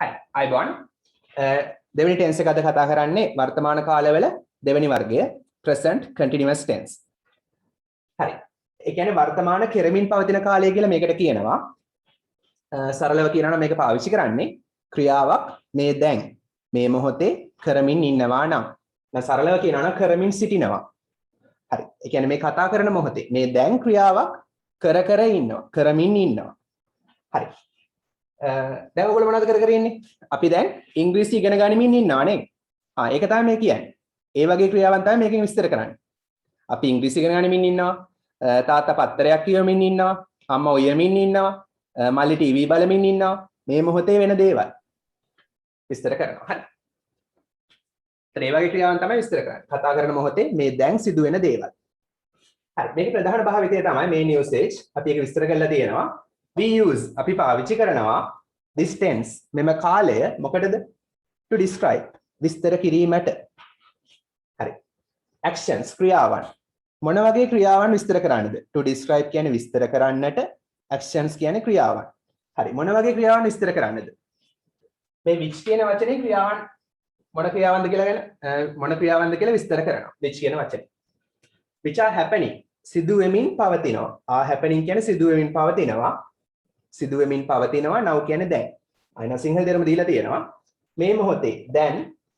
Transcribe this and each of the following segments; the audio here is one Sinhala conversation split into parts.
හරි. අයබෝන්. දෙවෙනි ටෙන්ස් එක අද කතා කරන්නේ වර්තමාන කාලවල දෙවෙනි වර්ගය present continuous tense. හරි. ඒ කියන්නේ වර්තමාන කෙරමින් පවතින කාලය කියලා මේකට කියනවා. සරලව කියනවා නම් මේක පාවිච්චි කරන්නේ ක්‍රියාවක් මේ දැන් මේ මොහොතේ කරමින් ඉන්නවා නම්. සරලව කියනවා නම් කරමින් සිටිනවා. හරි. ඒ කියන්නේ මේ කතා කරන මොහොතේ මේ දැන් ක්‍රියාවක් කර ඉන්නවා. කරමින් ඉන්නවා. හරි. දැන් ඔයගොල්ලෝ මොනවද කර ඉන්නේ? අපි දැන් ඉංග්‍රීසි ඉගෙන ගනිමින් ඉන්නවා නේ. ඒක තමයි මේ කියන්නේ. ඒ වගේ ක්‍රියාවන් තමයි මේකෙන් විස්තර කරන්නේ. අපි ඉංග්‍රීසි ඉගෙන ගනිමින් ඉන්නවා. තාත්තා පත්තරයක් කියවමින් ඉන්නවා. අම්මා උයමින් ඉන්නවා. මල්ලි ටීවී බලමින් ඉන්නවා. මේ මොහොතේ වෙන දේවල් විස්තර කරනවා. හරි. ඒ වගේ ක්‍රියාවන් තමයි විස්තර කරන්නේ. කතා කරන මොහොතේ මේ දැන් සිදුවෙන දේවල්. හරි. මේකේ ප්‍රධාන භාවිතය තමයි main usage. අපි ඒක විස්තර කරලා තියෙනවා. We use අපි පාවිච්චි කරනවා this tense මෙම කාලය මොකටද? To describe විස්තර කිරීමට. හරි. actions ක්‍රියාවන් මොන වගේ ක්‍රියාවන් විස්තර කරන්නද? To describe කියන්නේ විස්තර කරන්නට, actions කියන්නේ ක්‍රියාවන්. හරි. මොන වගේ ක්‍රියාවන් විස්තර කරන්නද? මේ which කියන වචනේ ක්‍රියාවන් මොන ක්‍රියාවන්ද කියලා විස්තර කරනවා. which කියන වචනේ. which are happening සිදුවෙමින් පවතිනවා. are happening කියන්නේ සිදුවෙමින් පවතිනවා. සිදුවෙමින් පවතිනවා now කියන්නේ දැන්. අයන සිංහල දෙරම දීලා තියෙනවා. මේ මොහොතේ දැන්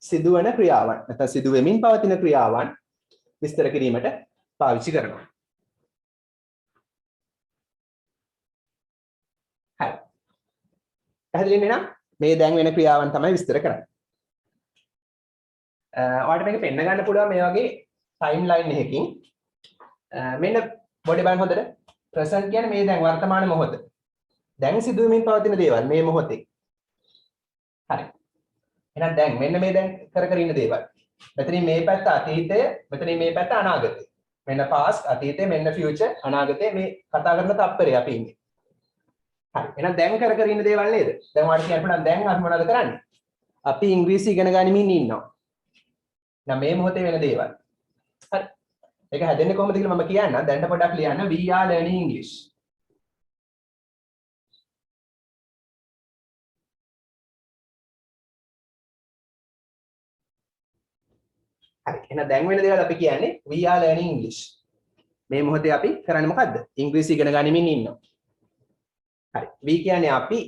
සිදුවන ක්‍රියාවන් නැත්නම් සිදුවෙමින් පවතින ක්‍රියාවන් විස්තර කිරීමට පාවිච්චි කරනවා. හරි. පැහැදිලි නේද? මේ දැන් වෙන ක්‍රියාවන් තමයි විස්තර කරන්නේ. ඔයාලට මේක පෙන්න ගන්න පුළුවන් මේ වගේ ටයිම් ලයින් එකකින්. මෙන්න බොඩි බලන්න හොඳට. ප්‍රසන්ට් කියන්නේ මේ දැන් වර්තමාන මොහොත. දැන් සිදුවෙමින් පවතින දේවල් මේ මොහොතේ. හරි. එහෙනම් දැන් මෙන්න මේ දැන් කර ඉන්න දේවල්. මෙතනින් මේ පැත්ත අතීතය, මෙතනින් මේ පැත්ත අනාගතය. මෙන්න past අතීතය, මෙන්න future අනාගතය මේ කතා කරන තත්පරේ අපි ඉන්නේ. හරි. එහෙනම් දැන් කර ඉන්න දේවල් නේද? දැන් ඔයාලට කියන්න පුළුවන් දැන් අපි මොනවද කරන්නේ? අපි ඉංග්‍රීසි ඉගෙන ගනිමින් ඉන්නවා. දැන් මේ මොහොතේ වෙන දේවල්. හරි. ඒක හැදෙන්නේ කොහොමද කියලා මම කියන්නම්. දැන් පොඩ්ඩක් ලියන්න. We are learning English. හරි. එහෙනම් දැන් වෙන දේවල් අපි කියන්නේ we are learning English. මේ මොහොතේ අපි කරන්නේ මොකද්ද? ඉංග්‍රීසි ඉගෙන ගනිමින් ඉන්නවා. හරි. we කියන්නේ අපි,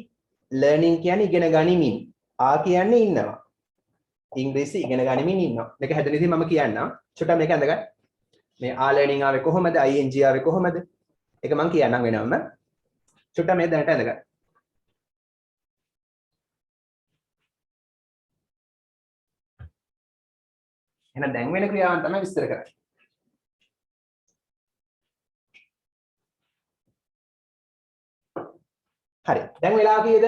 learning කියන්නේ ඉගෙන ගනිමින්. ආ කියන්නේ ඉන්නවා. ඉංග්‍රීසි ඉගෙන ගනිමින් ඉන්නවා. මේක හැදෙන ඉතින් මම කියන්නම්. චුට්ටක් මේක අඳගන්න. මේ are learning ආවේ කොහොමද? ing ආවේ කොහොමද? ඒක මම කියන්නම් වෙනවම. චුට්ටක් මේ දැනට අඳගන්න. එහෙනම් දැන් වෙන ක්‍රියාවන් තමයි විස්තර කරන්නේ. හරි. දැන් වෙලාව කීයද?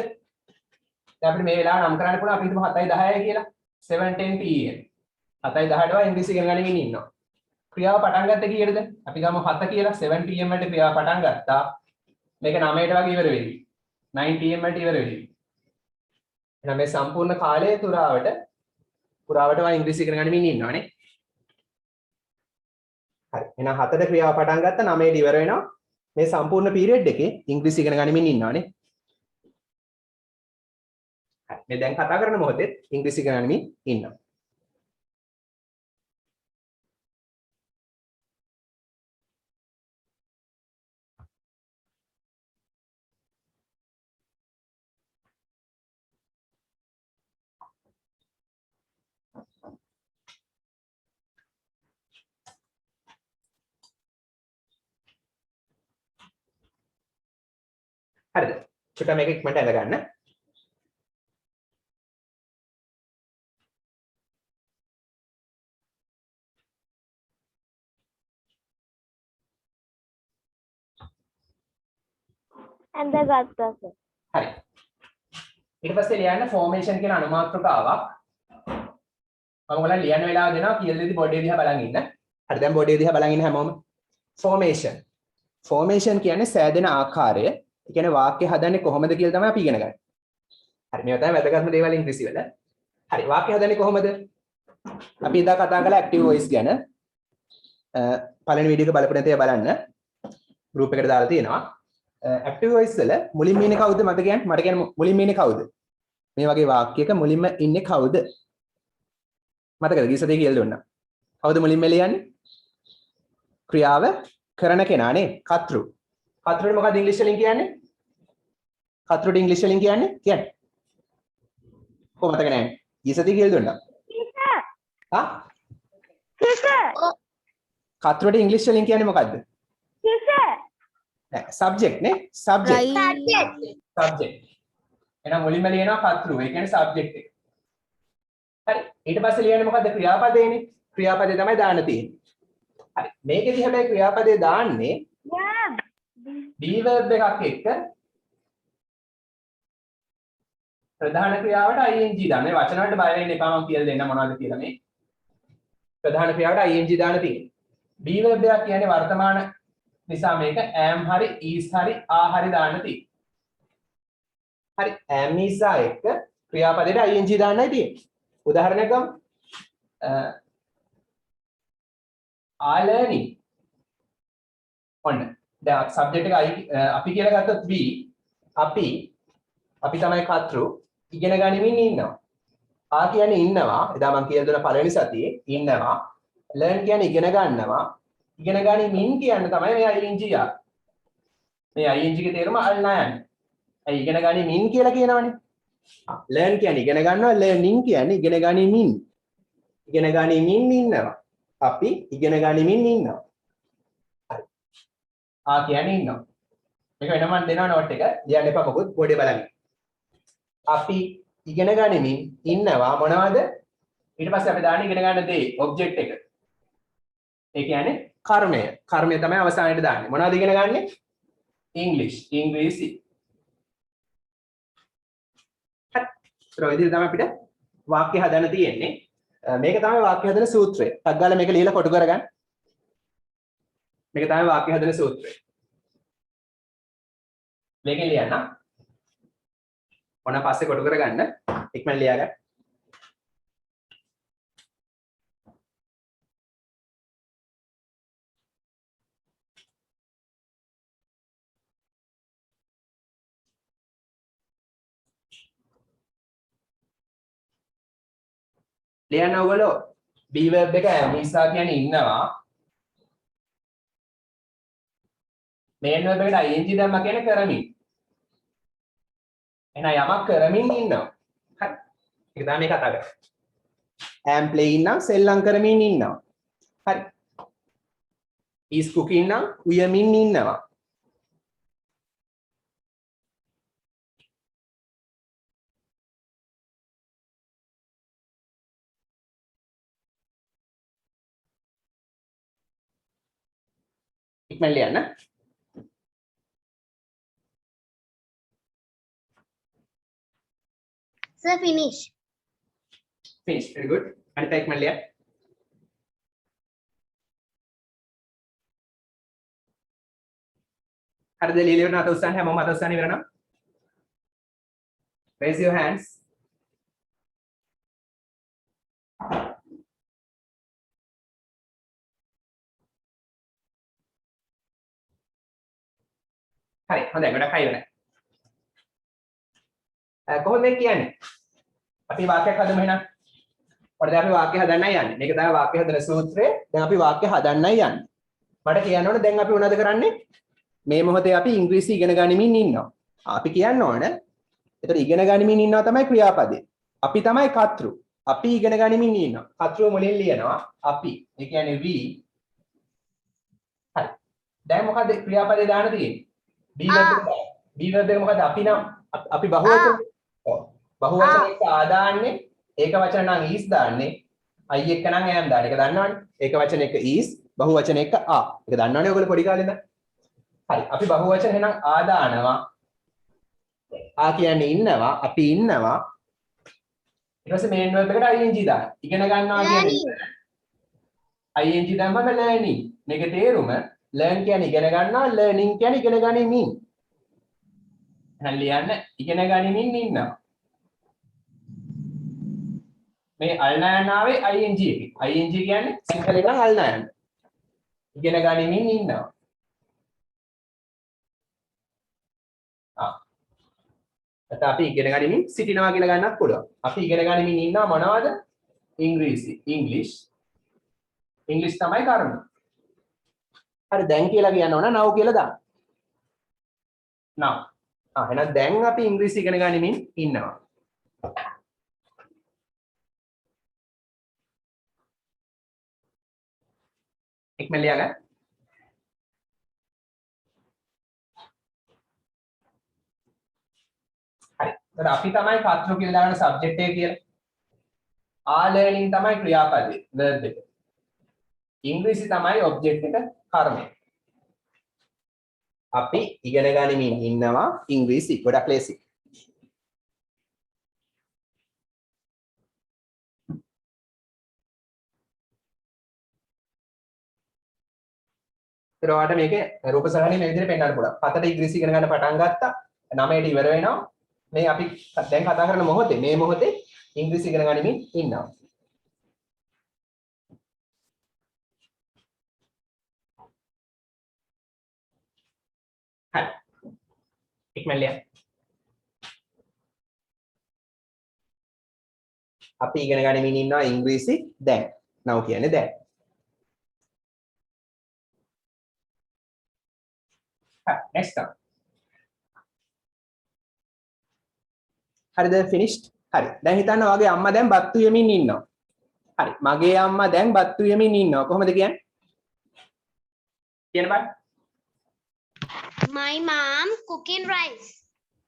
දැන් අපිට මේ වෙලාව නම් කරන්න පුළුවන් අපි හිතමු 7:10යි කියලා. 7:10 pm. 7:10ට වා ඉංග්‍රීසි ඉගෙන ගනිමින් ඉන්නවා. ක්‍රියාව පටන් ගත්තේ කීයටද? අපි ගමු 7 කියලා. 7 pm වලට ක්‍රියාව පටන් ගත්තා. මේක 9ට වගේ ඉවර වෙවි. 9 pm වලට ඉවර වෙවි. එහෙනම් මේ සම්පූර්ණ කාලය පුරාවට වා ඉංග්‍රීසි ඉගෙන ගනිමින් ඉන්නවානේ. හරි. එහෙනම් 7ට ක්‍රියාව පටන් ගත්තා 9ට ඉවර වෙනවා. මේ සම්පූර්ණ පීරියඩ් එකේ ඉංග්‍රීසි ඉගෙන ගනිමින් ඉන්නවානේ. හරි. මේ දැන් කතා කරන මොහොතේ ඉංග්‍රීසි ඉගෙන ගනිමින් ඉන්නවා. හරිද? චුට්ටක් මේක ඉක්මනට අඳ ගන්න. අඳගත්තා සර්. හරි. ඊට පස්සේ ලියන්න formation කියන අනුමාත්‍රකාවක්. මම ඔයාලට ලියන්න වෙලාව දෙනවා කියලා දෙදි බෝඩ් එක දිහා බලන් ඉන්න. හරි දැන් බෝඩ් එක දිහා බලන් ඉන්න හැමෝම. formation. formation කියන්නේ සෑදෙන ආකාරය. ඒ කියන්නේ වාක්‍ය හදන්නේ කොහොමද කියලා තමයි අපි ඉගෙන ගන්නේ. හරි මේවා තමයි වැදගත්ම දේවල් ඉංග්‍රීසි වල. හරි වාක්‍ය හදන්නේ කොහොමද? අපි ඉදා කතා කළා active voice ගැන. පළවෙනි වීඩියෝ එක බලපු නැතේ බලන්න. group එකට දාලා තියෙනවා. active voice වල මුලින්ම ඉන්නේ කවුද මට කියන්න? මට කියන්න මුලින්ම ඉන්නේ කවුද? මේ වගේ වාක්‍යයක මුලින්ම ඉන්නේ කවුද? මතකද ගිසදේ කියලා දුන්නා. කවුද මුලින්ම ලියන්නේ? ක්‍රියාව කරන කෙනා නේ. කතෘ. කතෘට මොකක්ද ඉංග්‍රීසි වලින් කියන්නේ? කතෘට ඉංග්‍රීසි වලින් කියන්නේ? කොහොමද මතක නැහැ. ගිසදේ කියලා දුන්නා. හා? කතෘට ඉංග්‍රීසි වලින් කියන්නේ මොකද්ද? සබ්ජෙක්ට් නේ. සබ්ජෙක්ට්. එහෙනම් මුලින්ම ලියනවා කතෘ. ඒ කියන්නේ සබ්ජෙක්ට් එක. හරි. ඊට පස්සේ ලියන්නේ මොකද්ද? ක්‍රියාපදේනේ. ක්‍රියාපදේ තමයි දාන්න තියෙන්නේ. හරි. මේකෙදි හැබැයි ක්‍රියාපදේ දාන්නේ be verb එකක් එක්ක ප්‍රධාන ක්‍රියාවට ing දාන්න. මේ වචන වලට බය වෙන්න එපා මම කියලා දෙන්න මොනවද කියලා මේ. ප්‍රධාන ක්‍රියාවට ing දාන්න තියෙන්නේ. be verb එකක් කියන්නේ වර්තමාන නිසා මේක am හරි is හරි are හරි දාන්න තියෙන්නේ. හරි. am නිසා එක්ක ක්‍රියාපදේට ing දාන්නයි තියෙන්නේ. උදාහරණයක් ගමු. are learning. ඔන්න. දැන් සබ්ජෙක්ට් එක අපි කියලා ගත්තොත් we අපි තමයි කතෘ ඉගෙන ගනිමින් ඉන්නවා. ආ කියන්නේ ඉන්නවා. එදා මම කියලා දුන්න පළවෙනි සතියේ ඉන්නවා. learn කියන්නේ ඉගෙන ගන්නවා. ඉගෙන ගනිමින් කියන්න තමයි මේ ing ආ. මේ ing ගේ තේරුම අල්නයන්. ඒ ඉගෙන ගනිමින් කියලා කියනවනේ. learn කියන්නේ ඉගෙන ගන්නවා. learning කියන්නේ ඉගෙන ගනිමින්. ඉගෙන ගනිමින් ඉන්නවා. අපි ඉගෙන ගනිමින් ඉන්නවා. හරි. ආ කියන්නේ ඉන්නවා. මේක වෙනම දෙනවා නෝට් එක. ලියන්න එපා මොකොත් බෝඩේ බලන්න. අපි ඉගෙන ගනිමින් ඉන්නවා මොනවද? ඊට පස්සේ අපි දාන්නේ ඉගෙන ගන්න දේ ඔබ්ජෙක්ට් එක. ඒ කියන්නේ කර්මය. කර්මය තමයි අවසානයේට දාන්නේ. මොනවද ඉගෙන ගන්නෙ? ඉංග්‍රීසි. හරි. ඒ විදිහට තමයි අපිට වාක්‍ය හදන්න තියෙන්නේ. මේක තමයි වාක්‍ය හදන සූත්‍රය. ටක් ගාලා මේක ලියලා කොටු කරගන්න. මේක තමයි වාක්‍ය හදන සූත්‍රය. මේකෙන් ලියන්න. ඔන්න පස්සේ කොටු කරගන්න. ඉක්මන ලියාගන්න. ලියන්න ඕගොල්ලෝ be verb එක නිසා කියන්නේ ඉන්නවා. main verb එකට ing දැම්මා කියන්නේ කරමින්. එහෙනම් යමක් කරමින් ඉන්නවා. හරි. ඒක තමයි මේ කතා කරන්නේ. am playing නම් සෙල්ලම් කරමින් ඉන්නවා. හරි. is cooking නම් උයමින් ඉන්නවා. ඉක්මන ලියන්න. Sir, finish. Finish. Very good. අනිත් එක ඉක්මන ලියන්න. හරිද ලියලා ඉවරන අත උස්සන්න හැමෝම අත උස්සන්න ඉවර නම්. Raise your hands. හරි හොඳයි ගොඩක් හයි වෙනවා. කොහොමද මේ කියන්නේ? අපි වාක්‍යයක් හදමු එහෙනම්. ඔන්න දැන් අපි වාක්‍ය හදන්නයි යන්නේ. මේක තමයි වාක්‍ය හදන සූත්‍රය. දැන් අපි වාක්‍ය හදන්නයි යන්නේ. මට කියන්න ඕනේ දැන් අපි මොනවද කරන්නේ? මේ මොහොතේ අපි ඉංග්‍රීසි ඉගෙන ගනිමින් ඉන්නවා. අපි කියන්න ඕනේ. ඒතර ඉගෙන ගනිමින් ඉන්නවා තමයි ක්‍රියාපදේ. අපි තමයි කතෘ. අපි ඉගෙන ගනිමින් ඉන්නවා. කතෘ මුලින් ලියනවා අපි. ඒ කියන්නේ we. හරි. දැන් මොකද ක්‍රියාපදේ දාන්න තියෙන්නේ? be verb එක මොකද? අපි නම් අපි බහුවචන. ඔව්. බහුවචන එක්ක ආ දාන්නේ. ඒක වචන නම් is දාන්නේ. I එක්ක නම් am දාන්නේ. ඒක දන්නවනේ. ඒක වචන එක is, බහුවචන එක ආ. ඒක දන්නවනේ ඔයගොල්ලෝ පොඩි කාලේ ඉඳන්. හරි. අපි බහුවචන එහෙනම් ආ දානවා. ආ කියන්නේ ඉන්නවා, අපි ඉන්නවා. ඊට පස්සේ main verb එකට ing දාන්න. ඉගෙන ගන්නවා කියන්නේ ing දැම්මම learning. මේකේ තේරුම learn කියන්නේ ඉගෙන ගන්නවා, learning කියන්නේ ඉගෙන ගනිමින්. එහෙනම් ලියන්න ඉගෙන ගනිමින් ඉන්නවා. මේ අල්නයන් ආවේ ing එකේ. ing කියන්නේ සිංහලෙන් නම් අල්නයන්. ඉගෙන ගනිමින් ඉන්නවා. නැත්නම් අපි ඉගෙන ගනිමින් සිටිනවා කියලා ගන්නත් පුළුවන්. අපි ඉගෙන ගනිමින් ඉන්නවා මොනවද? ඉංග්‍රීසි. ඉංග්ලිෂ් තමයි කර්ම. හරි දැන් කියලා කියන්න ඕන now කියලා දාන්න. now. එහෙනම් දැන් අපි ඉංග්‍රීසි ඉගෙන ගනිමින් ඉන්නවා. ඉක්මනට ලියගන්න. හරි. ඒතර අපි තමයි කර්තෘ කියලා දාන සබ්ජෙක්ට් එක කියලා. are learning තමයි ක්‍රියාපදේ verb එක. ඉංග්‍රීසි තමයි ඔබ්ජෙක්ට් එක කර්මය. අපි ඉගෙන ගනිමින් ඉන්නවා ඉංග්‍රීසි. ගොඩක් ලේසි. ඒතර ඔයාලට මේකේ රූප සරණිය මේ විදිහට පෙන්වන්න පුළුවන්. 7ට ඉංග්‍රීසි ඉගෙන ගන්න පටන් ගත්තා. 9ට ඉවර වෙනවා. මේ අපි දැන් කතා කරන මොහොතේ මේ මොහොතේ ඉංග්‍රීසි ඉගෙන ගනිමින් ඉන්නවා. හරි. ඉක්මනට ලියන්න. අපි ඉගෙන ගනිමින් ඉන්නවා ඉංග්‍රීසි දැන්. now කියන්නේ දැන්. හරි next one. හරිද finished? හරි. දැන් හිතන්න ඔයාගේ අම්මා දැන් බත් උයමින් ඉන්නවා. හරි. මගේ අම්මා දැන් බත් උයමින් ඉන්නවා. කොහොමද කියන්නේ? කියන්න බෑ. My mom cooking rice.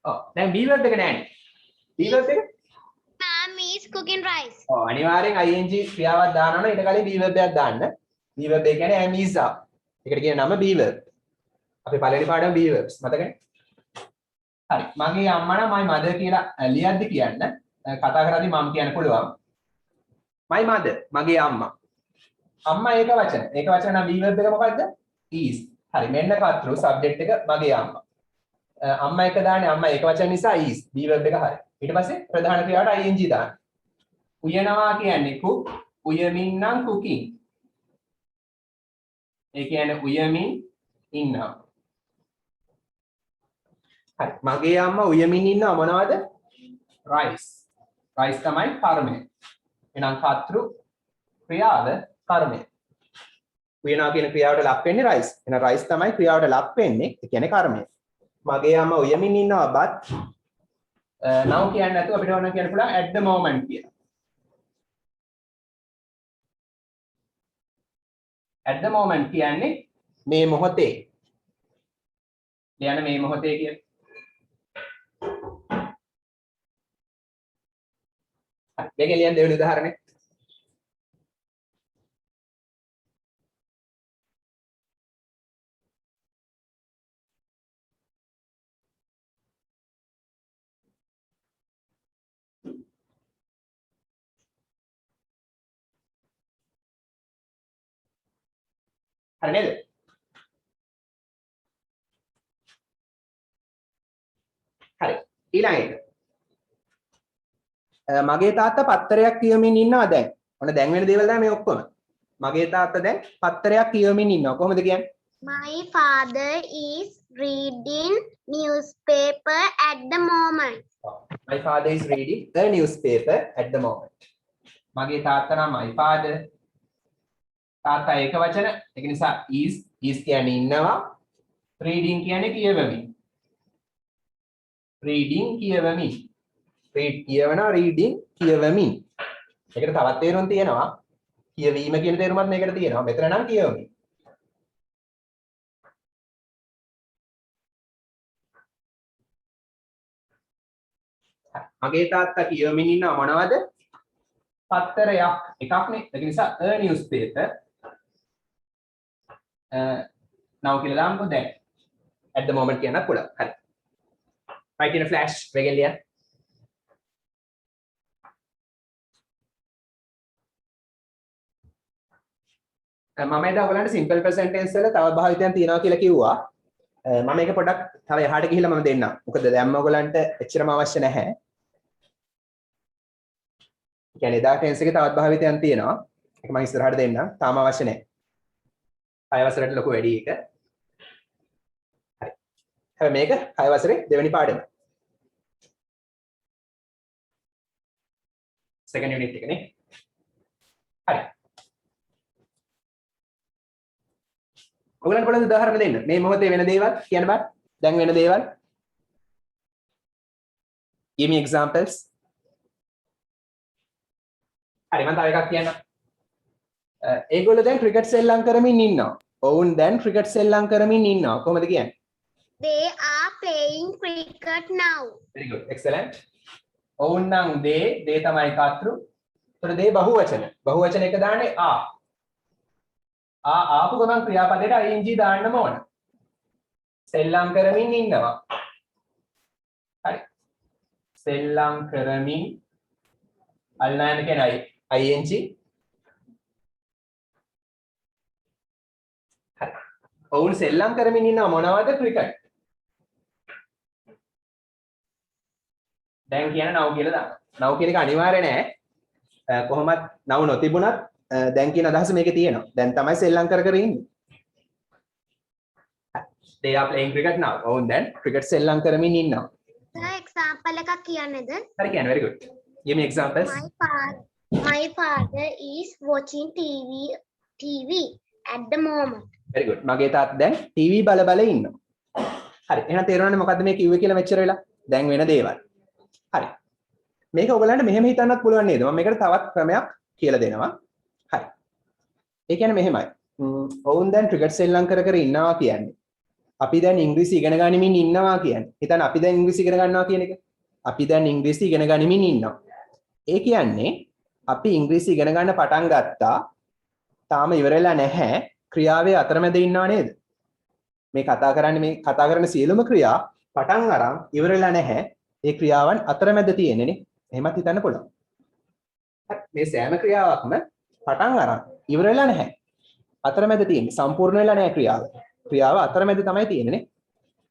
ඔව්. දැන් be verb එක නෑනේ. be verb එක? Mom is cooking rice. ඔව් අනිවාර්යෙන් ing ක්‍රියාවක් දානවනේ ඊට කලින් be verb එකක් දාන්න. be verb එක කියන්නේ am is are. ඒකට කියන නම be verb. අපි පළවෙනි පාඩම be verbs මතකනේ? හරි. මගේ අම්මා නම් my mother කියලා ලියද්දි කියන්න කතා කරද්දි මම කියන්න පුළුවන්. my mother මගේ අම්මා. අම්මා ඒක වචන. ඒක වචන නම් be verb එක මොකද්ද? is. හරි මෙන්න කර්තෘ subject එක මගේ අම්මා. අම්මා එක දාන්නේ අම්මා ඒක වචන නිසා is. be verb එක හරි. ඊට පස්සේ ප්‍රධාන ක්‍රියාවට ing දාන්න. උයනවා කියන්නේ cook. උයමින් නම් cooking. ඒ කියන්නේ උයමින් ඉන්නවා. හරි මගේ අම්මා උයමින් ඉන්නවා මොනවද? rice. rice තමයි කර්මය. එහෙනම් කර්තෘ ක්‍රියාව කර්මය. උයනවා කියන ක්‍රියාවට ලක් වෙන්නේ rice. එහෙනම් rice තමයි ක්‍රියාවට ලක් වෙන්නේ. ඒ කියන්නේ කර්මය. මගේ අම්මා උයමින් ඉන්නවා but now කියන්නේ නැතුව අපිට ඕන කියන්න පුළුවන් at the moment කියලා. at the moment කියන්නේ මේ මොහොතේ. ලියන්න මේ මොහොතේ කියලා. මේකෙන් ලියන්න දෙවෙනි උදාහරණය. හරි නේද? හරි. ඊළඟ එක. මගේ තාත්තා පත්තරයක් කියවමින් ඉන්නවා දැන්. ඔන්න දැන් වෙන දේවල් තමයි මේ ඔක්කොම. මගේ තාත්තා දැන් පත්තරයක් කියවමින් ඉන්නවා. කොහොමද කියන්නේ? My father is reading newspaper at the moment. My father is reading a newspaper at the moment. මගේ තාත්තා නම් my father. තාත්තා ඒක වචන. ඒක නිසා is කියන්නේ ඉන්නවා. reading කියන්නේ කියවමින්. reading කියවමින්. read කියවනවා reading කියවමින්. ඒකට තවත් තේරුම් තියෙනවා. කියවීම කියන තේරුමත් මේකට තියෙනවා. මෙතන නම් කියවමින්. මගේ තාත්තා කියවමින් ඉන්නවා මොනවද? පත්තරයක් එකක්නේ. ඒක නිසා a newspaper now කියලා දාමුකෝ දැන්. at the moment කියන්නත් පුළුවන්. හරි. write in a flash වෙගෙන් ලියන්න. මම එදා ඔයගලන්ට simple present tense වල තව භාවිතයන් තියෙනවා කියලා කිව්වා. මම මේක පොඩ්ඩක් තව එහාට ගිහිල්ලා මම දෙන්නම්. මොකද දැන් ඔයගලන්ට එච්චරම අවශ්‍ය නැහැ. කියන්නේ එදා tense එකේ තවත් භාවිතයන් තියෙනවා. ඒක මම ඉස්සරහට දෙන්නම්. තාම අවශ්‍ය නැහැ. 6 වසරට ලොකු වැඩි එක. හරි. හැබැයි මේක 6 වසරේ දෙවෙනි පාඩම. second unit එක නේ. හරි. ඔයගලන්ට බලන්න උදාහරණ දෙන්න. මේ මොහොතේ වෙන දේවල් කියන්න බෑ. දැන් වෙන දේවල්. Give me examples. හරි මම තව එකක් කියන්නම්. ඒගොල්ලෝ දැන් ක්‍රිකට් සෙල්ලම් කරමින් ඉන්නවා. ඔවුන් දැන් ක්‍රිකට් සෙල්ලම් කරමින් ඉන්නවා. කොහොමද කියන්නේ? They are playing cricket now. Very good. Excellent. ඔවුන් නම් they තමයි කර්තෘ. ඒතර they බහුවචන. බහුවචන එක දාන්නේ are. ආපු ගමන් ක්‍රියාපදයට ing දාන්නම ඕන. සෙල්ලම් කරමින් ඉන්නවා. හරි. සෙල්ලම් කරමින් අල්ලාන කියන්නේ ing. හරි. ඔවුන් සෙල්ලම් කරමින් ඉන්නවා මොනවද ක්‍රිකට්. දැන් කියන නව කියලා දාන්න. නව කියන එක අනිවාර්ය නෑ. කොහොමත් නව නොතිබුණත් දැන් කියන අදහස මේකේ තියෙනවා. දැන් තමයි සෙල්ලම් කර ඉන්නේ. They are playing cricket now. ඔවුන් දැන් ක්‍රිකට් සෙල්ලම් කරමින් ඉන්නවා. Sir, example එකක් කියන්නේද? හරි කියන්නේ very good. Give me examples. My father is watching TV at the moment. very good. මගේ තාත්තා දැන් TV බල ඉන්නවා. හරි. එහෙනම් තේරුණානේ මොකද්ද මේ කිව්වේ කියලා මෙච්චර වෙලා? දැන් වෙන දේවල්. හරි. මේක ඔයගලන්ට මෙහෙම හිතන්නත් පුළුවන් නේද? මම මේකට තවත් ක්‍රමයක් කියලා දෙනවා. හරි. ඒ කියන්නේ මෙහෙමයි. ඔවුන් දැන් ක්‍රිකට් සෙල්ලම් කර ඉන්නවා කියන්නේ. අපි දැන් ඉංග්‍රීසි ඉගෙන ගනිමින් ඉන්නවා කියන්නේ. හිතන්න අපි දැන් ඉංග්‍රීසි ඉගෙන ගන්නවා කියන එක. අපි දැන් ඉංග්‍රීසි ඉගෙන ගනිමින් ඉන්නවා. ඒ කියන්නේ අපි ඉංග්‍රීසි ඉගෙන ගන්න පටන් ගත්තා. තාම ඉවර වෙලා නැහැ. ක්‍රියාවේ අතරමැද ඉන්නවා නේද? මේ කතා කරන සියලුම ක්‍රියා පටන් අරන් ඉවර වෙලා නැහැ. ඒ ක්‍රියාවන් අතරමැද තියෙන්නේ නේ. එහෙමත් හිතන්න පුළුවන්. මේ සෑම ක්‍රියාවක්ම පටන් අරන් ඉවර වෙලා නැහැ. අතරමැද තියෙන්නේ. සම්පූර්ණ වෙලා නැහැ ක්‍රියාව. ක්‍රියාව අතරමැද තමයි තියෙන්නේ නේ.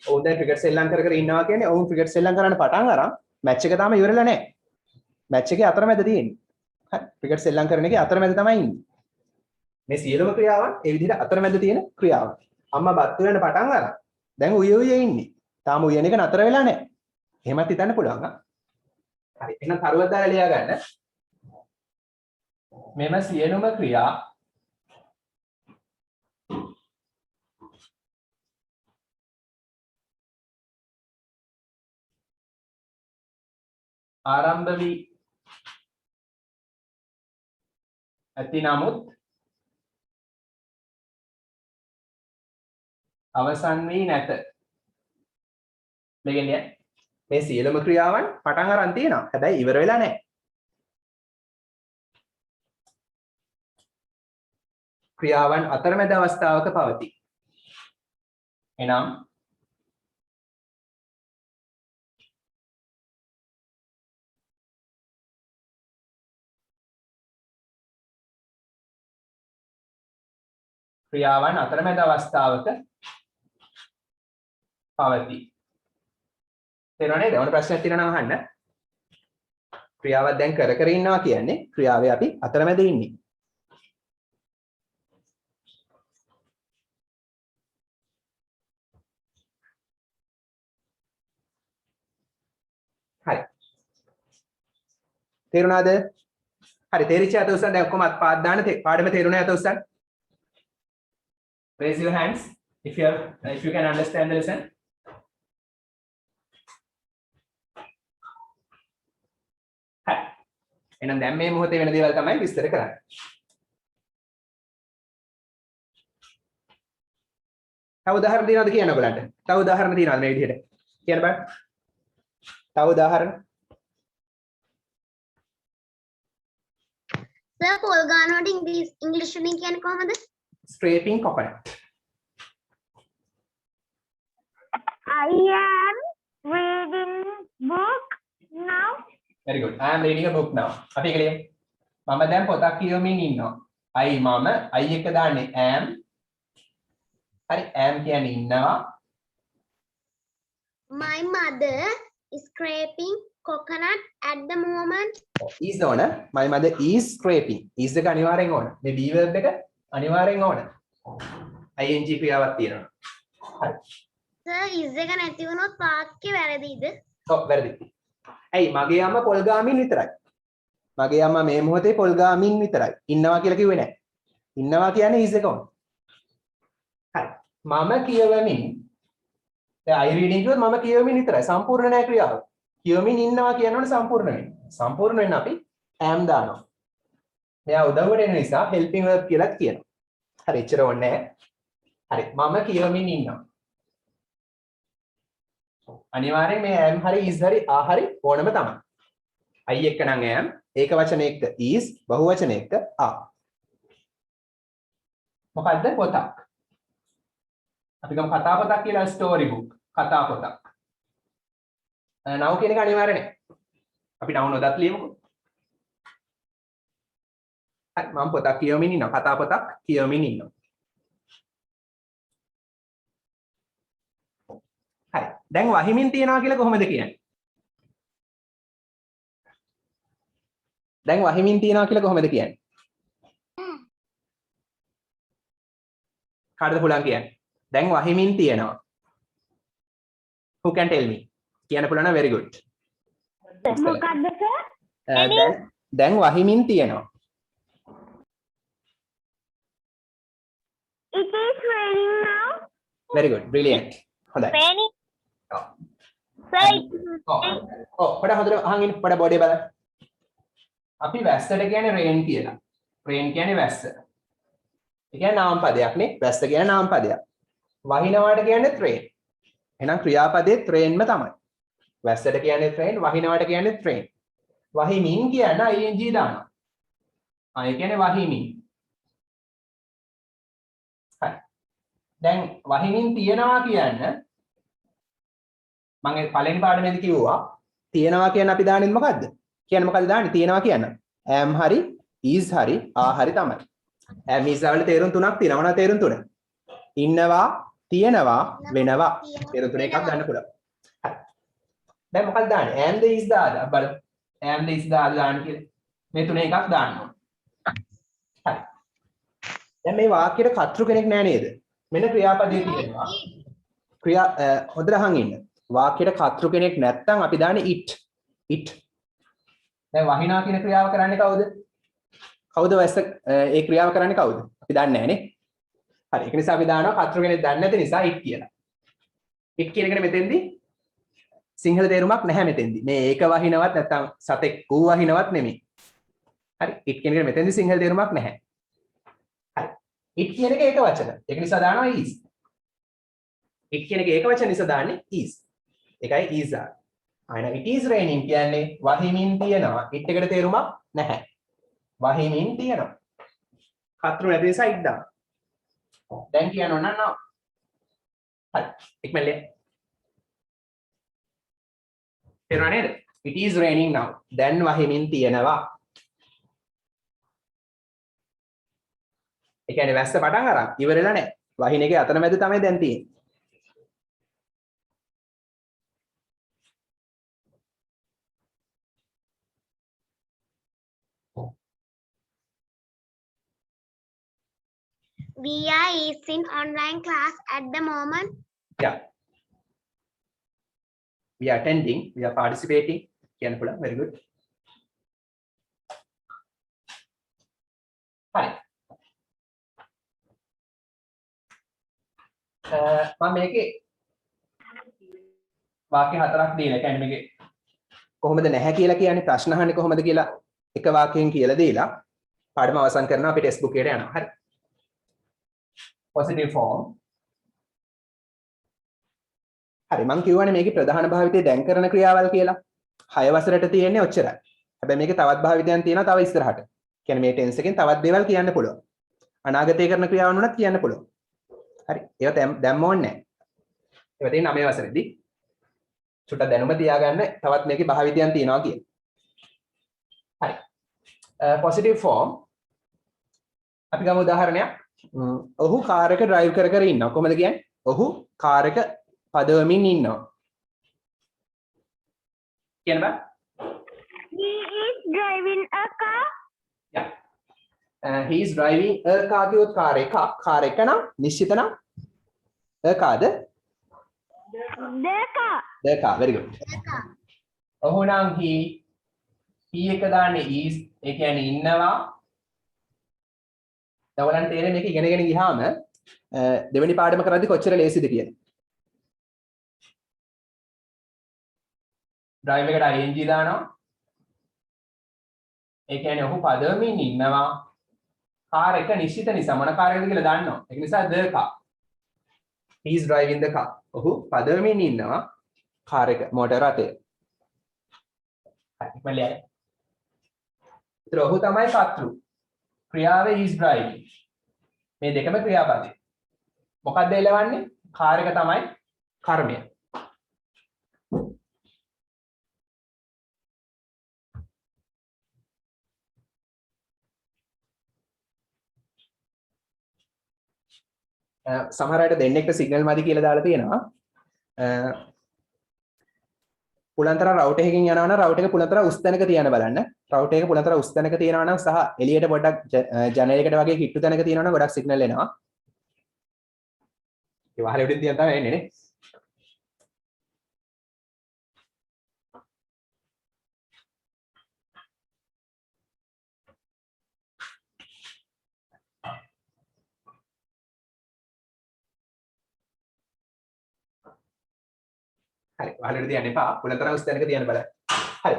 ඔවුන් දැන් ක්‍රිකට් සෙල්ලම් කර ඉන්නවා කියන්නේ ඔවුන් ක්‍රිකට් සෙල්ලම් කරන්න පටන් අරන් මැච් එක තාම ඉවර වෙලා නැහැ. මැච් එකේ අතරමැද තියෙන්නේ. හරි. ක්‍රිකට් සෙල්ලම් කරන එකේ අතරමැද තමයි ඉන්නේ. මේ සියලුම ක්‍රියාවන් ඒ විදිහට අතරමැද තියෙන ක්‍රියාවන්. අම්මා බත් උයන්න පටන් අරන් දැන් උයේ ඉන්නේ. තාම උයන එක නතර වෙලා නැහැ. එහෙමත් හිතන්න පුළුවන්. හරි. එහෙනම් තරුවක් දාලා ලියා ගන්න. මෙම සියලුම ක්‍රියා ආරම්භ වී ඇති නමුත් අවසන් වී නැත. මේ සියලුම ක්‍රියාවන් පටන් අරන් තියෙනවා. හැබැයි ඉවර වෙලා නැහැ. ක්‍රියාවන් අතරමැද අවස්ථාවක පවතී. එනම් ක්‍රියාවන් අතරමැද අවස්ථාවක පවතී. තේරුණා නේද? ඕන ප්‍රශ්නයක් තියෙනවා නම් අහන්න. ක්‍රියාවක් දැන් කර ඉන්නවා කියන්නේ ක්‍රියාවේ අපි අතරමැද ඉන්නේ. හරි. තේරුණාද? හරි තේරිච්ච අත උස්සන්න දැන් ඔක්කොම අත්පාත් දාන්න පාඩම තේරුණා අත උස්සන්න. Raise your hands if you can understand the lesson. හරි. එහෙනම් දැන් මේ මොහොතේ වෙන දේවල් තමයි විස්තර කරන්නේ. තව උදාහරණ දිනවද කියන්න ඔයගලන්ට? තව උදාහරණ දිනවද මේ විදිහට? කියන්න බෑ. තව උදාහරණ. Sir, පොල් ගන්නවට ඉංග්‍රීසි වලින් කියන්නේ කොහමද? Scraping coconut. I am reading book now. Very good. I am reading a book now. අපි එක ලියමු. මම දැන් පොතක් කියවමින් ඉන්නවා. මම එක දාන්නේ am. හරි am කියන්නේ ඉන්නවා. My mother is scraping coconut at the moment. is ඕන. My mother is scraping. is එක අනිවාර්යෙන් ඕන. මේ be verb එක අනිවාර්යෙන් ඕන. ing ක්‍රියාවක් තියෙනවා. හරි. Sir, is එක නැති වුණොත් වාක්‍ය වැරදිද? ඔව් වැරදි. මගේ අම්මා පොල් ගාමින් විතරයි. මගේ අම්මා මේ මොහොතේ පොල් ගාමින් විතරයි. ඉන්නවා කියලා කිව්වේ නැහැ. ඉන්නවා කියන්නේ is එක on. හරි. මම කියවමින් දැන් I reading කිව්වොත් මම කියවමින් විතරයි. සම්පූර්ණ නැහැ ක්‍රියාව. කියවමින් ඉන්නවා කියනවනේ සම්පූර්ණ වෙන්නේ. සම්පූර්ණ වෙන්න අපි am දානවා. මෙයා උදව්වට එන නිසා helping verb කියලා කියනවා. හරි එච්චර ඕනේ නැහැ. හරි මම කියවමින් ඉන්නවා. අනිවාර්යෙන් මේ am හරි is හරි are හරි ඕනම තමයි. I එක්ක නම් am, ඒක වචනයක is, බහු වචනයක are. මොකද්ද පොතක්? අපි ගමු කතා පොතක් කියලා story book. කතා පොතක්. now කියන එක අනිවාර්ය නැහැ. අපි now නොදත් ලියමුකෝ. හරි මම පොතක් කියවමින් ඉන්නවා. කතා පොතක් කියවමින් ඉන්නවා. හරි. දැන් වහිමින් තියනවා කියලා කොහොමද කියන්නේ? දැන් වහිමින් තියනවා කියලා කොහොමද කියන්නේ? කාටද පුළුවන් කියන්නේ? දැන් වහිමින් තියනවා. Who can tell me? කියන්න පුළුවන් නම් very good. මොකක්ද සර්? දැන් වහිමින් තියනවා. It is raining now. Very good. Brilliant. හොඳයි. Raining. ඔව්. Sir. පොඩ හොඳට අහන් ඉන්න පොඩ බොඩේ බලන්න. අපි වැස්සට කියන්නේ rain කියලා. rain කියන්නේ වැස්ස. ඒ කියන්නේ නාම පදයක් නේ. වැස්ස කියන්නේ නාම පදයක්. වහිනවාට කියන්නේ train. එහෙනම් ක්‍රියාපදයේ trainම තමයි. වැස්සට කියන්නේ train, වහිනවාට කියන්නේ train. වහිමින් කියන ing දානවා. ඒ කියන්නේ වහිමින්. හරි. දැන් වහිමින් තියනවා කියන්න මම පළවෙනි පාඩමේදී කිව්වා තියනවා කියන අපි දාන්නේ මොකද්ද? කියන්නේ මොකද්ද දාන්නේ? තියනවා කියන්න. am හරි is හරි are හරි තමයි. am is වල තේරුම් තුනක් තියෙනවා. මොනවද තේරුම් තුන? ඉන්නවා, තියනවා, වෙනවා. තේරුම් තුන එකක් ගන්න පුළුවන්. හරි. දැන් මොකක්ද දාන්නේ? am the is දාලා බලමු. am the is දාන්න කියලා. මේ තුනේ එකක් දාන්න ඕන. හරි. දැන් මේ වාක්‍යයට කර්තෘ කෙනෙක් නෑ නේද? මෙන්න ක්‍රියාපදයේ තියෙනවා. හොඳට අහන් ඉන්න. වාක්‍යයට කර්තෘ කෙනෙක් නැත්නම් අපි දාන්නේ it. දැන් වහිනා කියන ක්‍රියාව කරන්නේ කවුද? කවුද වැස්ස ඒ ක්‍රියාව කරන්නේ කවුද? අපි දන්නේ නැහැ නේ. හරි. ඒක නිසා අපි දානවා කර්තෘ කෙනෙක් දන්නේ නැති නිසා it කියලා. it කියන එකට මෙතෙන්දී සිංහල තේරුමක් නැහැ මෙතෙන්දී. මේ ඒක වහිනවත් නැත්නම් සතෙක් ඌ වහිනවත් නෙමෙයි. හරි. it කියන එකට මෙතෙන්දී සිංහල තේරුමක් නැහැ. හරි. it කියන එක ඒක වචන. ඒක නිසා දානවා is. it කියන එක ඒක වචන නිසා දාන්නේ is. ඒකයි is ආ. අයන it is raining කියන්නේ වහිමින් තියනවා. it එකට තේරුමක් නැහැ. වහිමින් තියනවා. කර්තෘ නැති නිසා it දාන්න. දැන් කියනවා නම් now. හරි. ඉක්මනට ලියන්න. තේරුණා නේද? It is raining now. දැන් වහිමින් තියනවා. ඒ කියන්නේ වැස්ස පටන් අරන් ඉවරලා නැහැ. වහින එකේ අතරමැද තමයි දැන් තියෙන්නේ. We are is in online class at the moment. Yeah. We are attending, we are participating. කියන්න පුළුවන්. Very good. හරි. මම මේකේ වාක්‍ය හතරක් දීලා. ඒ කියන්නේ මේකේ කොහොමද නැහැ කියලා කියන්නේ ප්‍රශ්න අහන්නේ කොහොමද කියලා එක වාක්‍යයෙන් කියලා දීලා පාඩම අවසන් කරනවා අපි ටෙක්ස්ට් බුක් එකට යනවා. හරි. positive form. හරි මම කියවනේ මේකේ ප්‍රධාන භාවිතය දැන් කරන ක්‍රියාවල් කියලා. 6 වසරට තියෙන්නේ ඔච්චරයි. හැබැයි මේකේ තවත් භාවිතයන් තියෙනවා තව ඉස්සරහට. කියන්නේ මේ ටෙන්ස් එකෙන් තවත් දේවල් කියන්න පුළුවන්. අනාගතයේ කරන ක්‍රියාවන් උනත් කියන්න පුළුවන්. හරි. ඒවා දැම්ම ඕනේ නැහැ. ඒවා තියෙන්නේ 9 වසරේදී. චුට්ටක් දැනුම තියාගන්න තවත් මේකේ භාවිතයන් තියෙනවා කියන. හරි. positive form. අපි ගමු උදාහරණයක්. ඔහු කාර් එක drive කර කර ඉන්නවා. කොහොමද කියන්නේ? ඔහු කාර් එක පදවමින් ඉන්නවා. කියන්න බෑ? He is driving a car. Yeah. He is driving a car කියොත් කාර් එක නම් නිශ්චිත නම් a කාද? The car. The car. Very good. The car. ඔහු නම් he he එක දාන්නේ is ඒ කියන්නේ ඉන්නවා. දැන් ඔයාලන්ට තේරෙන්නේ මේක ඉගෙනගෙන ගියාම දෙවෙනි පාඩම කරද්දි කොච්චර ලේසිද කියලා. drive එකට ing දානවා. ඒ කියන්නේ ඔහු පදවමින් ඉන්නවා. කාර් එක නිශ්චිත නිසා මොන කාර් එකද කියලා දන්නවා. ඒක නිසා the car. He is driving the car. ඔහු පදවමින් ඉන්නවා කාර් එක මෝටර රථය. හරි මම ලියයි. ඒතර ඔහු තමයි කර්තෘ. ක්‍රියාවේ is driving. මේ දෙකම ක්‍රියාපදේ. මොකක්ද එලවන්නේ? කාර් එක තමයි කර්මය. සමහර අයට දෙන්නෙක්ට සිග්නල් මදි කියලා දාලා තියෙනවා. පුලන්තර රවුටර් එකකින් යනවා නම් රවුටර් එක පුලන්තර උස් තැනක තියන්න බලන්න. රවුටර් එක පුලන්තර උස් තැනක තියනවා නම් සහ එළියට පොඩ්ඩක් ජනේලයකට වගේ කිට්ටු තැනක තියනවා නම් ගොඩක් සිග්නල් එනවා. ඒ වහලෙ උඩින් තියන් තමයි එන්නේ නේ. හරි වහලෙට තියන්න එපා. පුලන්තර උස් තැනක තියන්න බලන්න. හරි.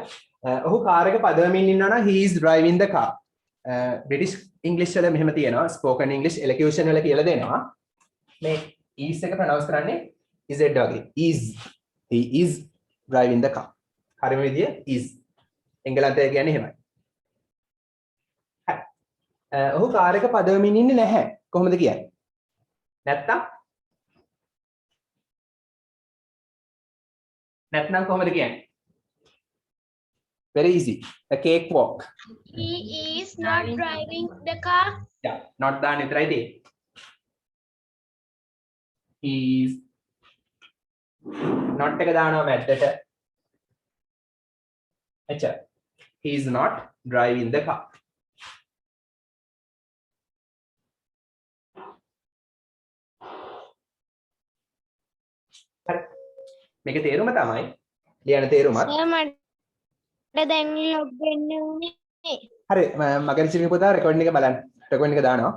ඔහු කාර් එක පදවමින් ඉන්නවා නම් he is driving the car. British English වල මෙහෙම තියෙනවා. spoken English elocution වල කියලා දෙනවා. මේ is එක pronounce කරන්නේ z වගේ. is. He is driving the car. හරිම විදිය is. එංගලන්තය කියන්නේ එහෙමයි. හරි. ඔහු කාර් එක පදවමින් ඉන්නේ නැහැ. කොහොමද කියන්නේ? නැත්නම් කොහොමද කියන්නේ? Very easy. A cakewalk. He is not driving the car. Yeah, not දාන්න විතරයි තියෙන්නේ. He is not එක දානවා මැද්දට. එච්චර. He is not driving the car. හරි. මේක තේරුම තමයි ලියන තේරුමත්. මට දැන් ලොග් වෙන්න උනේ. හරි මගේ රිසිව් එක පුතා රෙකෝඩින් එක බලන්න. රෙකෝඩින් එක දානවා.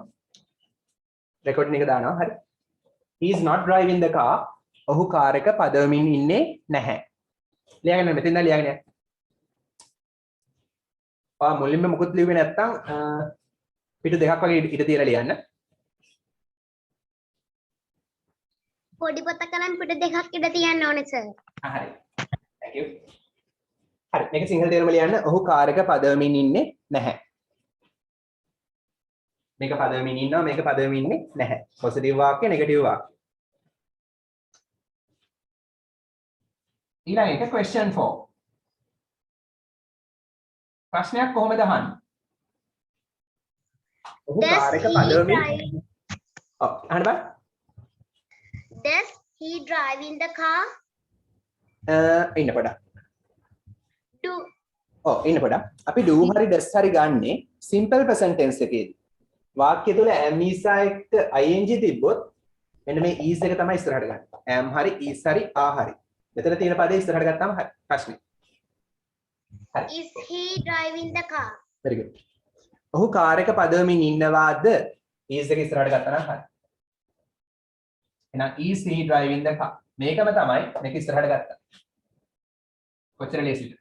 රෙකෝඩින් එක දානවා. හරි. He is not driving the car. ඔහු කාර් එක පදවමින් ඉන්නේ නැහැ. ලියගෙන මෙතෙන්ද ලියගෙන යන්න. මුලින්ම මුකුත් ලිව්වේ නැත්තම් පිටු දෙකක් වගේ ඉත තියලා ලියන්න. පොඩි පොතක නම් පිට දෙකක් ඉඳ තියන්න ඕනේ සර්. හරි. thank you. හරි මේක සිංහල තේරුම ලියන්න. ඔහු කාර් එක පදවමින් ඉන්නේ නැහැ. මේක පදවමින් ඉන්නවා මේක පදවමින් ඉන්නේ නැහැ. පොසිටිව් වාක්‍ය නෙගටිව් වාක්‍ය. ඊළඟ එක question 4. ප්‍රශ්නයක් කොහොමද අහන්නේ? ඔහු කාර් එක පදවමින් අහන්න බෑ. Does he drive in the car? ඉන්න පොඩක්. Do ඉන්න පොඩක්. අපි do හරි does හරි ගන්නේ simple present tense එකේදී. වාක්‍ය තුල am is එක්ක ing තිබ්බොත් මෙන්න මේ is එක තමයි ඉස්සරහට ගන්න. am හරි is හරි are හරි. මෙතන තියෙන පදේ ඉස්සරහට ගත්තාම හරි. ප්‍රශ්නේ. හරි. is he driving the car? very good. ඔහු කාර් එක පදවමින් ඉන්නවාද? is එක ඉස්සරහට ගත්තා නම් හරි. එහෙනම් is he driving the car? මේකම තමයි මේක ඉස්සරහට ගත්තා. කොච්චර ලේසිද?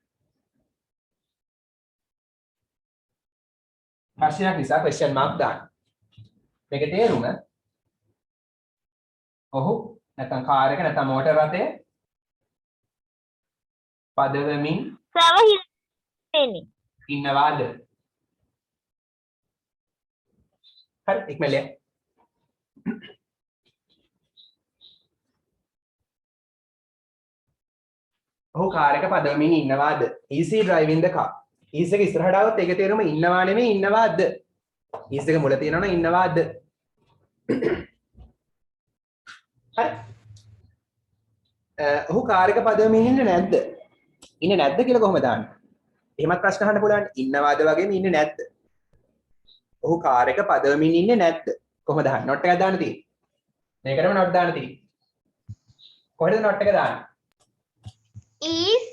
ප්‍රශ්නයක් නිසා question mark දාන්න. මේක තේරුම ඔහු නැත්නම් කාර් එක නැත්නම් මෝටර රථය පදවමින් ඉන්නවාද? හරි ඉක්මනට ඔහු කාර් එක පදවමින් ඉන්නවාද? is he driving the car? is එක ඉස්සරහට આવත් ඒක තේරුම ඉන්නවා නෙමෙයි ඉන්නවාද? is එක මුල තියෙනවා නම් ඉන්නවාද? හරි. ඔහු කාර් එක පදවමින් ඉන්නේ නැද්ද? ඉන්නේ නැද්ද කියලා කොහොමද දාන්නේ? එහෙමත් ප්‍රශ්න අහන්න පුළුවන්. ඉන්නවාද වගේම ඉන්නේ නැද්ද? ඔහු කාර් එක පදවමින් ඉන්නේ නැද්ද? කොහොමද දාන්නේ? not එකක් දාන්න තියෙන්නේ. මේකටම not දාන්න තියෙන්නේ. කොහෙද not එක දාන්නේ? Is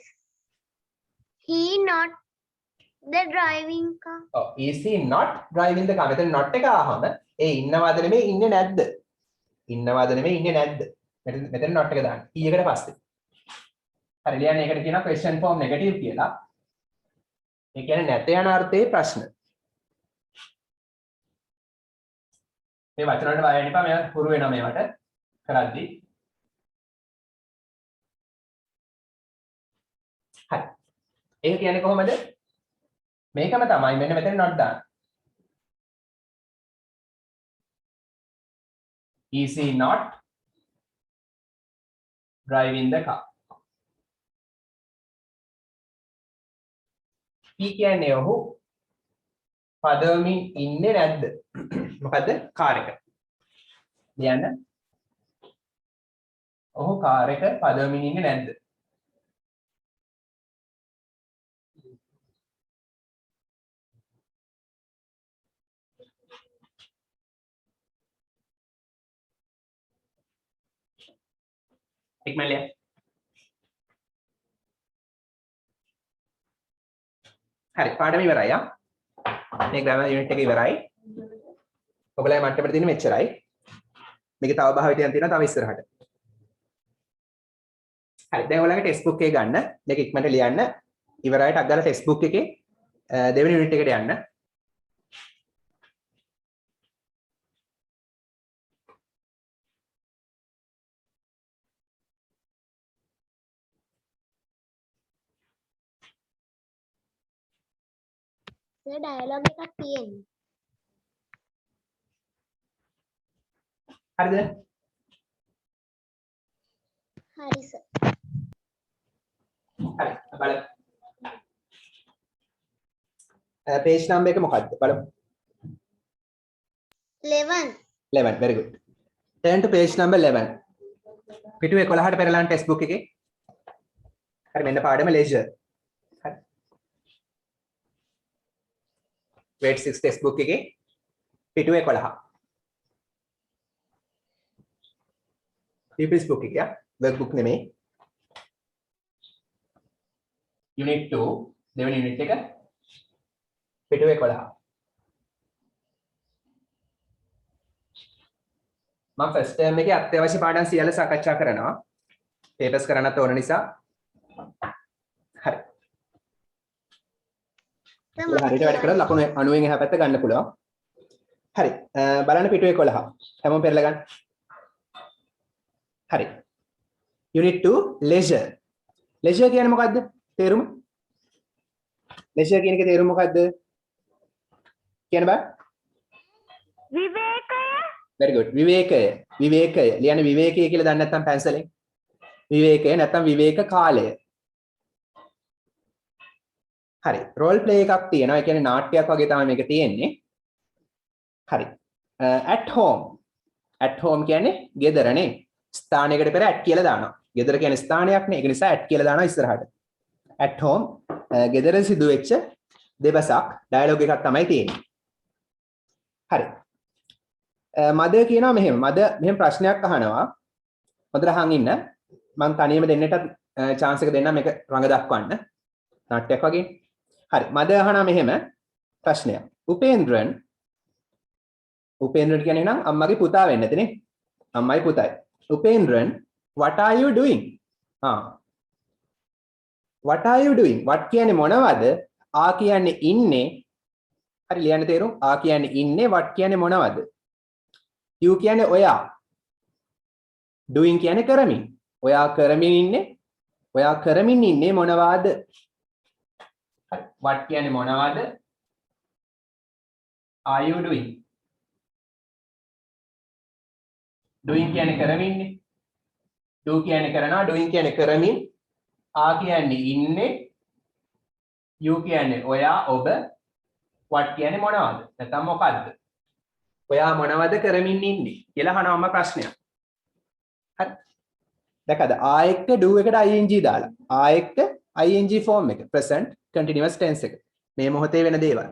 he not the driving car. ඔව් is he not driving the car මෙතන not එක ආවම ඒ ඉන්නවද නෙමෙයි ඉන්නේ නැද්ද ඉන්නවද නෙමෙයි ඉන්නේ නැද්ද මෙතන not එක දාන්න e එකට පස්සේ හරි ලියන්නේ ඒකට කියනවා question form negative කියලා ඒ කියන්නේ නැත යන අර්ථයේ ප්‍රශ්න මේ වචන වලට බය වෙන්න එපා මම හුරු වෙනවා මේවට කරද්දී හරි ඒක කියන්නේ කොහොමද මේකම තමයි මෙන්න මෙතන not දාන්න is he not driving the car he කියන්නේ ඔහු පදවමින් ඉන්නේ නැද්ද මොකද කාර් එක ලියන්න ඔහු කාර් එක පදවමින් ඉන්නේ නැද්ද ඉක්මනට ලියන්න හරි පාඩම ඉවරයි මේ ග්‍රැමර් යුනිට් එක ඉවරයි ඔයගොල්ලෝ මට්ටමට තියෙන මෙච්චරයි මේකේ තව භාවිතයන් තියෙනවා තව ඉස්සරහට හරි දැන් ඔයාලගේ ටෙක්ස්ට් බුක් එක ගන්න මේක ඉක්මනට ලියන්න ඉවරයි ටක් ගාලා ටෙක්ස්ට් බුක් එකේ දෙවෙනි යුනිට් එකට යන්න සර් ඩයලොග් එකක් තියෙනවා. හරිද හරි සර්. හරි බලන්න page number එක මොකක්ද බලමු 11. 11 very good turn to page number 11 පිටුවේ 11ට පෙරලන්න ටෙක්ස්ට් බුක් එකේ හරි මෙන්න පාඩම leisure හරි grade 6 ටෙක්ස්ට් බුක් එකේ පිටුවේ 11 pupils book එකේ work book නෙමෙයි unit 2 දෙවෙනි unit එක පිටුවේ 11 මම ෆස්ට් ටර්ම් එකේ අත්‍යවශ්‍ය පාඩම් සියල්ල සාකච්ඡා කරනවා පේපර්ස් කරන්නත් ඕන නිසා හරි හරියට වැඩ කරලා ලකුණු 90න් එහා පැත්ත ගන්න පුළුවන් හරි බලන්න පිටුවේ 11 හැමෝම පෙරලා ගන්න හරි unit 2 leisure leisure කියන්නේ මොකද්ද තේරුම leisure කියන එකේ තේරුම මොකද්ද කියන්න බෑ විවේකය. very good විවේකය ලියන්න විවේකය කියලා දන්නේ නැත්නම් පැන්සලෙන් විවේකය නැත්නම් විවේක කාලය හරි රෝල් ප්ලේ එකක් තියෙනවා ඒ කියන්නේ නාට්‍යයක් වගේ තමයි මේක තියෙන්නේ හරි at home කියන්නේ ගෙදරනේ ස්ථානයකට පෙර at කියලා දානවා ගෙදර කියන්නේ ස්ථානයක් නේ ඒක නිසා at කියලා දානවා ඉස්සරහට at home ගෙදර සිදුවෙච්ච දෙබසක් ඩයලොග් එකක් තමයි තියෙන්නේ හරි මදර් කියනවා මෙහෙම ප්‍රශ්නයක් අහනවා හොඳට අහන් ඉන්න මම තනියම දෙන්නට chance එක දෙන්නම් මේක රඟ දක්වන්න නාට්‍යයක් වගේ හරි මදර් අහනවා මෙහෙම ප්‍රශ්නයක් උපේන්ද්‍රන් කියන්නේ නම් අම්මගේ පුතා වෙන්න ඇතිනේ අම්මයි පුතයි උපේන්ද්‍රන් what are you doing what are you doing what කියන්නේ මොනවද ආ කියන්නේ ඉන්නේ හරි ලියන්න තේරුම් ආ කියන්නේ ඉන්නේ what කියන්නේ මොනවද you කියන්නේ ඔයා doing කියන්නේ කරමින් ඔයා කරමින් ඉන්නේ මොනවද හරි what කියන්නේ මොනවද are you doing doing කියන්නේ කරමින්නේ do කියන්නේ කරනවා doing කියන්නේ කරමින් ආ කියන්නේ ඉන්නේ you කියන්නේ ඔයා ඔබ what කියන්නේ මොනවද නැත්නම් මොකද්ද ඔයා මොනවද කරමින් ඉන්නේ කියලා අහනවම ප්‍රශ්නයක් හරි දැකද ආ එක්ක do එකට ing දාලා ආ එක්ක ing form එක present continuous tense එක මේ මොහොතේ වෙන දේවල්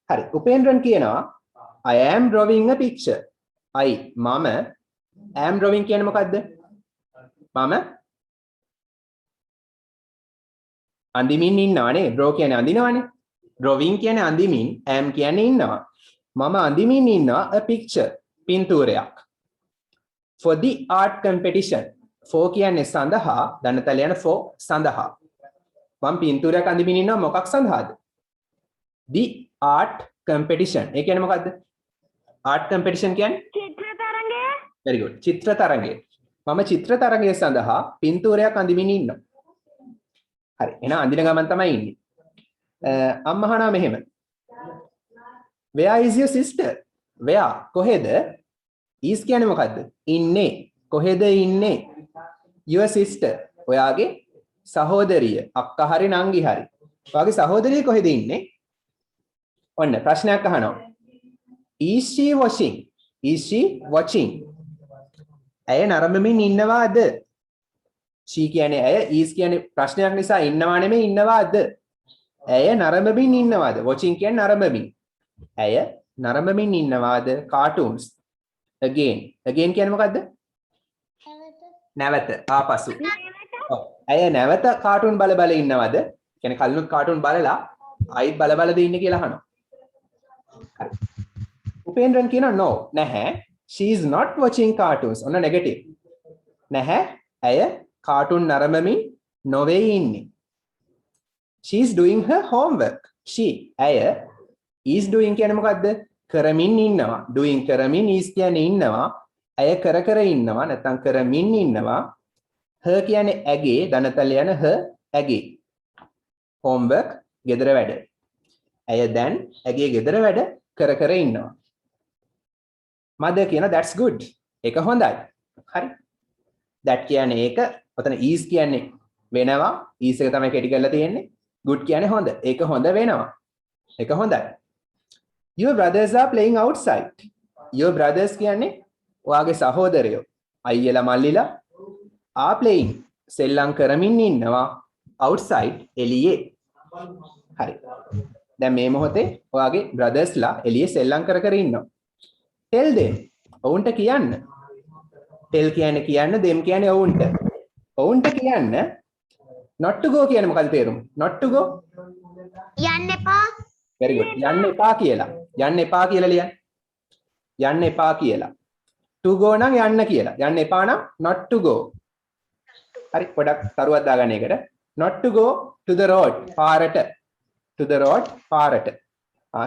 හරි උපේන්ද්‍රන් කියනවා I am drawing a picture මම am drawing කියන්නේ මොකද්ද මම අඳිමින් ඉන්නවනේ draw කියන්නේ අඳිනවනේ drawing කියන්නේ අඳිමින්, am කියන්නේ ඉන්නවා. මම අඳිමින් ඉන්නවා a picture පින්තූරයක්. For the art competition. For කියන්නේ සඳහා, දන්නතල යන for සඳහා. මම පින්තූරයක් අඳිමින් ඉන්නවා මොකක් සඳහාද? The art competition. ඒ කියන්නේ මොකද්ද? art competition කියන්නේ චිත්‍ර තරඟය. very good. චිත්‍ර තරඟය. මම චිත්‍ර තරඟය සඳහා පින්තූරයක් අඳිමින් ඉන්නවා. හරි. එහෙනම් අඳින ගමන් තමයි ඉන්නේ. අම්මා අහනවා මෙහෙම. Where is your sister? Where? කොහෙද? is කියන්නේ මොකද්ද? ඉන්නේ. කොහෙද ඉන්නේ? Your sister. ඔයාගේ සහෝදරිය. අක්කා හරි නංගි හරි. ඔයාගේ සහෝදරිය කොහෙද ඉන්නේ? ඔන්න ප්‍රශ්නයක් අහනවා. Is she watching? Is she watching? ඇය නරඹමින් ඉන්නවාද? she කියන්නේ ඇය, is කියන්නේ ප්‍රශ්නයක් නිසා ඉන්නවා නෙමෙයි ඉන්නවාද? ඇය නරඹමින් ඉන්නවාද? watching කියන්නේ නරඹමින්. ඇය නරඹමින් ඉන්නවාද? cartoons. again. again කියන්නේ මොකද්ද? නැවත. ආපසු. ඔව්. ඇය නැවත කාටුන් බල බල ඉන්නවද? කියන්නේ කලිනුත් කාටුන් බලලා ආයිත් බල බලද ඉන්නේ කියලා අහනවා. හරි. උපේන්ද්‍රන් කියනවා no නැහැ. she is not watching cartoons. ඔන්න negative. නැහැ. ඇය කාටුන් නරඹමින් නොවේ ඉන්නේ. she is doing her homework. she ඇය is doing කියන්නේ මොකද්ද? කරමින් ඉන්නවා. doing කරමින්, is කියන්නේ ඉන්නවා. ඇය කර කර ඉන්නවා නැත්නම් කරමින් ඉන්නවා. her කියන්නේ ඇගේ, ධනතල යන her ඇගේ. homework ගෙදර වැඩ. ඇය දැන් ඇගේ ගෙදර වැඩ කර කර ඉන්නවා. mother කියන that's good. ඒක හොඳයි. හරි. that කියන්නේ ඒක. ඔතන is කියන්නේ වෙනවා. is එක තමයි කෙටි කරලා තියෙන්නේ. good කියන්නේ හොඳ. ඒක හොඳ වෙනවා. ඒක හොඳයි. your brothers are playing outside. your brothers කියන්නේ ඔයාගේ සහෝදරයෝ. අයියලා මල්ලිලා are playing. සෙල්ලම් කරමින් ඉන්නවා outside එළියේ. හරි. දැන් මේ මොහොතේ ඔයාගේ brothersලා එළියේ සෙල්ලම් කර කර ඉන්නවා. tell them. ඔවුන්ට කියන්න. tell කියන්නේ කියන්න, them කියන්නේ ඔවුන්ට. ඔවුන්ට කියන්න not to go කියන්නේ මොකද තේරුම? not to go යන්න එපා. very good. යන්න එපා කියලා. යන්න එපා කියලා ලියන්න. යන්න එපා කියලා. to go නම් යන්න කියලා. යන්න එපා නම් not to go. හරි පොඩක් තරුවක් දාගන්න එකට. not to go to the road. පාරට. to the road පාරට.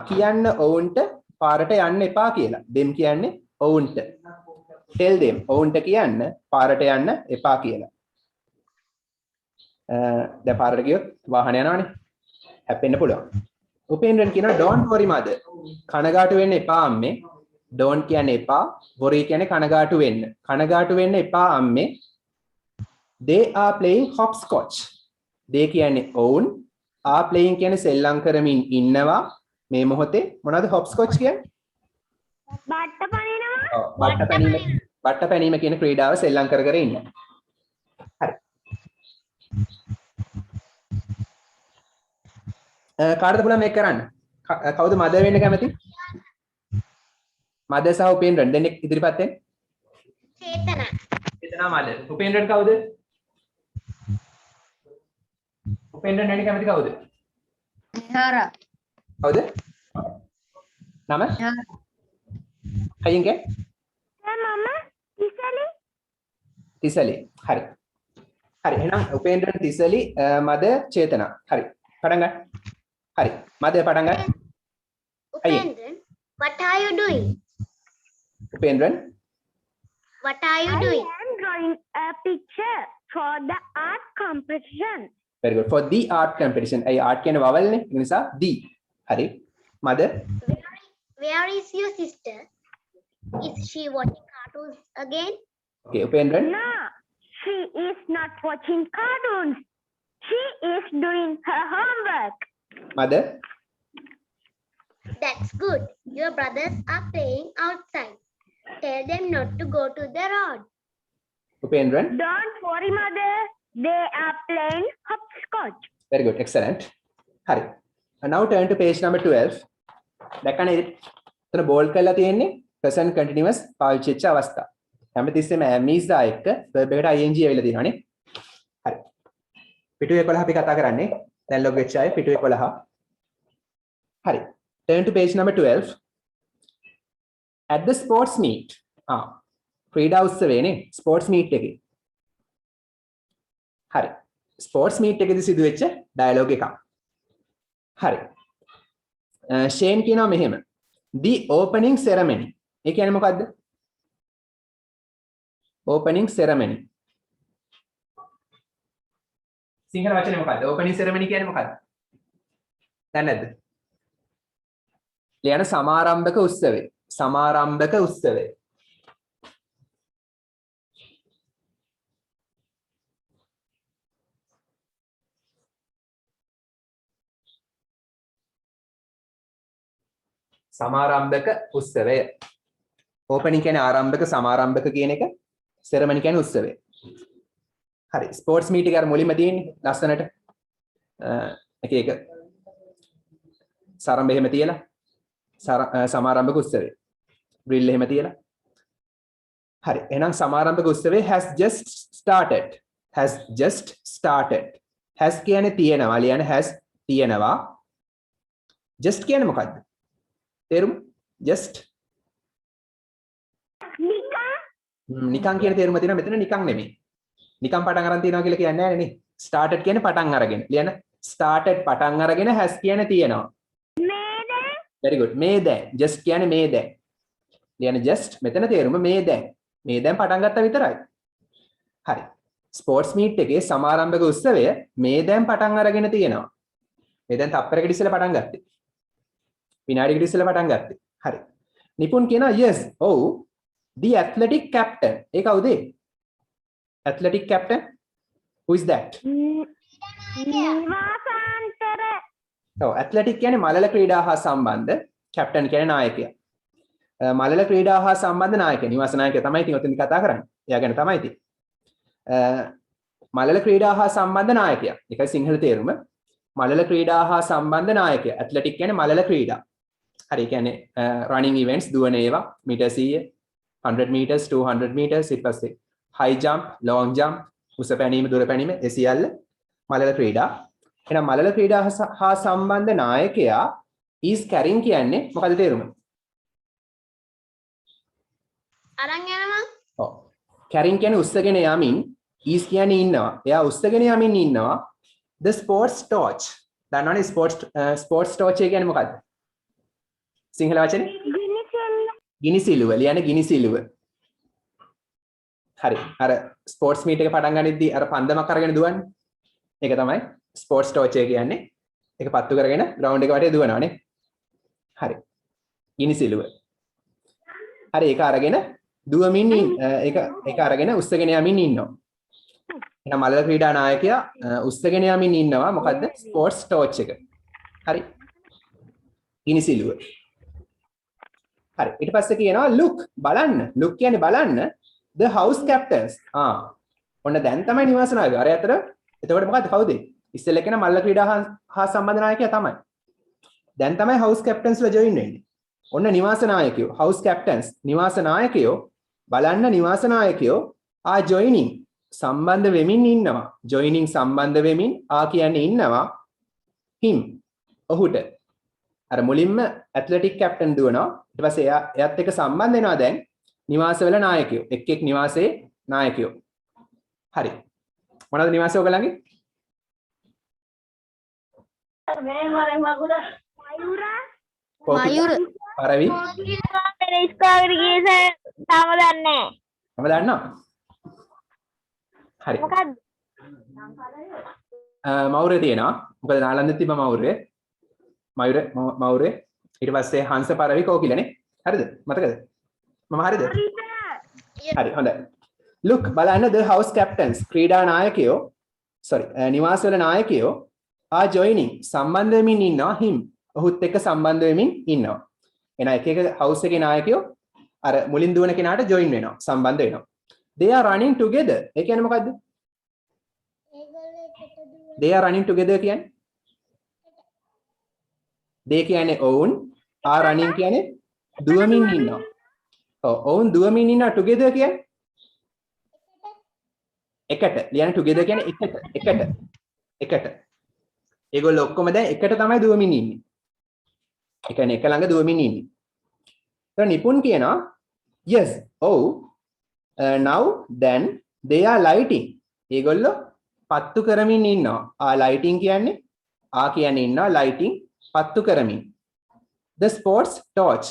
කියන්න ඔවුන්ට පාරට යන්න එපා කියලා. them කියන්නේ ඔවුන්ට. tell them ඔවුන්ට කියන්න පාරට යන්න එපා කියලා. දැන් පාරට ගියොත් වාහන යනවනේ. හැප්පෙන්න පුළුවන්. උපේන්ද්‍රන් කියනවා don't worry mother. කනගාටු වෙන්න එපා අම්මේ. don't කියන්නේ එපා. worry කියන්නේ කනගාටු වෙන්න. කනගාටු වෙන්න එපා අම්මේ. they are playing hopscotch. they කියන්නේ ඔවුන්. are playing කියන්නේ සෙල්ලම් කරමින් ඉන්නවා. මේ මොහොතේ මොනවද hopscotch කියන්නේ? බට්ට පනිනවා. ඔව් බට්ට පැනීම කියන ක්‍රීඩාව සෙල්ලම් කර කර ඉන්නවා. හරි. කාටද පුළුවන් මේක කරන්න? කවුද මදර් වෙන්න කැමති? මදර් සහ උපේන්ද්‍රන් දෙන්නෙක් ඉදිරිපත් වෙන්න. චේතනා. චේතනා මදර්. උපේන්ද්‍රන් කවුද? උපේන්ද්‍රන් වෙන්න කැමති කවුද? නිහාරා. කවුද? නම? අයින් කේ? මම ඉස්සලි. තිසලි. හරි. හරි. එහෙනම් උපේන්ද්‍රන් තිසලි මදර් චේතනා. හරි. පටන් ගන්න. හරි. මදර් පටන් ගන්න. Upendran, what are you doing? උපේන්ද්‍රන් What are you doing? I am drawing a picture for the art competition. very good for the art competition. අය art කියන vowel නේ. ඒ නිසා the. හරි. mother Where is your sister? Is she watching cartoons again? okay උපේන්ද්‍රන් No, she is not watching cartoons. She is doing her homework. mother That's good. Your brothers are playing outside. Tell them not to go to the road. උපේන්ද්‍රන් Don't worry, mother. They are playing hopscotch. very good excellent හරි now turn to page number 12 දැක්කනේ එතන බෝල්ඩ් කරලා තියෙන්නේ present continuous පාවිච්චි වෙච්ච අවස්ථා හැමතිස්සෙම am is දා එක්ක verb එකට ing ඇවිල්ලා තියෙනවානේ හරි පිටුවේ 11 අපි කතා කරන්නේ දැන් log වෙච්ච අය පිටුවේ 11 හරි. Turn to page number 12. At the sports meet. ක්‍රීඩා උත්සවයේනේ sports meet එකේ. හරි. sports meet එකේදී සිදුවෙච්ච dialogue එකක්. හරි. ෂේන් කියනවා මෙහෙම. The opening ceremony. ඒ කියන්නේ මොකද්ද? opening ceremony. සිංහල වචනේ මොකද්ද? opening ceremony කියන්නේ මොකද්ද? දන්නේ නැද්ද? ලියන සමාරම්භක උත්සවය. සමාරම්භක උත්සවය. සමාරම්භක උත්සවය. ඕපනින් කියන්නේ ආරම්භක, සමාරම්භක කියන එක. සෙරමනි කියන්නේ උත්සවය. හරි. ස්පෝර්ට්ස් මීට් එක අර මුලින්ම තියෙන්නේ ලස්සනට. එක එක සාරම්භ එහෙම තියලා සමාරම්භක උත්සවය. ග්‍රිල් එහෙම තියලා. හරි. එහෙනම් සමාරම්භක උත්සවය has just started. has just started. has කියන්නේ තියෙනවා. ලියන්න has තියෙනවා. just කියන්නේ මොකද්ද? තේරුම? just නිකන් කියන තේරුම තියෙනවා. මෙතන නිකන් නෙමෙයි. නිකන් පටන් අරන් තියනවා කියලා කියන්නේ නැහැ නේ. started කියන්නේ පටන් අරගෙන. ලියන්න started පටන් අරගෙන has කියන්නේ තියෙනවා. very good. මේ දැන් just කියන්නේ මේ දැන්. ලියන්න just මෙතන තේරුම මේ දැන්. මේ දැන් පටන් ගත්තා විතරයි. හරි. ස්පෝර්ට්ස් මීට් එකේ සමාරම්භක උත්සවය මේ දැන් පටන් අරගෙන තියෙනවා. මේ දැන් තප්පරයකට ඉස්සෙල්ලා පටන් ගත්තේ. විනාඩියකට ඉස්සෙල්ලා පටන් ගත්තේ. හරි. නිපුන් කියනවා yes. ඔව්. The athletic captain. ඒ කවුද? athletic captain? Who is that? නිවාසාන්තර. ඔව් athletic කියන්නේ මලල ක්‍රීඩා හා සම්බන්ධ. captain කියන්නේ නායකයා. මලල ක්‍රීඩා හා සම්බන්ධ නායකයා. නිවාස නායකයා තමයි ඉතින් ඔතන කතා කරන්නේ. එයා ගැන තමයි ඉතින්. මලල ක්‍රීඩා හා සම්බන්ධ නායකයා. ඒකයි සිංහල තේරුම. මලල ක්‍රීඩා හා සම්බන්ධ නායකයා. athletic කියන්නේ මලල ක්‍රීඩා. හරි. ඒ කියන්නේ running events දුවන ඒවා මීටර් 100 100 meters 200 meters ඊට පස්සේ high jump long jump උස පැනීම දුර පැනීම ඒ සියල්ල මලල ක්‍රීඩා. එහෙනම් මලල ක්‍රීඩා හා සම්බන්ධ නායකයා is carrying කියන්නේ මොකද තේරුම? අරන් යනවා. ඔව්. carrying කියන්නේ උස්සගෙන යමින් is කියන්නේ ඉන්නවා. එයා උස්සගෙන යමින් ඉන්නවා. the sports torch. දන්නවනේ sports torch එක කියන්නේ මොකද්ද? සිංහල වචනේ? ගිනි සිලුව. ලියන්නේ ගිනි සිලුව. හරි. අර ස්පෝර්ට්ස් මීට් එක පටන් ගනිද්දී අර පන්දමක් අරගෙන දුවන්නේ. ඒක තමයි ස්පෝර්ට්ස් ටෝච් එක කියන්නේ. ඒක පත්තු කරගෙන ග්‍රවුන්ඩ් එක වටේ දුවනවානේ. හරි. ගිනි සිලුව. හරි. ඒක අරගෙන දුවමින් ඒක අරගෙන උස්සගෙන යමින් ඉන්නවා. එහෙනම් මලල ක්‍රීඩා නායකයා උස්සගෙන යමින් ඉන්නවා. මොකද්ද? ස්පෝර්ට්ස් ටෝච් එක. හරි. ගිනි සිලුව. හරි. ඊට පස්සේ කියනවා look බලන්න. look කියන්නේ බලන්න the house captains. ඔන්න දැන් තමයි නිවාස නායකයා. අර අතර එතකොට මොකද්ද කවුද? ඉස්සෙල්ලා කියන මල්ල ක්‍රීඩා හා සම්බන්ධ නායකයා තමයි. දැන් තමයි house captains ලා join වෙන්නේ. ඔන්න නිවාස නායකයෝ house captains නිවාස නායකයෝ බලන්න නිවාස නායකයෝ joining සම්බන්ධ වෙමින් ඉන්නවා. joining සම්බන්ධ වෙමින් කියන්නේ ඉන්නවා. him ඔහුට. අර මුලින්ම ඇත්ලටික් කැප්ටන් දුවනවා. ඊට පස්සේ එයාත් එක්ක සම්බන්ධ වෙනවා දැන් නිවාසවල නායකයෝ. එක් නිවාසයේ නායකයෝ. හරි. මොනවද නිවාසය ඔයගලගේ? මයුර. පරවි. තාම දන්නේ නැහැ. මම දන්නවා. හරි. මොකද්ද? මෞර්ය තියෙනවා. මොකද නාලන්දේ තිබ්බ මෞර්ය. මෞර්ය ඊට පස්සේ හංස පරවි කෝකිලනේ. හරිද? මතකද? මම හරිද? හරි හොඳයි. look බලන්න the house captains ක්‍රීඩා නායකයෝ නිවාසවල නායකයෝ are joining සම්බන්ධ වෙමින් ඉන්නවා him ඔහුත් එක්ක සම්බන්ධ වෙමින් ඉන්නවා. එන එක house එකේ නායකයෝ අර මුලින් දුවන කෙනාට join වෙනවා සම්බන්ධ වෙනවා. they are running together. ඒ කියන්නේ මොකද්ද? they are running together කියන්නේ they කියන්නේ ඔවුන් are running කියන්නේ දුවමින් ඉන්නවා. ඔවුන් දුවමින් ඉන්නවා together කියන්නේ එකට. ලියන්න together කියන්නේ එකට. ඒගොල්ලෝ ඔක්කොම දැන් එකට තමයි දුවමින් ඉන්නේ. ඒ කියන්නේ එක ළඟ දුවමින් ඉන්නේ. එතකොට නිපුන් කියනවා yes oh now then they are lighting. ඒගොල්ලෝ පත්තු කරමින් ඉන්නවා. lighting කියන්නේ කියන්නේ ඉන්නවා lighting පත්තු කරමින්. the sports torch.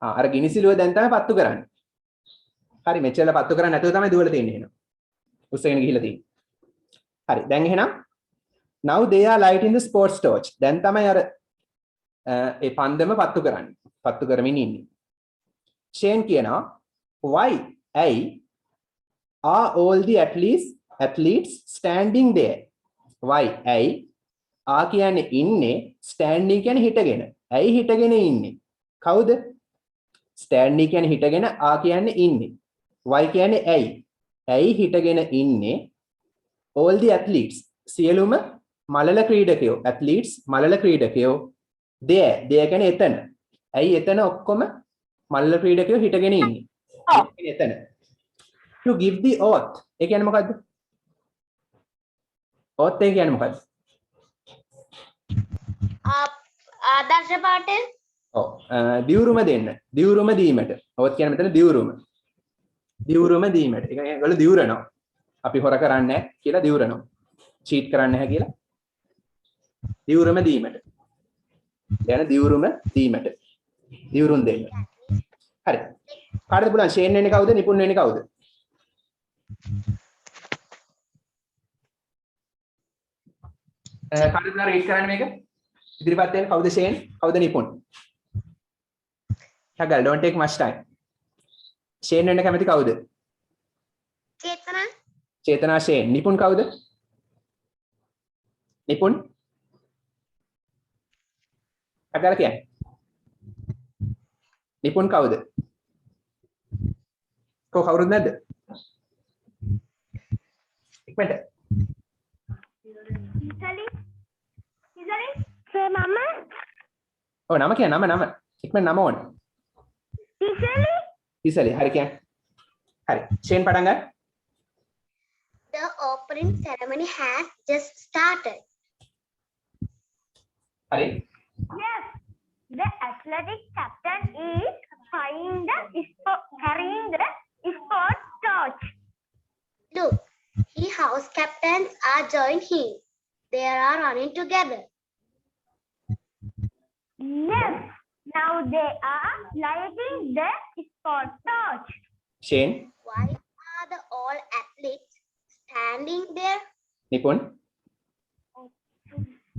අර ගිනිසිලුව දැන් තමයි පත්තු කරන්නේ. හරි මෙච්චර පත්තු කරන්නේ නැතුව තමයි දුවලා තියෙන්නේ එහෙනම්. උස්සගෙන ගිහිල්ලා තියෙන්නේ. හරි දැන් එහෙනම් now they are lighting the sports torch. දැන් තමයි අර ඒ පන්දම පත්තු කරන්නේ. පත්තු කරමින් ඉන්නේ. Shane කියනවා why ඇයි are all the athletes standing there? why ඇයි කියන්නේ ඉන්නේ standing කියන්නේ හිටගෙන. ඇයි හිටගෙන ඉන්නේ? කවුද? standing කියන්නේ හිටගෙන කියන්නේ ඉන්නේ. why කියන්නේ ඇයි? ඇයි හිටගෙන ඉන්නේ? all the athletes සියලුම මලල ක්‍රීඩකයෝ athletes මලල ක්‍රීඩකයෝ there කියන්නේ එතන. ඇයි එතන ඔක්කොම මලල ක්‍රීඩකයෝ හිටගෙන ඉන්නේ? එතන. to give the oath ඒ කියන්නේ මොකද්ද? oath ඒ කියන්නේ මොකද්ද? ආදර්ශ පාඨය. ඔව් දිවුරුම දෙන්න. දිවුරුම දීමට. oath කියන්නේ මෙතන දිවුරුම. දිවුරුම දීමට. ඒ කියන්නේ ඒගොල්ලෝ දිවුරනවා. අපි හොර කරන්නේ නැහැ කියලා දිවුරනවා. චීට් කරන්නේ නැහැ කියලා දිවුරුම දීමට. යන දිවුරුම දීමට. දිවුරුම් දෙන්න. හරි. කාටද පුළුවන් ෂේන් වෙන්නේ කවුද? නිපුන් වෙන්නේ කවුද? කාටද පුළුවන් රීඩ් කරන්න මේක? ඉදිරිපත් වෙන කවුද ෂේන්? කවුද Nipun? Shagal, don't take much time. Shane වෙන්න කැමති කවුද? චේතනා. චේතනා ෂේන්. නිපුන් කවුද? නිපුන්? Shagal කියන්නේ. නිපුන් කවුද? කවුරුත් නැද්ද? ඉක්මනට. ඉසලි say mama. ඔව් නම කියන්න නම. ඉක්මන නම ඕනේ. ඉසලි හරි කියන්න. හරි. ෂේන් පටන් ගන්න. The opening ceremony has just started. හරි. Yes, the athletic captain is carrying the sport torch. Look, his house captains are joining him. They are running together. Yes, now they are lighting the sport torch. Shane Why are the all athletes standing there? Nipun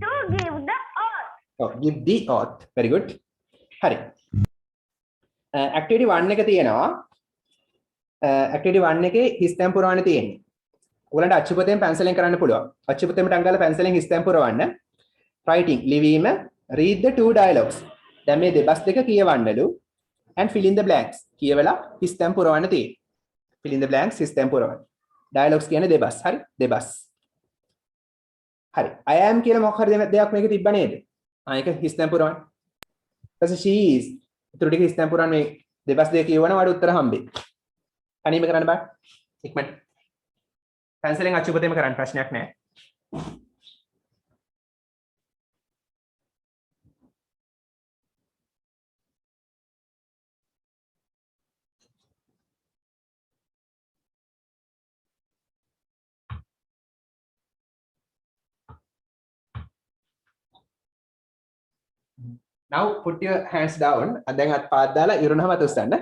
To give the oath. ඔව් give the oath very good හරි activity 1 එක තියෙනවා activity 1 එකේ හිස් තැන් පුරවන්න තියෙන්නේ ඔයගලන්ට අච්චුපතෙන් පැන්සලෙන් කරන්න පුළුවන් අච්චුපතෙන් ටංගාලා පැන්සලෙන් හිස් තැන් පුරවන්න writing ලිවීම read the two dialogues දැන් මේ දෙබස් දෙක කියවන්නලු and fill in the blanks කියවලා හිස් තැන් පුරවන්න තියෙන්නේ fill in the blanks හිස් තැන් පුරවන්න dialogues කියන්නේ දෙබස් හරි දෙබස් හරි I am කියලා මොකක් හරි දෙයක් මේක තිබ්බ නේද ඒක හිස් තැන් පුරවන්න ඊපස්සේ she is ඊටු ටික හිස් තැන් පුරවන්න මේ දෙබස් දෙක කියවන වල උත්තර හම්බෙයි අනීම කරන්න බෑ ඉක්මනට පැන්සලෙන් අච්චුපතේම කරන්න ප්‍රශ්නයක් නැහැ Now put your hands down. දැන් අත් පාත් දාලා ඉරුණම අත උස්සන්න.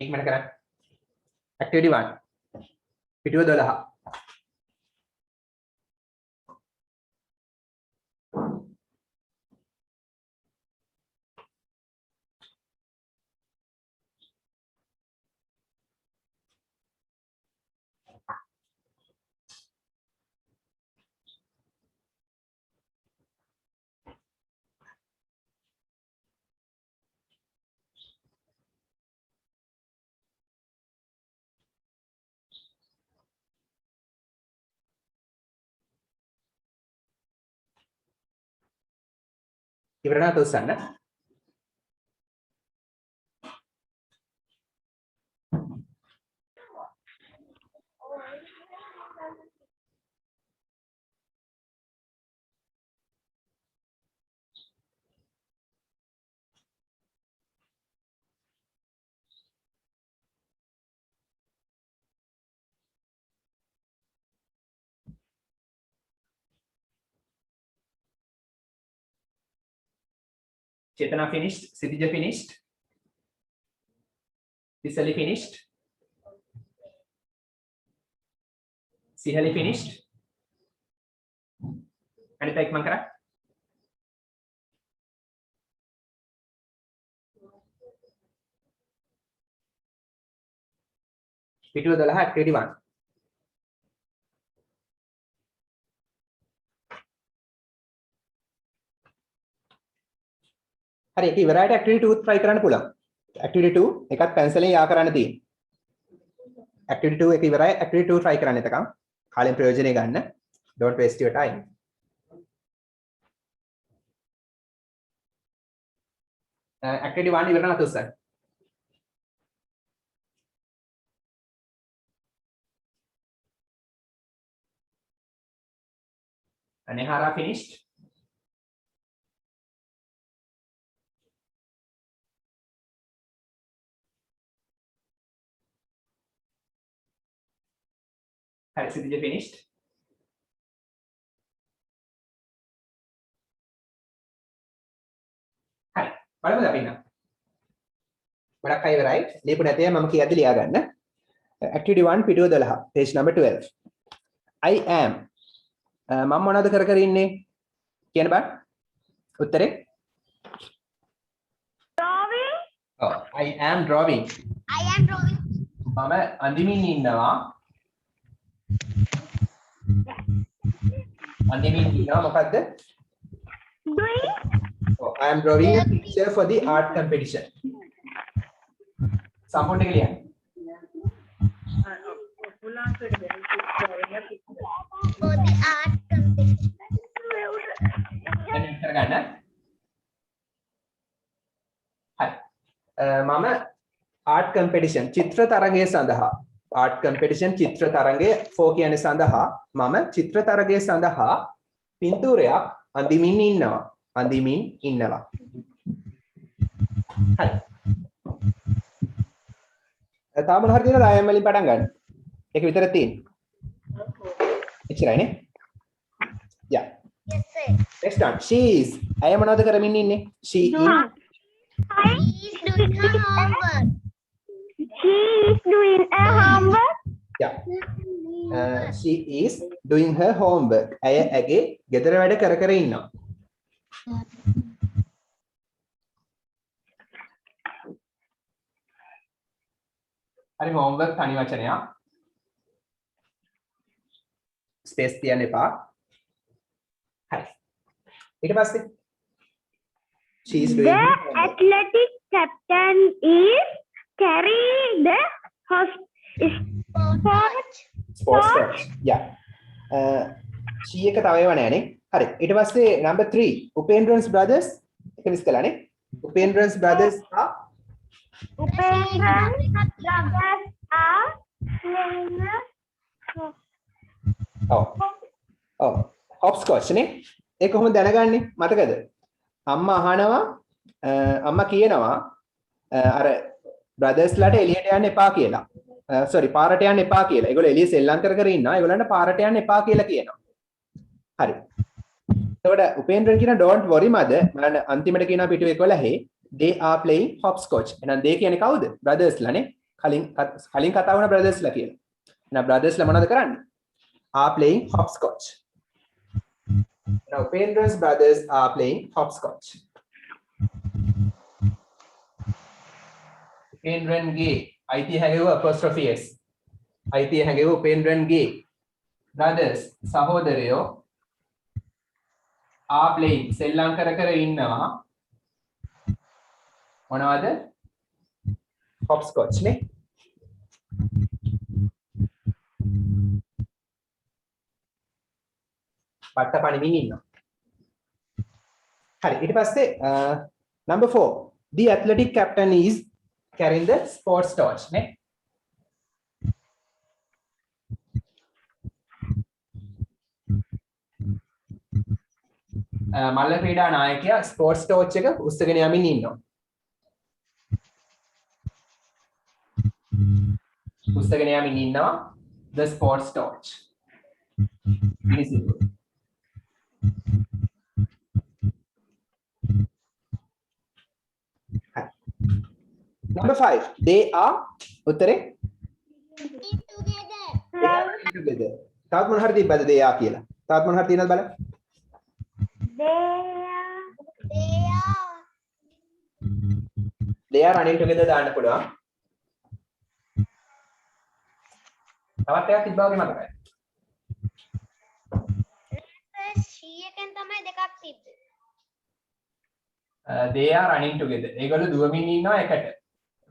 ඉක්මනට කරන්න. Activity 1. පිටුව 12. ඉවරනා අත උස්සන්න. Chetana finished. Sidija finished. Tisali finished. Sihali finished. Anita Ekmankara. පිටුව 12 activity 1. හරි ඒක ඉවරයිට activity 2 try කරන්න පුළුවන්. activity 2 එකත් pencil එකෙන් යා කරන්න තියෙන්නේ. activity 2 එක ඉවරයි activity 2 try කරන්න එතකන්. කාලෙන් ප්‍රයෝජනෙ ගන්න. Don't waste your time. activity 1 ඉවර නැතු sir. Anehara finished. Hari Sidija finished. Hari. බලමුද අපි නම්. ගොඩක් අය ඉවරයි. ලියපු නැතේ මම කියද්දි ලියා ගන්න. Activity 1 පිටුව 12 page number 12. I am මම මොනවද කර කර ඉන්නේ කියන බං උත්තරේ Drawing. ඔව් I am drawing I am drawing. මම අඳිමින් ඉන්නවා මොකද්ද Doing. I am drawing a picture for the art competition සම්පූර්ණ එක ලියන්න For the art competition. දැන් ඉස්සර ගන්න හරි මම art competition චිත්‍ර තරගය සඳහා art competition චිත්‍ර තරගය for කියන්නේ සඳහා මම චිත්‍ර තරගය සඳහා පින්තූරයක් අඳිමින් ඉන්නවා හරි තාම මොන හරි තියෙනවද I am වලින් පටන් ගන්න ඒක විතර තියෙන්නේ එච්චරයිනේ yeah Yes, sir. next one she is අය මොනවද කරමින් ඉන්නේ she is He is doing her homework. She is doing a homework. yeah she is doing her homework අය ඇගේ ගෙදර වැඩ කර කර ඉන්නවා හරි homework තනි වචනයක් ස්පේස් තියන්න එපා හරි ඊට පස්සේ she is doing The athletic captain is carrying the sports coach yeah she එක තව ඒවා නෑනේ හරි ඊට පස්සේ number 3 Upendran's brothers එක miss කළානේ Upendran's brothers are Upendra brothers are playing ඔව් hopscotch නේ ඒක කොහොමද දැනගන්නේ මතකද අම්මා අහනවා අම්මා කියනවා අර brothers ලාට එළියට යන්න එපා කියලා sorry පාරට යන්න එපා කියලා ඒගොල්ලෝ එළිය සෙල්ලම් කර කර ඉන්නවා ඒගොල්ලන්ට පාරට යන්න එපා කියලා කියනවා හරි එතකොට උපේන්ද්‍රන් කියන don't worry mother මම අන්තිමට කියනවා පිටුවේ 11 they are playing hopscotch එහෙනම් they කියන්නේ කවුද brothers ලානේ කලින් කතා වුණ brothers ලා කියලා එහෙනම් brothers ලා මොනවද කරන්නේ are playing hopscotch now Upendran's brothers are playing hopscotch Upendranගේ අයිතිය හැගෙව apostrophe s අයිතිය හැගෙව Upendranගේ brothers සහෝදරයෝ are playing සෙල්ලම් කර කර ඉන්නවා මොනවද hopscotch නේ පට්ට පණිමින් ඉන්නවා හරි ඊට පස්සේ number 4 the athletic captain is carrying the sports torch නේ මල්ල ක්‍රීඩා නායකයා ස්පෝර්ට්ස් ටෝච් එක උස්සගෙන යමින් ඉන්නවා උස්සගෙන යමින් ඉන්නවා the sports torch Number 5. They are උත්තරේ together. they are running together. තවත් මොන හරි තිබ්බද they are කියලා? තවත් මොන හරි තියෙනවද බලන්න. They are running together දාන්න පුළුවන්. තවත් එකක් තිබ්බා වගේ මතකයි. she එකෙන් තමයි දෙකක් තිබ්බේ. They are running together. ඒගොල්ලෝ දුවමින් ඉන්නවා එකට.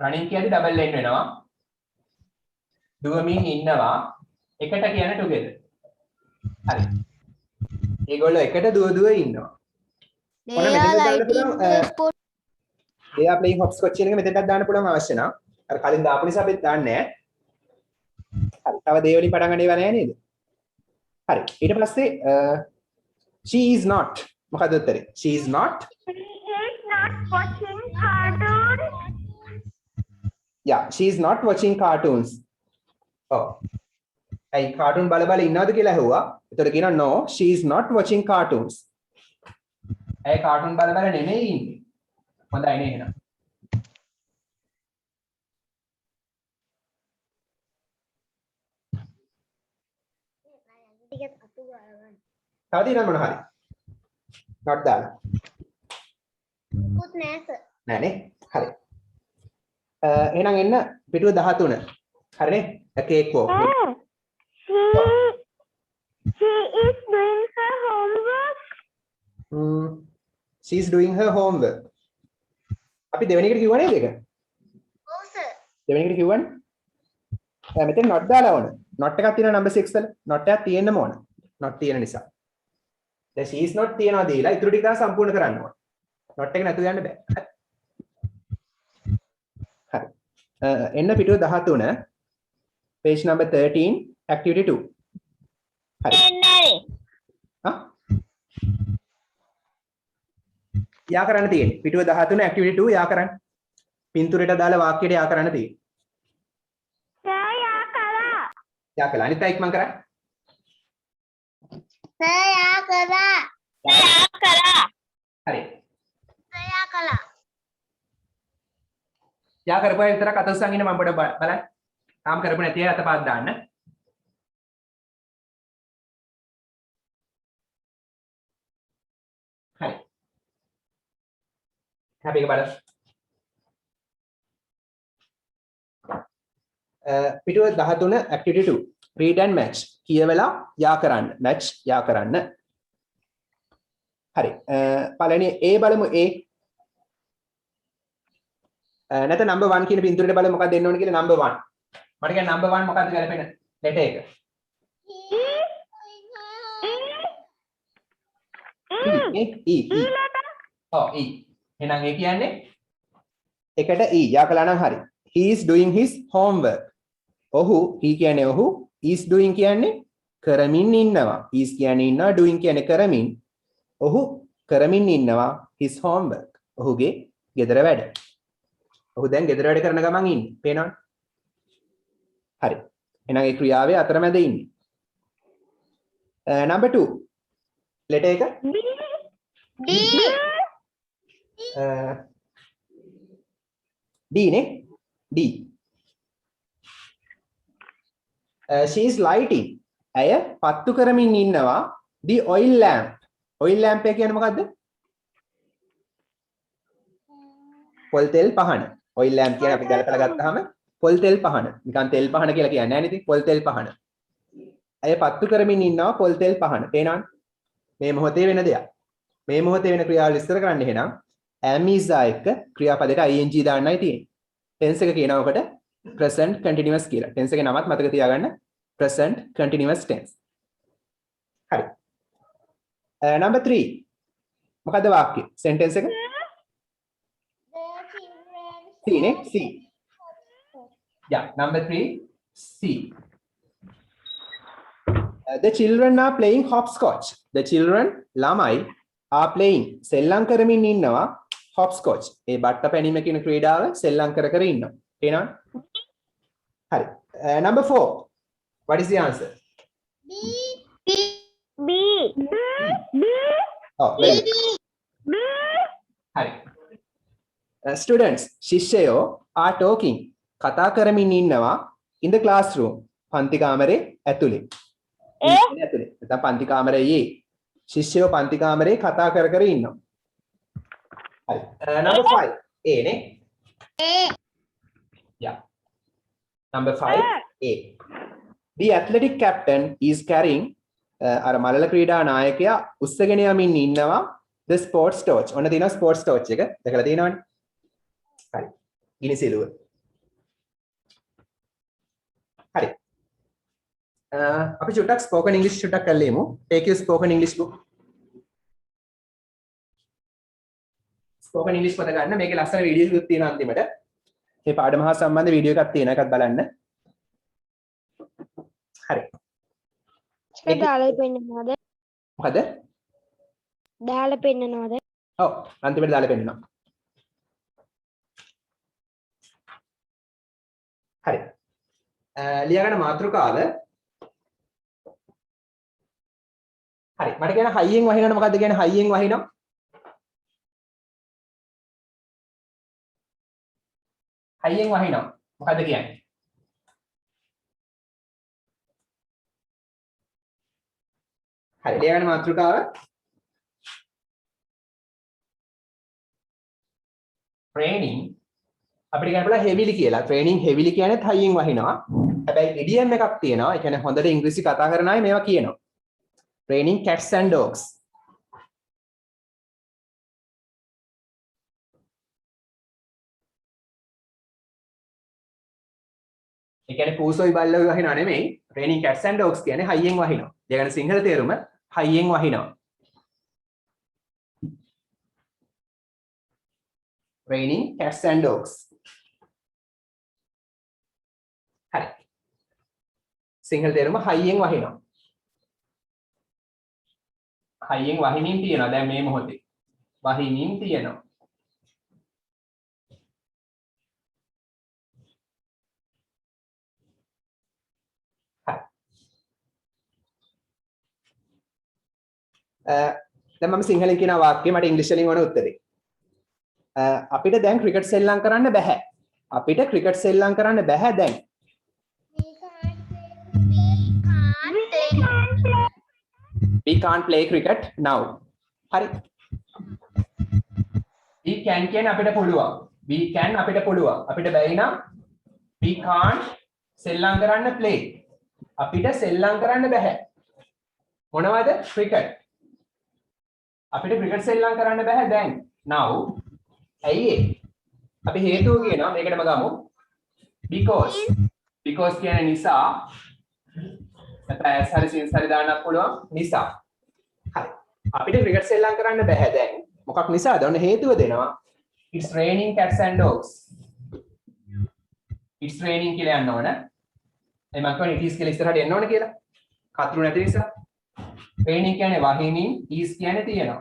running කියන්නේ double n වෙනවා. දුවමින් ඉන්නවා එකට කියන්නේ together. හරි. ඒගොල්ලෝ එකට දුව ඉන්නවා. They are lighting the spot. they are playing hopscotch කියන එක මෙතෙන්ටත් දාන්න පුළුවන් අවශ්‍ය නම්. අර කලින් දාපු නිසා අපි දාන්නේ නැහැ. හරි. තව දේ වලින් පටන් ගන්න ඒවා නෑ නේද? හරි. ඊට පස්සේ she is not. මොකද උත්තරේ? she is not. She is not watching cartoons. yeah, she is not watching cartoons. oh. ඇයි කාටුන් බල බල ඉන්නවද කියලා ඇහුවා. ඒතකොට කියනවා no, she is not watching cartoons. ඇයි කාටුන් බල බල නෙමෙයි ඉන්නේ. හොඳයි නේ එහෙනම්. ටිකක් අතු ගන්න. තව තියෙනවද මොන හරි? not දාලා. පුත් නෑ සර්. නෑ නේ. හරි. එහෙනම් එන්න පිටුව 13. හරිනේ? a cake walk. Oh, she is doing her homework. she is doing her homework. අපි දෙවෙනි එකට කිව්වා නේද ඒක? ඔව් සර්. දෙවෙනි එකට කිව්වනේ. මෙතන not දාලා ඕන. not එකක් තියෙනවා number 6 වල. not එකක් තියෙන්නම ඕන. not තියෙන නිසා. දැන් she is not තියනවා දීලා ඊටු ටික තමයි සම්පූර්ණ කරන්න ඕන. not එක නැතුව යන්න බෑ. හරි. එන්න පිටුව 13 page number 13 activity 2. හරි. හා? යා කරන්න තියෙන්නේ. පිටුව 13 activity 2 යා කරන්න. පින්තූරයට දාලා වාක්‍යයට යා කරන්න තියෙන්නේ. Saya kalah. යා කළා. අනිත් අයෙක් මම කරන්නේ. සයා කළා. Saya kalah. හරි. සයා කළා. යා කරපුවා විතරක් අත උස්සන් ඉන්න මම පොඩ බලන්න. තාම කරපු නැති අය අතපත් දාන්න. හරි. අපි එක බලමු. පිටුව 13 activity 2 read and match කියවලා යා කරන්න match යා කරන්න. හරි. පළවෙනි A බලමු A. නැත්නම් number 1 කියන පින්තූරෙට බලමු මොකක්ද දෙන්න ඕන කියලා number 1. මට කියන්න number 1 මොකක්ද ගැලපෙන letter එක? E. ඔව් E. එහෙනම් ඒ කියන්නේ එකට E යා කළා නම් හරි. He is doing his homework. ඔහු he කියන්නේ ඔහු is doing කියන්නේ කරමින් ඉන්නවා. is කියන්නේ ඉන්නවා doing කියන්නේ කරමින්. ඔහු කරමින් ඉන්නවා his homework. ඔහුගේ ගෙදර වැඩ. ඔහු දැන් ගෙදර වැඩ කරන ගමන් ඉන්නේ. පේනවද? හරි. එහෙනම් ඒ ක්‍රියාවේ අතරමැද ඉන්නේ. number 2 letter එක D. D නේ D. she is lighting. ඇය පත්තු කරමින් ඉන්නවා the oil lamp. oil lamp එක කියන්නේ මොකද්ද? පොල් තෙල් පහන. oil lamp කියන්නේ අපි ගලපලා ගත්තාම පොල් තෙල් පහන. නිකන් තෙල් පහන කියලා කියන්නේ නැහැ නේද? පොල් තෙල් පහන. ඇය පත්තු කරමින් ඉන්නවා පොල් තෙල් පහන. තේනවද? මේ මොහොතේ වෙන දෙයක්. මේ මොහොතේ වෙන ක්‍රියාවලිය විස්තර කරන්න එහෙනම් am is එක ක්‍රියාපදයට ing දාන්නයි තියෙන්නේ. tense එක කියනවා ඔකට present continuous කියලා. tense එකේ නමත් මතක තියාගන්න present continuous tense. හරි. number 3 මොකද්ද වාක්‍ය? sentence එක? C නේ C. yeah number 3 C. The children are playing hopscotch. The children ළමයි are playing සෙල්ලම් කරමින් ඉන්නවා hopscotch. ඒ බට්ට පැනීම කියන ක්‍රීඩාව සෙල්ලම් කර කර ඉන්නවා. තේනවද? හරි. number 4. What is the answer? B. B. Oh, very good. හරි. students ශිෂ්‍යයෝ are talking. කතා කරමින් ඉන්නවා in the classroom. පන්ති කාමරේ ඇතුලේ. ඇතුලේ. නැත්නම් පන්ති කාමරයේ ශිෂ්‍යයෝ පන්ති කාමරේ කතා කර කර ඉන්නවා. හරි. Number 5. A නේ. Yeah. Number 5. A. The athletic captain is carrying අර මලල ක්‍රීඩා නායකයා උස්සගෙන යමින් ඉන්නවා the sports torch. ඔන්න තියෙනවා sports torch එක. දැකලා තියෙනවනේ. හරි. ගිනි සිලුව. හරි. අපි චුට්ටක් spoken English චුට්ටක් කරලා ඉමු. Take your spoken English book. spoken English පොත ගන්න. මේකේ ලස්සන වීඩියෝස් එකක් තියෙනවා අන්තිමට. මේ පාඩම හා සම්බන්ධ වීඩියෝ එකක් තියෙනවා. ඒකත් බලන්න. හරි. ඒක දාලා පෙන්නනවාද? මොකද? දාලා පෙන්නනවාද? ඔව් අන්තිමට දාලා පෙන්නනවා. හරි. ලියාගන්න මාතෘකාව. හරි. මට කියන හයියෙන් වහිනවනේ මොකද්ද කියන්නේ හයියෙන් වහිනවා? හයියෙන් වහිනවා. මොකද්ද කියන්නේ? හරි. ලියාගන්න මාතෘකාව. training අපිට කියන්න පුළුවන් heavily කියලා. training heavily කියන්නේ හයියෙන් වහිනවා. හැබැයි idiom එකක් තියෙනවා. ඒ කියන්නේ හොඳට ඉංග්‍රීසි කතා කරන අය මේවා කියනවා. training cats and dogs. ඒ කියන්නේ පූසොයි බල්ලොයි වහිනවා නෙමෙයි. training cats and dogs කියන්නේ හයියෙන් වහිනවා. ඒ කියන්නේ සිංහල තේරුම හයියෙන් වහිනවා. training cats and dogs. හරි. සිංහල තේරුම හයියෙන් වහිනවා. හයියෙන් වහිනින් තියනවා දැන් මේ මොහොතේ. වහිනින් තියනවා. හරි. දැන් මම සිංහලෙන් කියන වාක්‍යය මට ඉංග්‍රීසි වලින් වුණ උත්තරේ. අපිට දැන් ක්‍රිකට් සෙල්ලම් කරන්න බෑ. අපිට ක්‍රිකට් සෙල්ලම් කරන්න බෑ දැන්. We can't play cricket now. හරි. We can කියන අපිට පුළුවන්. We can අපිට පුළුවන්. අපිට බැරි නම් we can't සෙල්ලම් කරන්න play. අපිට සෙල්ලම් කරන්න බෑ. මොනවද? cricket. අපිට cricket සෙල්ලම් කරන්න බෑ දැන්. now. ඇයි ඒ? අපි හේතුව කියනවා මේකටම ගමු. because කියන්නේ නිසා. නැත්නම් හරි සින්ස් හරි දාන්නත් පුළුවන් නිසා. හරි. අපිට ක්‍රිකට් සෙල්ලම් කරන්න බෑ දැන්. මොකක් නිසාද? ඔන්න හේතුව දෙනවා. It's raining cats and dogs. It's raining කියලා යන්න ඕන. එයි මම කියන්නේ it is කියලා ඉස්සරහට එන්න ඕන කියලා. කතුරු නැති නිසා. raining කියන්නේ වහිනින්, is කියන්නේ තියෙනවා.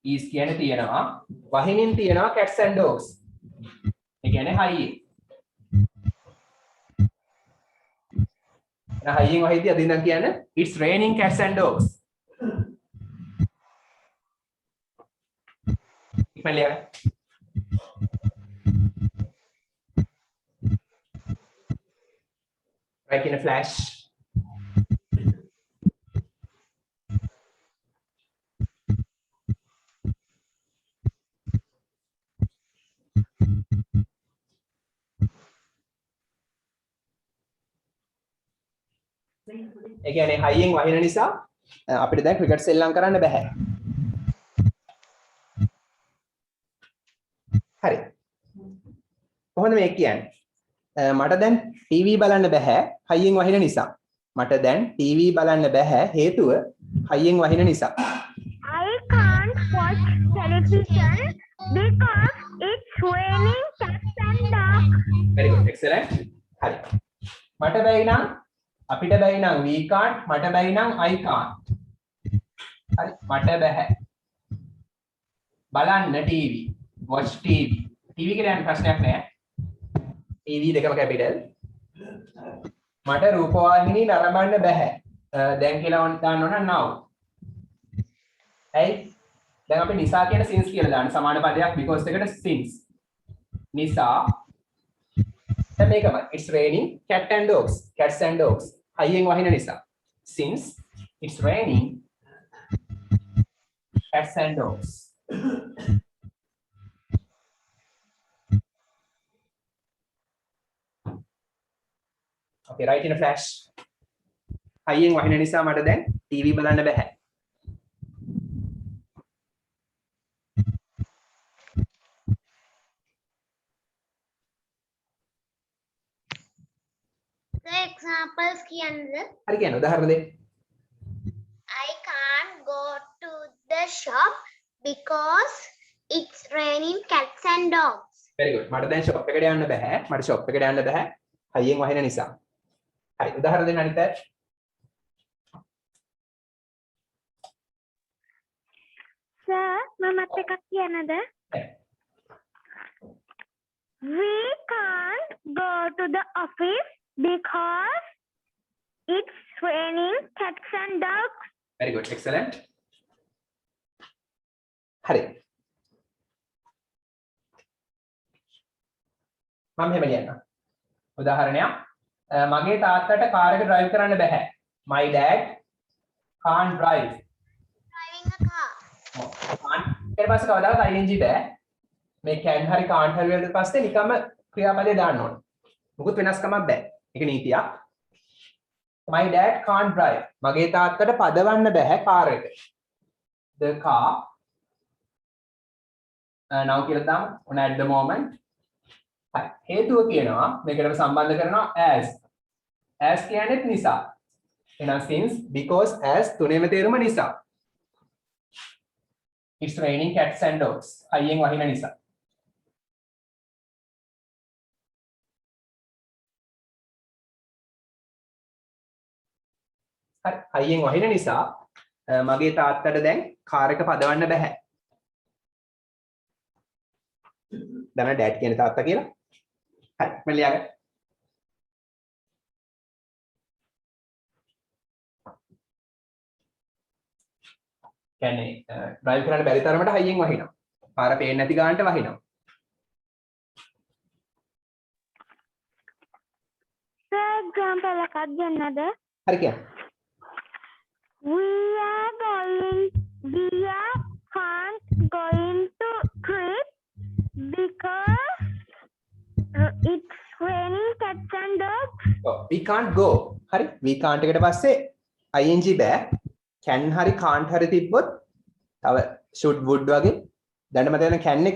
is කියන්නේ තියෙනවා. වහිනින් තියෙනවා cats and dogs. ඒ කියන්නේ හයියේ. හයියෙන් වහිද්දී අද ඉඳන් කියන්නේ it's raining cats and dogs. ඉක්මනට ලියන්න. Like in a flash. ඒ කියන්නේ හයියෙන් වහින නිසා අපිට දැන් ක්‍රිකට් සෙල්ලම් කරන්න බෑ. හරි. කොහොමද මේක කියන්නේ? මට දැන් ටීවී බලන්න බෑ හයියෙන් වහින නිසා. මට දැන් ටීවී බලන්න බෑ හේතුව හයියෙන් වහින නිසා. I can't watch television because it's raining cats and dogs. Very good. Excellent. හරි. මට බැයි නම් අපිට බැයි නම් we can't මට බැයි නම් I can't. හරි මට බෑ. බලන්න ටීවී. watch TV. ටීවී කියලා යන ප්‍රශ්නයක් නෑ. ටීවී දෙකම කැපිටල්. මට රූපවාහිනී නරඹන්න බෑ. දැන් කියලා දාන්න ඕන now. ඇයි? දැන් අපි නිසා කියන since කියලා දාන්න සමාන පදයක් because එකට since. නිසා දැන් මේකම it's raining cats and dogs හයියෙන් වහින නිසා since it's raining cats and dogs okay right in a flash හයියෙන් වහින නිසා මට දැන් ටීවී බලන්න බෑ The examples කියන්නද? හරි කියන්න උදාහරණ දෙන්න I can't go to the shop because it's raining cats and dogs. very good මට දැන් shop එකට යන්න බෑ මට shop එකට යන්න බෑ හයියෙන් වහින නිසා හරි උදාහරණ දෙන්න අනිත් අයට Sir, මමත් එකක් කියන්නද? We can't go to the office because it's raining cats and dogs. very good excellent හරි මම මෙහෙම ලියන්න උදාහරණයක් මගේ තාත්තට කාර් එක drive කරන්න බෑ my dad can't drive Driving a car. can't ඊට පස්සේ කවදාවත් ing බෑ මේ can හරි can't හරි වලට පස්සේ නිකම්ම ක්‍රියාපදේ දාන්න ඕන මොකුත් වෙනස්කමක් බෑ ඒක නීතියක් my dad can't drive මගේ තාත්තට පදවන්න බෑ කාර් එක the car now කියලා දාමු on at the moment හරි හේතුව කියනවා මේකට සම්බන්ධ කරනවා as කියන්නේත් නිසා එහෙනම් since because as තුනේම තේරුම නිසා it's raining cats and dogs හයියෙන් වහින නිසා හරි හයියෙන් වහින නිසා මගේ තාත්තට දැන් කාර් එක පදවන්න බෑ දැන් ඩැඩ් කියන තාත්තා කියලා හරි මම ලියාගන්න කියන්නේ drive කරන්න බැරි තරමට හයියෙන් වහිනවා පාර පේන්නේ නැති ගානට වහිනවා Sir, example එකක් දෙන්නද? හරි කියන්න We can't going to trip because it's raining cats and dogs. we can't go හරි we can't එකට පස්සේ ing බෑ can හරි can't හරි තිබ්බොත් තව should would වගේ දැන් මතක වෙන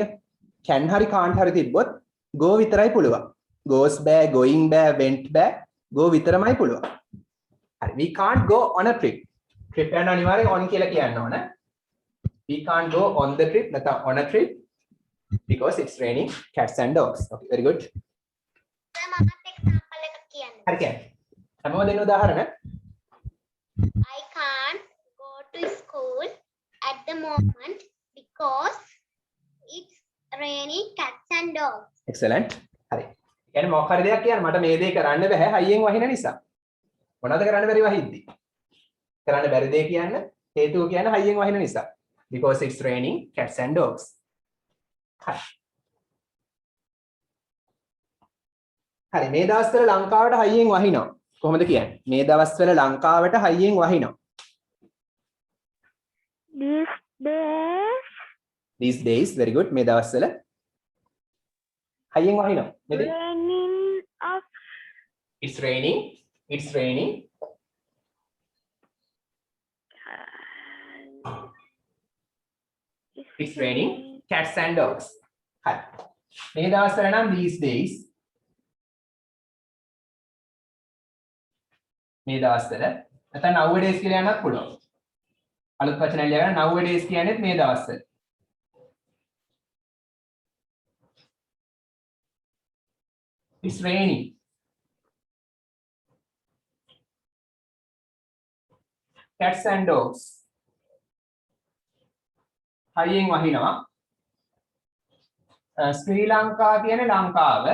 can හරි can't හරි තිබ්බොත් go විතරයි පුළුවන් goes බෑ going බෑ went බෑ go විතරමයි පුළුවන් හරි we can't go on a trip trip යන අනිවාර්යෙන් on කියලා කියන්න ඕන we can't go on the trip නැත්නම් on a trip because it's raining cats and dogs okay very good Sir, මමත් example එකක් කියන්න. හරි කියන්න හැමෝම දෙන්න උදාහරණ I can't go to school at the moment because it's raining cats and dogs. excellent හරි කියන්නේ මොකක් හරි දෙයක් කියන්න මට මේ දේ කරන්න බෑ හයියෙන් වහින නිසා මොනවද කරන්න බැරි වහිද්දි කරන්න බැරි දේ කියන්න හේතුව කියන්න හයියෙන් වහින නිසා because it's raining cats and dogs හරි මේ දවස්වල ලංකාවට හයියෙන් වහිනවා කොහොමද කියන්නේ මේ දවස්වල ලංකාවට හයියෙන් වහිනවා these days very good මේ දවස්වල හයියෙන් වහිනවා නේද Raining of it's raining it's raining cats and dogs හරි මේ දවස්වල නම් these days මේ දවස්වල නැත්නම් nowadays කියලා යන්නත් පුළුවන් අලුත් වචන ලියගන්න nowadays කියන්නේත් මේ දවස්වල it's raining cats and dogs හයියෙන් වහිනවා ශ්‍රී ලංකා කියන්නේ ලංකාව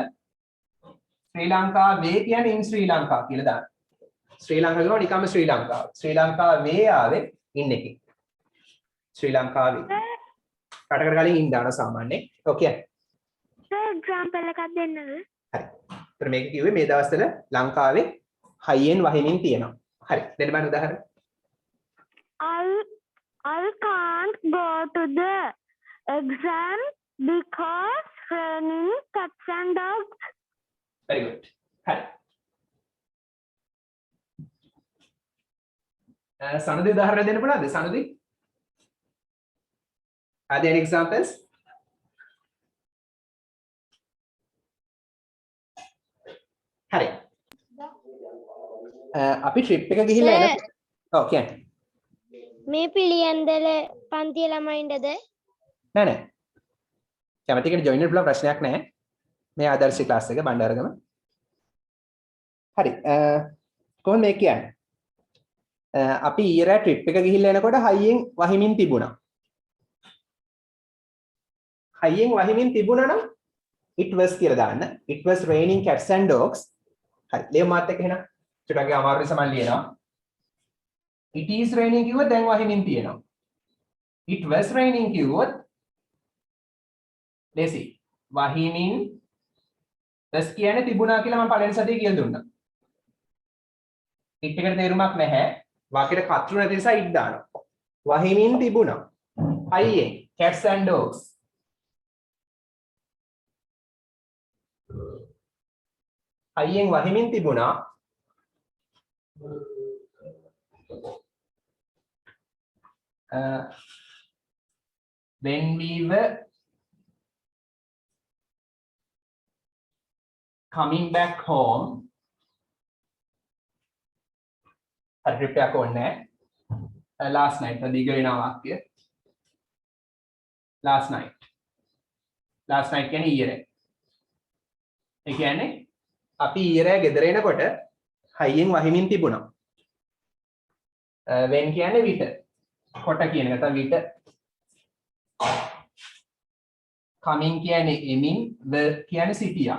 ශ්‍රී ලංකාවේ කියන්නේ in ශ්‍රී ලංකා කියලා දාන්න ශ්‍රී ලංකාව කියනවා නිකම්ම ශ්‍රී ලංකාව ශ්‍රී ලංකාවේ ආවේ in එකකින් ශ්‍රී ලංකාවේ රටකට කලින් in දාන සාමාන්‍යයෙන් okay sir example එකක් දෙන්නද? හරි. ඒතර මේක කිව්වේ මේ දවස්වල ලංකාවේ හයියෙන් වහිමින් තියෙනවා. හරි. දෙන්න බලන්න උදාහරණ. I can't go to the exam because raining cats and dogs. very good. හරි. සනදි උදාහරණ දෙන්න පුළුවන්ද? සනදි? Are there any examples? හරි. අපි ට්‍රිප් එක ගිහිල්ලා එන ඔව් කියන්නේ. මේ පිළියන්දල පන්තිය ළමයින්ටද නෑ නෑ. කැමති කෙනෙක් ජොයින් වෙන්න පුළුවන් ප්‍රශ්නයක් නෑ. මේ ආදර්ශ ක්ලාස් එක බණ්ඩාරගම. හරි. කොහොමද මේ කියන්නේ? අපි ඊයේ ට්‍රිප් එක ගිහිල්ලා එනකොට හයියෙන් වහිමින් තිබුණා. හයියෙන් වහිමින් තිබුණා නම් it was කියලා දාන්න. It was raining cats and dogs. හරි. ලියමු මාත් එක්ක එහෙනම්. චුට්ටක් අමාරු නිසා මම ලියනවා. It is raining කිව්වොත් දැන් වහිමින් තියෙනවා. It was raining කිව්වොත් ලේසි. වහිමින් was කියන්නේ තිබුණා කියලා මම පළවෙනි සතියේ කියලා දුන්නා. it එකට තේරුමක් නැහැ. වාක්‍යෙට කතරු නැති නිසා it දානවා. වහිමින් තිබුණා. හයියෙන් cats and dogs. හයියෙන් වහිමින් තිබුණා. When we were coming back home, repeat akone last night. Digalina vakya. Last night. Last night කියන්නේ ඊයේ. ඒ කියන්නේ අපි ඊයේ ගෙදර එනකොට හයියෙන් වහිමින් තිබුණා. when කියන්නේ විට. කොට කියන එක තමයි විට. coming කියන්නේ එමින්, the කියන්නේ සිටියා.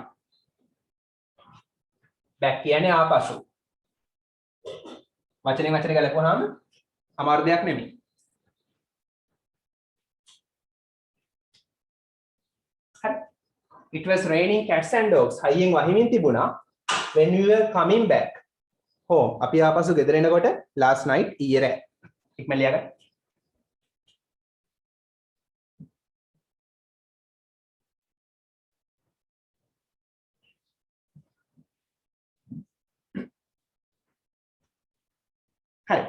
back කියන්නේ ආපසු. වචනේ වචනේ ගලපුවාම අමාරු දෙයක් නෙමෙයි. හරි. It was raining cats and dogs. හයියෙන් වහිමින් තිබුණා. when we were coming back home. අපි ආපසු ගෙදර එනකොට last night ඊයේ රෑ. ඉක්මන ලියා ගන්න. හරි.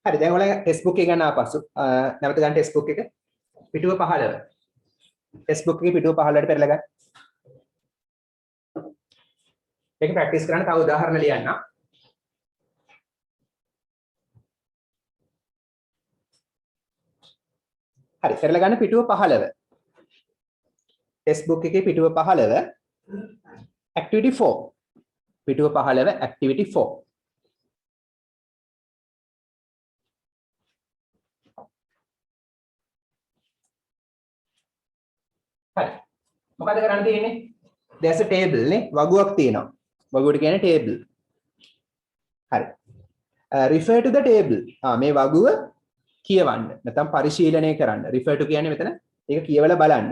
හරි දැන් ඔයාලා ටෙක්ස්ට් බුක් එක ගන්න ආපසු නැවත ගන්න ටෙක්ස්ට් බුක් එක පිටුව 15. ටෙක්ස්ට් බුක් එකේ පිටුව 15ට පෙරලා ගන්න. ඒක ප්‍රැක්ටිස් කරන්න තව උදාහරණ ලියන්න. හරි පෙරලා ගන්න පිටුව 15. ටෙක්ස්ට් බුක් එකේ පිටුව 15 activity 4. පිටුව 15 activity 4. හරි. මොකද කරන්න තියෙන්නේ? there's a table නේ වගුවක් තියෙනවා. වගුවට කියන්නේ table. හරි. refer to the table. මේ වගුව කියවන්න. නැත්නම් පරිශීලනය කරන්න. refer to කියන්නේ මෙතන ඒක කියවලා බලන්න.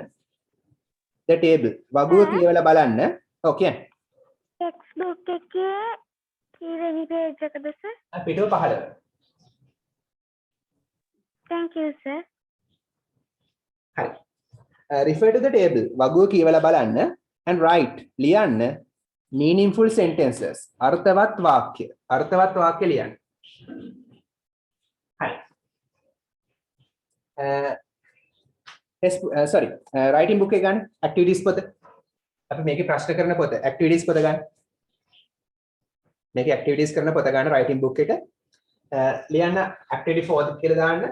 the table. වගුව කියවලා බලන්න. ඔව් කියන්නේ. Textbook එකේ කීවෙනි page එකද sir? පිටුව 15. Thank you sir. හරි. refer to the table. වගුව කියවලා බලන්න and write ලියන්න meaningful sentences. අර්ථවත් වාක්‍ය. අර්ථවත් වාක්‍ය ලියන්න. හරි. sorry writing book එක ගන්න activities පොත. අපි මේකේ ප්‍රශ්න කරන පොත activities පොත ගන්න. මේකේ activities කරන පොත ගන්න writing book එක. ලියන්න activity 4 කියලා දාන්න.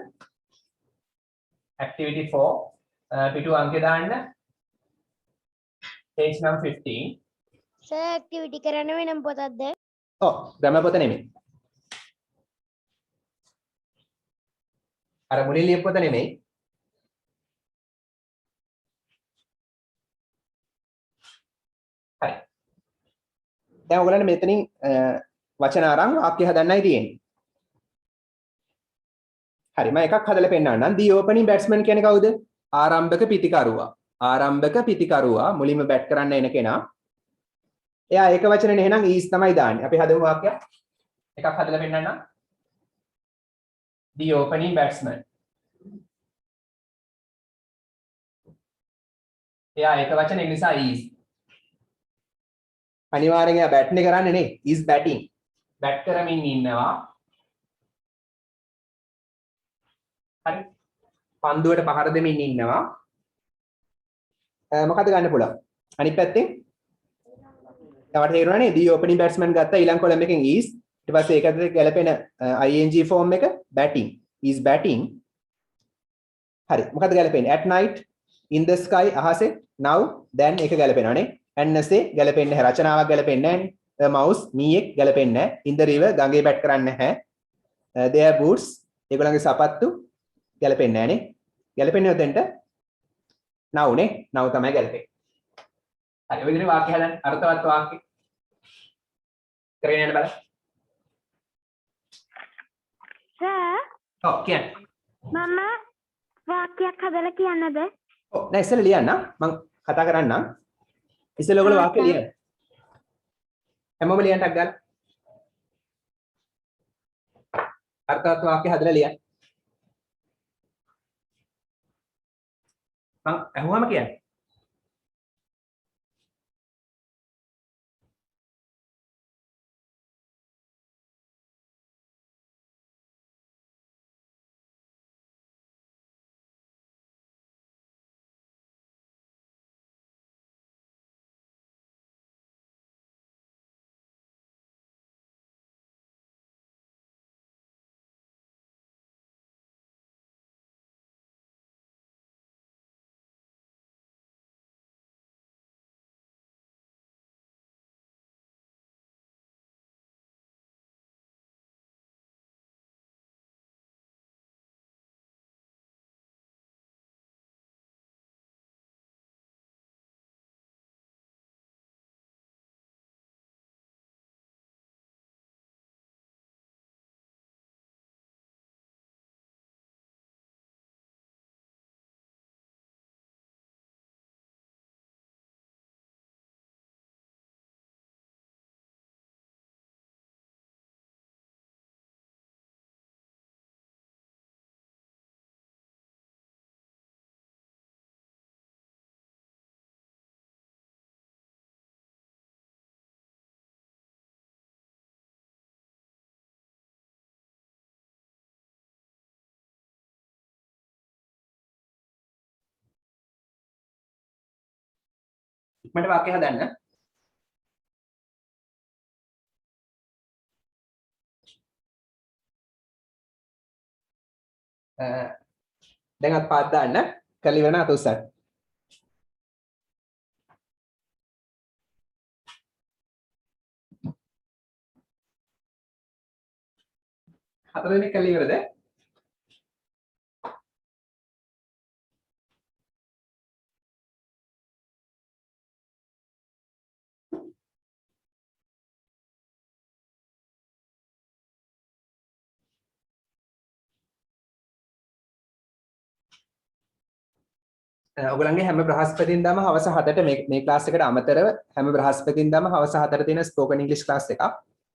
activity 4 පිටුව අංකය දාන්න. page number 15. සර් ඇක්ටිවිටි කරන්න වෙනම පොතක්ද? ඔව් ග්‍රැමර් පොත නෙමෙයි. අර මුලින් ලියපු පොත නෙමෙයි. හරි. දැන් ඔයගොල්ලන්ට මෙතනින් වචන අරන් වාක්‍ය හදන්නයි තියෙන්නේ. හරි මම එකක් හදලා පෙන්නන්නම්. the opening batsman කියන්නේ කවුද? ආරම්භක පිතිකරුවා. ආරම්භක පිතිකරුවා මුලින්ම බැට් කරන්න එන කෙනා. එයා ඒක වචනේ එහෙනම් is තමයි දාන්නේ. අපි හදමු වාක්‍යයක්. එකක් හදලා පෙන්නන්නම්. the opening batsman. එයා ඒක වචනේ නිසා is. අනිවාර්යෙන් එයා බැට් නේ කරන්නේ නේ. is batting. බැට් කරමින් ඉන්නවා. හරි. පන්දුවට පහර දෙමින් ඉන්නවා. මොකද ගන්න පුළුවන්? අනිත් පැත්තෙන් තවට තේරුණානේ the opening batsman ගත්තා ඊළඟ කොලම් එකෙන් is ඊට පස්සේ ඒකට ගැලපෙන ing form එක batting is batting හරි මොකද ගැලපෙන්නේ at night in the sky අහසේ now then ඒක ගැලපෙනවානේ and say ගැලපෙන්නේ නැහැ රචනාවක් ගැලපෙන්නේ නැහැ a mouse මීයක් ගැලපෙන්නේ නැහැ in the river ගඟේ බැට් කරන්නේ නැහැ their boots ඒගොල්ලන්ගේ සපත්තු ගැලපෙන්නේ නැහනේ ගැලපෙන්නේ උදෙන්ට now නේ now තමයි ගැලපෙන්නේ හරි ඔය විදිහට වාක්‍ය හදන්න අර්ථවත් වාක්‍ය කරගෙන යන්න බලන්න සර් ඔව් කියන්න මම වාක්‍යයක් හදලා කියන්නද? ඔව් නෑ ඉස්සෙල්ලා ලියන්න මම කතා කරන්නම් ඉස්සෙල්ලා ඔයගොල්ලෝ වාක්‍ය ලියන්න හැමෝම ලියන්නක් ගන්න අර්ථවත් වාක්‍ය හදලා ලියන්න මම අහුවම කියන්න ඉක්මනට වාක්‍ය හදන්න දැන් අත් පාත් දාන්න කරලා ඉවරන අත උස්සන්න හතර දෙනෙක් කරලා ඉවරද ඔයගලන්ගේ හැම බ්‍රහස්පතින්දාම හවස 7ට මේ ක්ලාස් එකට අමතරව හැම බ්‍රහස්පතින්දාම හවස 4ට තියෙන ස්පෝකන් ඉංග්‍රීසි ක්ලාස් එකක්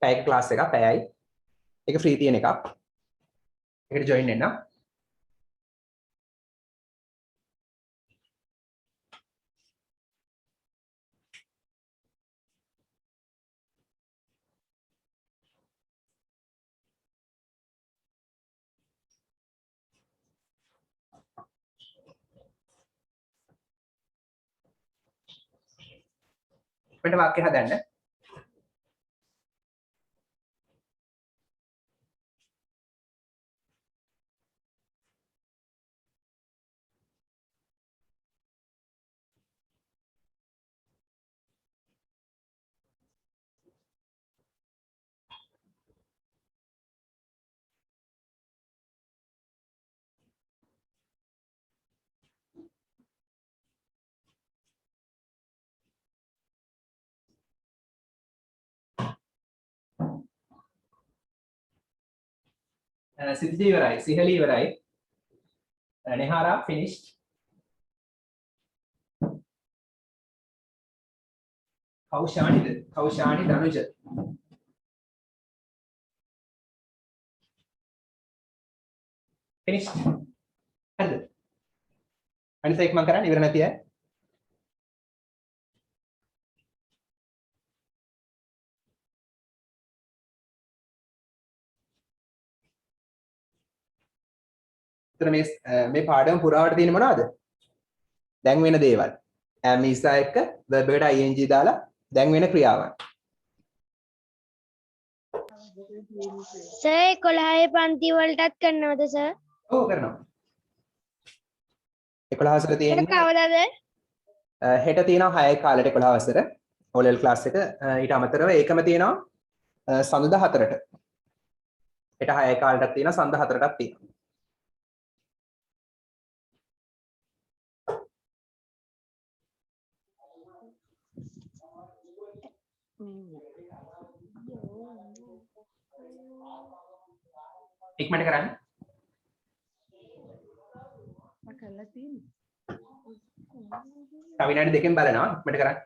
පැයක ක්ලාස් එකක් පැයයි ඒක ෆ්‍රී තියෙන එකක් ඒකට ජොයින් වෙන්න ඉක්මනට වාක්‍ය හදන්න සිද්ධි ඉවරයි. සිහලි ඉවරයි. Nehara finished. කෞෂානි ධනුජ. finished. හරිද? අනිත් එක මම කරන්නේ ඉවර නැති අය. මේ පාඩම පුරාවට තියෙන මොනවද? දැන් වෙන දේවල්. am is එක verb එකට ing දාලා දැන් වෙන ක්‍රියාවන්. සර් 11 පන්ති වලටත් කරනවද සර්? ඔව් කරනවා. 11 වසර ඒක තියෙන්නේ කවදාද? හෙට තියෙනවා 6 කාලෙට 11 වසර O level class එක. ඊට අමතරව ඒකම තියෙනවා සඳුදා 4ට. හෙට 6 කාලෙටත් තියෙනවා සඳුදා 4ටත් තියෙනවා. ඉක්මනට කරන්න. තව විනාඩි දෙකෙන් බලනවා ඉක්මනට කරන්න.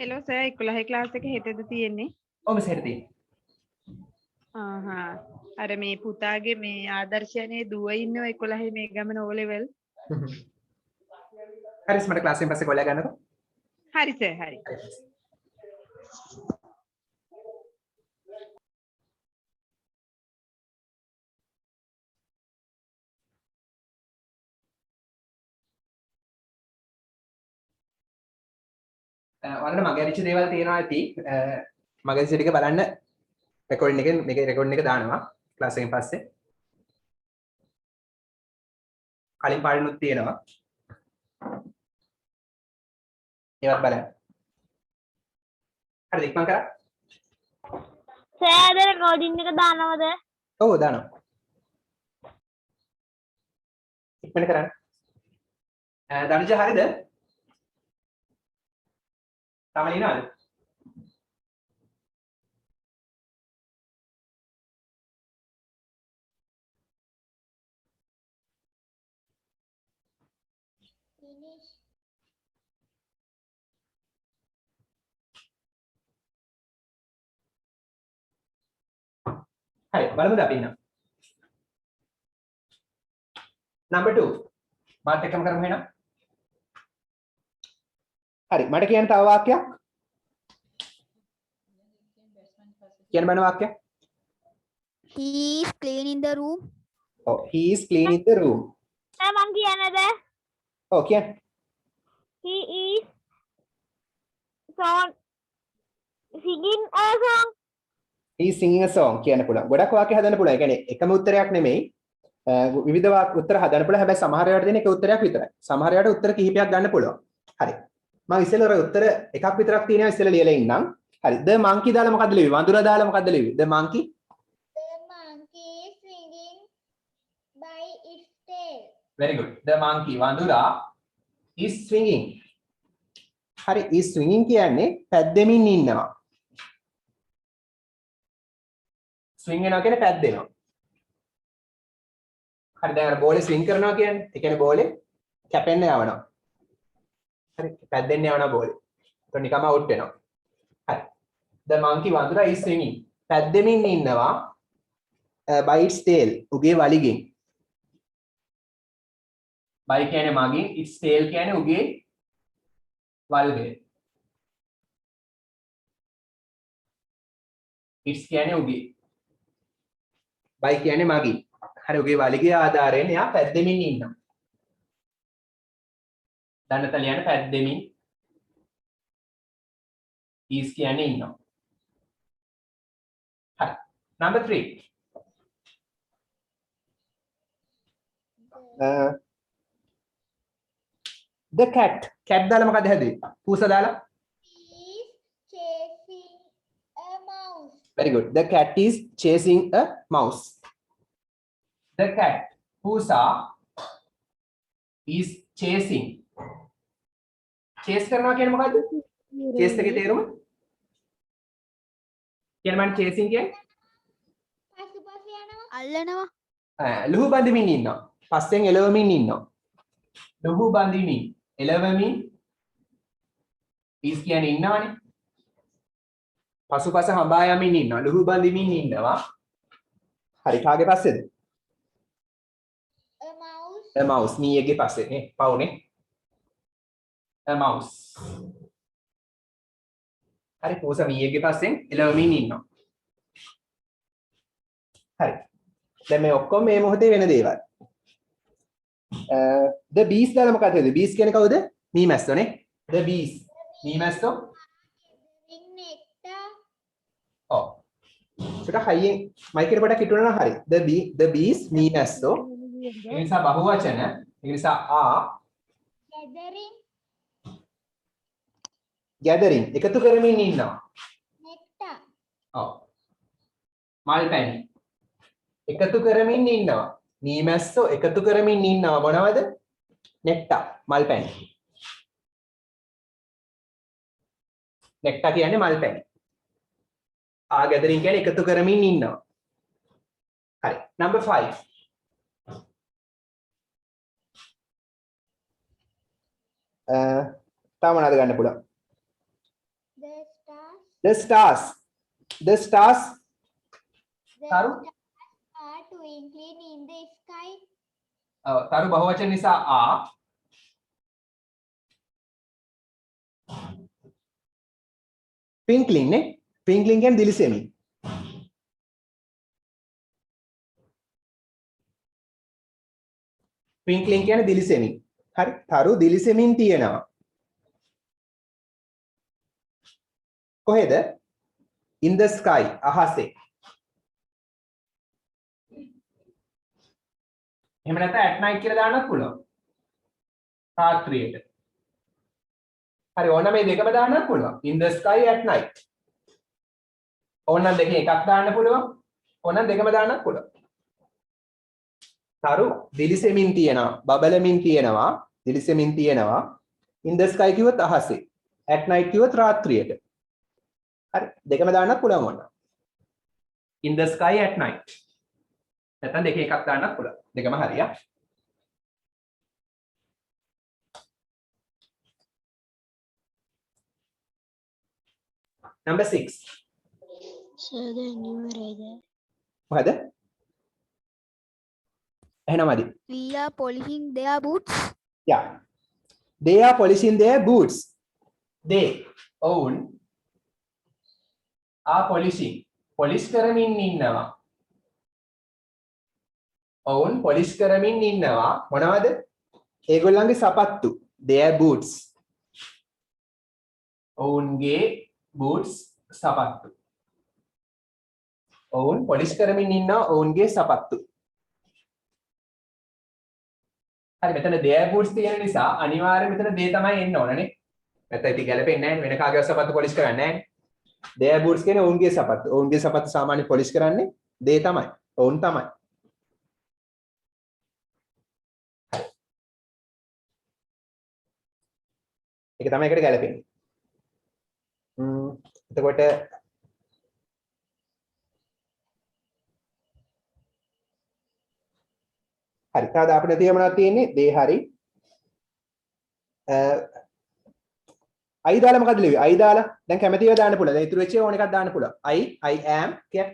හෙලෝ සර් 11 ක්ලාස් එක හෙටද තියෙන්නේ? ඔව් මිස් හෙට තියෙනවා. අර මේ පුතාගේ මේ ආදර්ශයනේ දුව ඉන්නවා 11 මේ ගමන O level. හරි මට ක්ලාස් එකෙන් පස්සේ කොල්ලා ගන්නකො. හරි සර් හරි. ඔයාලට මගේ අරිච්ච දේවල් තියෙනවා ඇති. මගේ අරිච්ච ටික බලන්න රෙකෝඩින් එකෙන් මේකේ රෙකෝඩින් එක දානවා ක්ලාස් එකෙන් පස්සේ. කලින් පාඩනුත් තියෙනවා. ඒවත් බලන්න. හරිද ඉක්මන් කරා? සර් රෙකෝඩින් එක දානවද? ඔව් දානවා. ඉක්මනට කරන්න. දනුජ හරිද? තව ලියනවද? Finish. හරි බලමුද අපි ඉන්න. number 2 මාත් එක්කම කරමු එහෙනම්. හරි මට කියන්න තව වාක්‍යයක්. කියන්න බෑන වාක්‍යයක්. He is cleaning the room. ඔව් he is cleaning the room. Sir මං කියන්නද? ඔව් කියන්න. He is singing a song. he is singing a song කියන්න පුළුවන්. ගොඩක් වාක්‍ය හදන්න පුළුවන්. ඒ කියන්නේ එකම උත්තරයක් නෙමෙයි. විවිධ උත්තර හදන්න පුළුවන්. හැබැයි සමහර ඒවාට දෙන එක උත්තරයක් විතරයි. සමහර ඒවාට උත්තර කිහිපයක් ගන්න පුළුවන්. හරි. මම ඉස්සෙල්ලා උත්තර එකක් විතරක් තියෙනවා ඉස්සෙල්ලා ලියලා ඉන්නම්. හරි. the monkey දාලා මොකද්ද ලියුවේ? වඳුරා දාලා මොකද්ද ලියුවේ? the monkey. The monkey is swinging by its tail. very good. the monkey වඳුරා is swinging. හරි is swinging කියන්නේ පැද්දෙමින් ඉන්නවා. swing වෙනවා කියන්නේ පැද්දෙනවා. හරි දැන් අර බෝලේ swing කරනවා කියන්නේ ඒ කියන්නේ බෝලේ කැපෙන්න යවනවා. හරි පැද්දෙන්න යවනවා බෝලේ. ඒක නිකම්ම අවුට් වෙනවා. හරි. the monkey වඳුරා is swinging. පැද්දෙමින් ඉන්නවා by its tail. උගේ වලිගෙන්. by කියන්නේ මගින් its tail කියන්නේ උගේ වල්ගය. its කියන්නේ උගේ. by කියන්නේ මගින්. හරි උගේ වලිගය ආධාරයෙන් එයා පැද්දෙමින් ඉන්නවා. දන්නත ලියන්න පැද්දෙමින් is කියන්නේ ඉන්නවා. හරි. number 3. the cat දාලා මොකද හැදුවේ? පූස දාලා. He is chasing a mouse. very good. the cat is chasing a mouse. the cat pusa is chasing. chase කරනවා කියන්නේ මොකද්ද? chase එකේ තේරුම? කියන්නේ මම chasing කියන්නේ පසුපස යනවා. අල්ලනවා. ලුහු බඳිමින් ඉන්නවා. පස්සෙන් එළවමින් ඉන්නවා. ලුහු බඳිමින් එළවමින් is කියන්නේ ඉන්නවනේ. පසුපස හඹා යමින් ඉන්නවා. ලුහු බඳිමින් ඉන්නවා. හරි කාගේ පස්සේද? A mouse. a mouse මීයගේ පස්සේ නේ. පවුනේ. a mouse. හරි පෝස මීයගේ පස්සෙන් එළවමින් ඉන්නවා. හරි. දැන් මේ ඔක්කොම මේ මොහොතේ වෙන දේවල්. the bees දාලා මොකද වෙන්නේ? bees කියන්නේ කවුද? මීමැස්සෝ නේ. the bees. මීමැස්සෝ. Gathering nectar. ඔව්. ඒක හයියෙන් මයික් එකට පොඩක් හිටුණා නම් හරි. the bees මීමැස්සෝ. ඒ නිසා බහුවචන. ඒ නිසා gathering එකතු කරමින් ඉන්නවා. Nectar. ඔව්. මල් පැණි. එකතු කරමින් ඉන්නවා. මීමැස්සෝ එකතු කරමින් ඉන්නවා මොනවද? nectar මල් පැණි. nectar කියන්නේ මල් පැණි. gathering කියන්නේ එකතු කරමින් ඉන්නවා. හරි. number 5. තව මොනවද ගන්න පුළුවන්? The stars. the stars The Taru? stars are twinkling in the sky. තරු බහුවචන නිසා twinkling නේ. twinkling කියන්නේ දිලිසෙමින්. twinkling කියන්නේ දිලිසෙමින්. හරි. තරු දිලිසෙමින් තියෙනවා. කොහෙද? in the sky අහසේ. එහෙම නැත්නම් at night කියලා දාන්නත් පුළුවන්. රාත්‍රියේට. හරි ඕන මේ දෙකම දාන්නත් පුළුවන්. in the sky at night. ඕනනම් දෙකෙන් එකක් දාන්න පුළුවන්. ඕනනම් දෙකම දාන්නත් පුළුවන්. තරු දිලිසෙමින් තියෙනවා, බබලමින් තියෙනවා, දිලිසෙමින් තියෙනවා. in the sky කිව්වොත් අහසේ. at night කිව්වොත් රාත්‍රියට. හරි දෙකම දාන්නත් පුළුවන් ඕන. in the sky at night. නැත්නම් දෙකේ එකක් දාන්නත් පුළුවන්. දෙකම හරියක්. number 6. Sir, the numerator. මොකද? එහෙනම් අද. We are polishing their boots. Yeah. They are polishing their boots. They own are polishing. Polish කරමින් ඉන්නවා. own polish කරමින් ඉන්නවා. මොනවද? ඒගොල්ලන්ගේ සපත්තු. Their boots. ownගේ boots සපත්තු. own polish කරමින් ඉන්නවා. ownගේ සපත්තු. හරි මෙතන their boots තියෙන නිසා අනිවාර්යයෙන් මෙතන they තමයි එන්න ඕනනේ. නැත්නම් ඉතින් ගැලපෙන්නේ නැහැ. වෙන කාගේ සපත්තු polish කරන්නේ නැහැ. their boots කියන්නේ ඔවුන්ගේ සපත්තු. ඔවුන්ගේ සපත්තු සාමාන්‍ය polish කරන්නේ they තමයි. ඔවුන් තමයි. ඒක තමයි එකට ගැලපෙන්නේ. එතකොට හරි තාද අපිට තියෙනවා තියෙන්නේ they හරි I දාලා මොකද ලියුවේ I දාලා දැන් කැමතිව දාන්න පුළුවන් දැන් ඉතුරු වෙච්ච ඕන එකක් දාන්න පුළුවන් I am කිය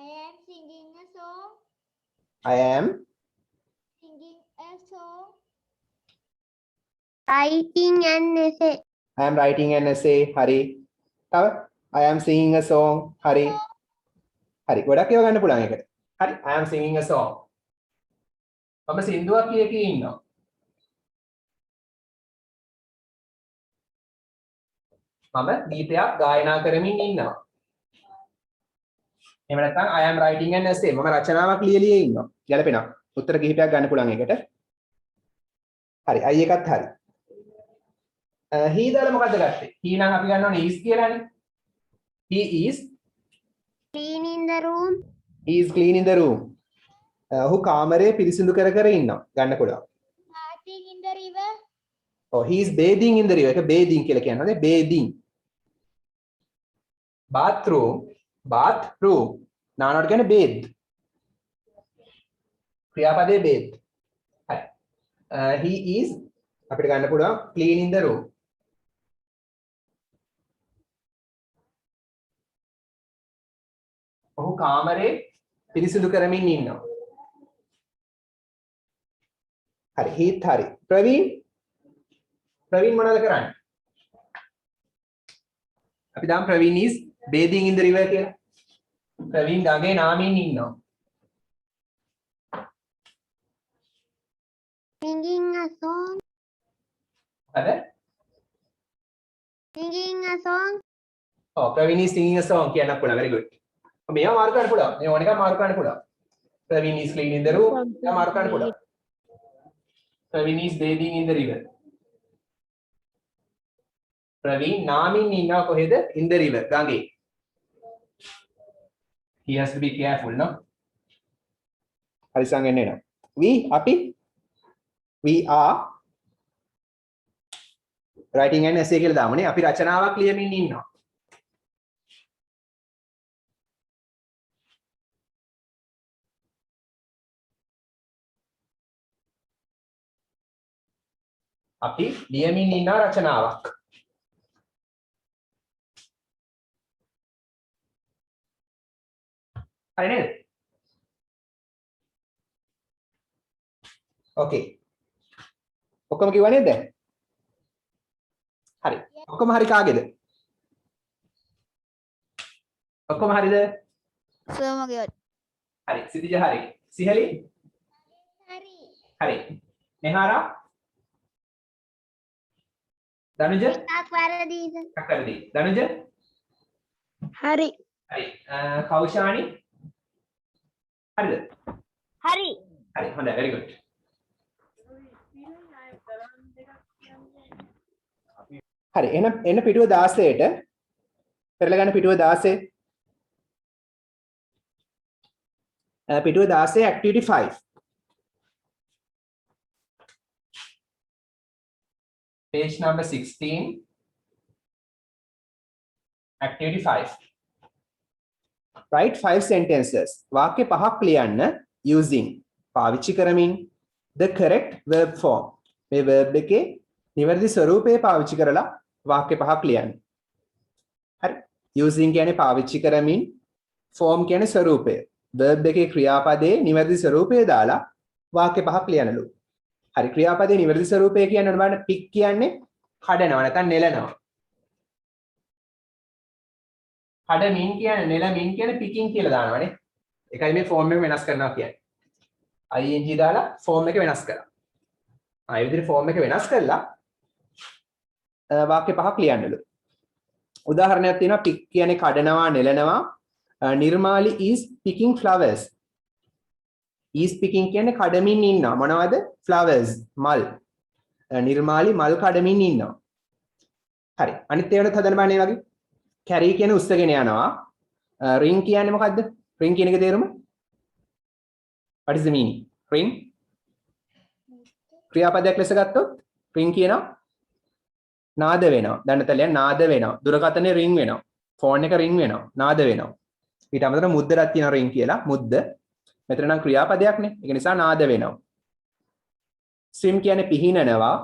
I am singing a song. I am Singing a song. Writing an essay. I am writing an essay හරි තව I am singing a song හරි හරි ගොඩක් ඒවා ගන්න පුළුවන් එකට හරි I am singing a song මම සින්දුවක් කියකී ඉන්නවා මම ගීතයක් ගායනා කරමින් ඉන්නවා එහෙම නැත්නම් I am writing an essay මම රචනාවක් ලියලියේ ඉන්නවා ගැලපෙනවා උත්තර කිහිපයක් ගන්න පුළුවන් එකට හරි I එකත් හරි he දාලා මොකද්ද ගත්තේ he නම් අපි ගන්න ඕනේ is කියලානේ he is Cleaning the room. he is cleaning the room ඔහු කාමරය පිරිසිදු කර කර ඉන්නවා ගන්න පුළුවන් Bathing in the river. oh he is bathing in the river ඒක bathing කියලා කියන්නේ bathing bathroom නානවට කියන්නේ bathe. ක්‍රියාපදයේ bathe. හරි. He is අපිට ගන්න පුළුවන් cleaning the room. ඔහු කාමරේ පිරිසිදු කරමින් ඉන්නවා. හරි. heath හරි. ප්‍රවීන් මොනවද කරන්නේ? අපි දාමු Praveen is bathing in the river කියලා. ප්‍රවීන් ගඟේ නාමින් ඉන්නවා. Singing a song. හරිද? Singing a song. ඔව් Praveen is singing a song කියන්න පුළුවන්. very good. මේවා මාර්ක් ගන්න පුළුවන්. මේ ඕන එකක් මාර්ක් ගන්න පුළුවන්. Praveen is cleaning the room. මේවා මාර්ක් ගන්න පුළුවන්. Praveen is bathing in the river. Praveen නාමින් ඉන්නවා කොහෙද? in the river ගඟේ. He has to be careful, no? හරි සංගෙන්න එනවා. අපි we are writing an essay කියලා දාමුනේ. අපි රචනාවක් ලියමින් ඉන්නවා. අපි ලියමින් ඉන්නා රචනාවක්. හරි නේද? ඕකේ. ඔක්කොම කිව්වා නේද දැන්? හරි. ඔක්කොම හරි කාගේද? ඔක්කොම හරිද? Sir මගේ හරි. සිතිජ හරි. සිහලි? Hari. හරි. නෙහාරා? දනුජ? Tak වැරදිද? අකරදී. දනුජ? හරි. හරි. කෞෂානි? හරිද? Hari. හරි. හොඳයි. very good. හරි. එන පිටුව 16ට පෙරලා ගන්න පිටුව 16. පිටුව 16 activity 5. Page number 16. Activity 5. Write 5 sentences. වාක්‍ය පහක් ලියන්න using පාවිච්චි කරමින් the correct verb form. මේ verb එකේ නිවැරදි ස්වරූපය පාවිච්චි කරලා වාක්‍ය පහක් ලියන්න. හරි. using කියන්නේ පාවිච්චි කරමින්, form කියන්නේ ස්වරූපය. verb එකේ ක්‍රියාපදයේ නිවැරදි ස්වරූපය දාලා වාක්‍ය පහක් ලියනලු. හරි. ක්‍රියාපදයේ නිවැරදි ස්වරූපය කියන්නේ බලන්න pick කියන්නේ කඩනවා නැත්නම් නෙලනවා. කඩමින් කියන්නේ නෙලමින් කියන්නේ picking කියලා දානවානේ. ඒකයි මේ form එක වෙනස් කරනවා කියන්නේ. ing දාලා form එක වෙනස් කරා. ආයෙ විදිහට form එක වෙනස් කරලා වාක්‍ය පහක් ලියන්නලු. උදාහරණයක් තියෙනවා pick කියන්නේ කඩනවා නෙලනවා. නිර්මාලි is picking flowers. is picking කියන්නේ කඩමින් ඉන්නවා. මොනවද? flowers මල්. නිර්මාලි මල් කඩමින් ඉන්නවා. හරි. අනිත් ඒවාත් හදන්න බෑ වගේ. carry කියන්නේ උස්සගෙන යනවා. ring කියන්නේ මොකද්ද? ring කියන එකේ තේරුම? what is the meaning? ring ක්‍රියාපදයක් ලෙස ගත්තොත් ring කියනවා නාද වෙනවා. දන්නතලයන් නාද වෙනවා. දුරකථනයේ ring වෙනවා. ෆෝන් එක ring වෙනවා. නාද වෙනවා. ඊට අමතරව මුද්දරක් තියෙනවා ring කියලා. මුද්ද. මෙතන නම් ක්‍රියාපදයක්නේ. ඒක නිසා නාද වෙනවා. swim කියන්නේ පිහිනනවා.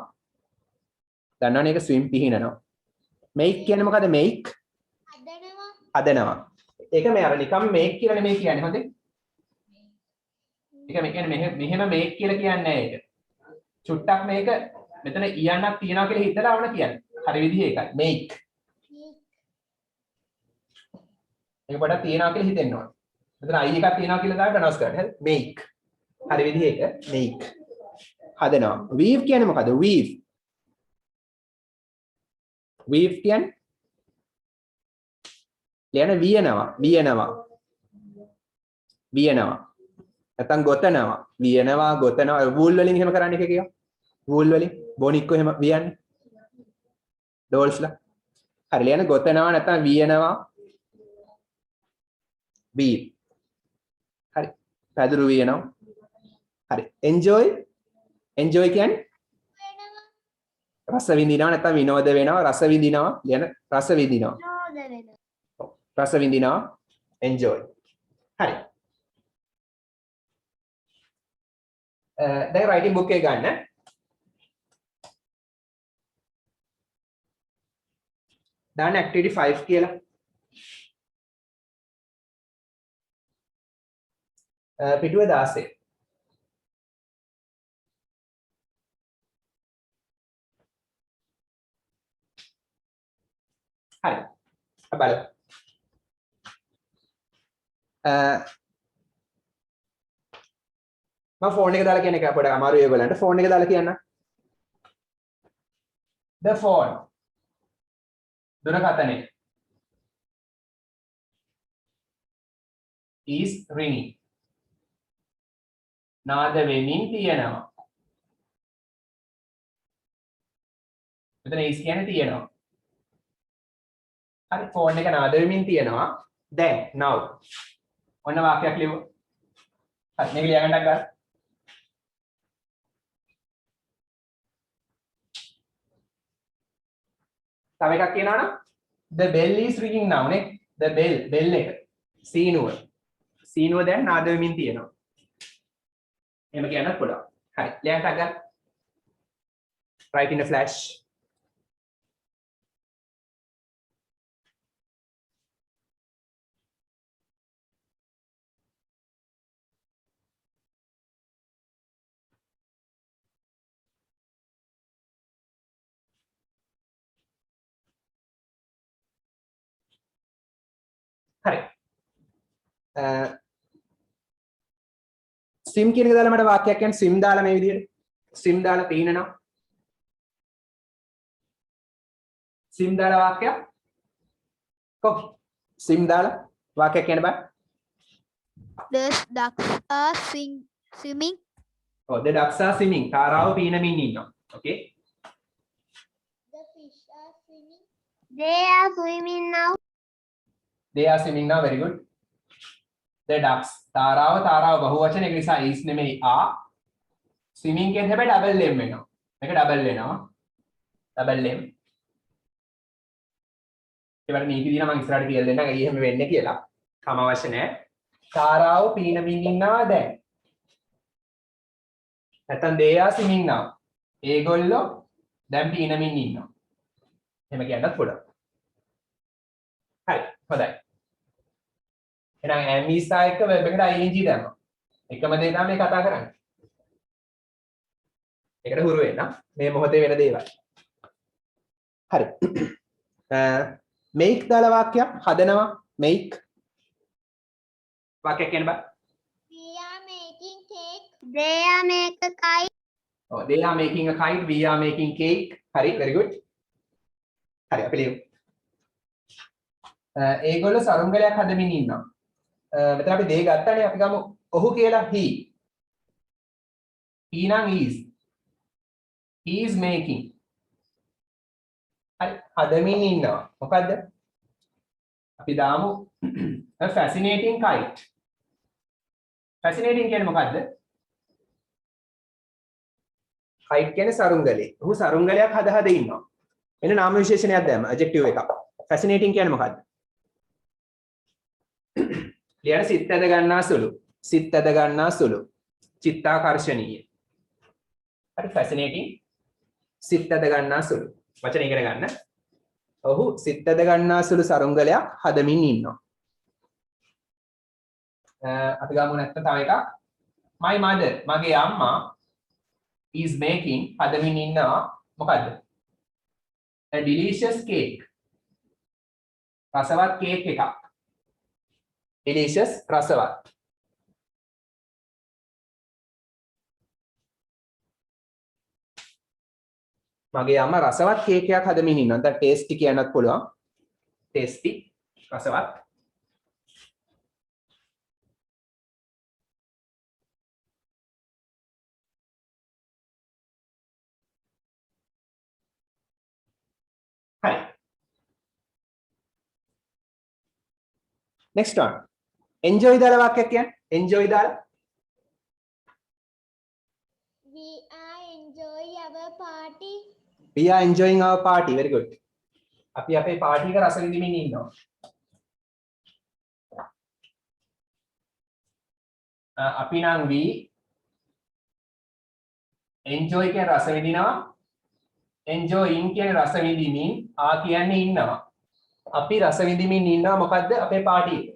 දන්නවනේ ඒක swim පිහිනනවා. make කියන්නේ මොකද? make හදනවා. හදනවා. ඒක මේ අර නිකම් make කියලා නෙමෙයි කියන්නේ. හොඳේ. ඒක මේ කියන්නේ මෙහෙම make කියලා කියන්නේ නැහැ ඒක. චුට්ටක් මේක මෙතන ඉයන්නක් තියනවා කියලා හිතලා වුණ කියන්නේ. හරි විදිහ ඒකයි. make. ඒක පොඩක් තියනවා කියලා හිතෙන්න ඕනේ. මෙතන i එකක් තියනවා කියලා දාලා වෙනස් කරන්න. හරි make. හරි විදිහ ඒක make. හදනවා. weave කියන්නේ මොකද? weave. weave කියන්නේ ලියන වියනවා. නැත්නම් ගොතනවා. වියනවා ගොතනවා. වූල් වලින් එහෙම කරන්නේ එක කියනවා. වූල් වලින් බොනික්කෝ එහෙම වියන්නේ. ඩෝල්ස්ලා. හරි ලියන ගොතනවා නැත්නම් වියනවා. weave. හරි. පැදුරු වියනවා. හරි. enjoy කියන්නේ රස විඳිනවා නැත්නම් විනෝද වෙනවා. රස විඳිනවා. ලියන රස විඳිනවා. නෝද වෙනවා. රස විඳිනවා. enjoy. හරි. දැන් writing book එක ගන්න. දාන්න activity 5 කියලා. පිටුව 16. හරි. බලමු. මම ෆෝන් එක දාලා කියන එක පොඩ්ඩක් අමාරුයි ඔයගලන්ට. ෆෝන් එක දාලා කියන්න. The phone. දුරකථනය. is ringing. නාද වෙමින් තියෙනවා. මෙතන is කියන්නේ තියෙනවා. හරි ෆෝන් එක නාද වෙමින් තියෙනවා. දැන් now. ඔන්න වාක්‍යයක් ලියමු. හරි මේක ලියගන්නක් ගන්න. තව එකක් කියනවා නම් the bell is ringing now නේ. the bell එක. සීනුව දැන් නාද වෙමින් තියෙනවා. එහෙම කියන්නත් පුළුවන්. හරි ලියන්නක් ගන්න. write in a flash. හරි. සිම් කියන එක දාලා මට වාක්‍යයක් කියන්න. සිම් දාලා මේ විදිහට. සිම් දාලා පීනනවා. සිම් දාලා වාක්‍යයක්. කොහොමද? සිම් දාලා වාක්‍යයක් කියන්න බෑ. The ducks are swimming. Oh, the ducks are swimming. තාරාව පීනමින් ඉන්නවා. Okay. The fish are swimming. They are swimming now. They are swimming now. Very good. The ducks. තාරාව බහුවචන ඒක නිසා is නෙමෙයි are. swimming කියන හැබැයි double m වෙනවා. මේක double වෙනවා. double m. ඒකට නීති දිනා මම ඉස්සරහට කියලා දෙන්නම්. ඇයි එහෙම වෙන්නේ කියලා. කම අවශ්‍ය නැහැ. තාරාව පීනමින් ඉන්නවා දැන්. නැත්නම් they are swimming now. ඒගොල්ලෝ දැන් පීනමින් ඉන්නවා. එහෙම කියන්නත් පුළුවන්. හරි. හොඳයි. එහෙනම් am is එක verb එකට ing දැම්මා. එකම දේ තමයි මේ කතා කරන්නේ. ඒකට හුරු වෙන්න. මේ මොහොතේ වෙන දේවල්. හරි. make දාලා වාක්‍යයක් හදනවා. make වාක්‍යයක් කියන්න බෑ. We are making cake. They are make a kite. Oh, they are making a kite. We are making cake. හරි. very good. හරි අපි ලියමු. ඒගොල්ලෝ සරුංගලයක් හදමින් ඉන්නවා. මෙතන අපි දේ ගත්තානේ අපි ගමු ඔහු කියලා he. he නම් is. He is making. හරි හදමින් ඉන්නවා. මොකද්ද? අපි දාමු a fascinating kite. fascinating කියන්නේ මොකද්ද? kite කියන්නේ සරුංගලේ. ඔහු සරුංගලයක් හද ඉන්නවා. එන්න නාම විශේෂණයක් දැම්ම adjective එකක්. fascinating කියන්නේ මොකද්ද? ලියන සිත් ඇද ගන්නා සුළු. සිත් ඇද ගන්නා සුළු. චිත්තාකර්ෂණීය. හරි fascinating. සිත් ඇද ගන්නා සුළු. වචන ඉගෙන ගන්න. ඔහු සිත් ඇද ගන්නා සුළු සරුංගලයක් හදමින් ඉන්නවා. අපි ගමු නැත්නම් තව එකක්. My mother මගේ අම්මා is making හදමින් ඉන්නවා මොකද්ද? a delicious cake. රසවත් කේක් එකක්. delicious රසවත්. මගේ අම්මා රසවත් කේක් එකක් හදමින් ඉන්නවා. දැන් ටේස්ටි කියන්නත් පුළුවන්. ටේස්ටි රසවත්. හරි. next one. enjoy දාලා වාක්‍යයක් කියන්න. enjoy දාලා. We are enjoying our party. We are enjoying our party. Very good. අපි අපේ පාටි එක රස විඳින්න ඉන්නවා. අපි නම් we enjoy කියන රස විඳිනවා. enjoying කියන රස විඳිමින් ආ කියන්නේ ඉන්නවා. අපි රස විඳිමින් ඉන්නවා මොකද්ද අපේ පාටි එක.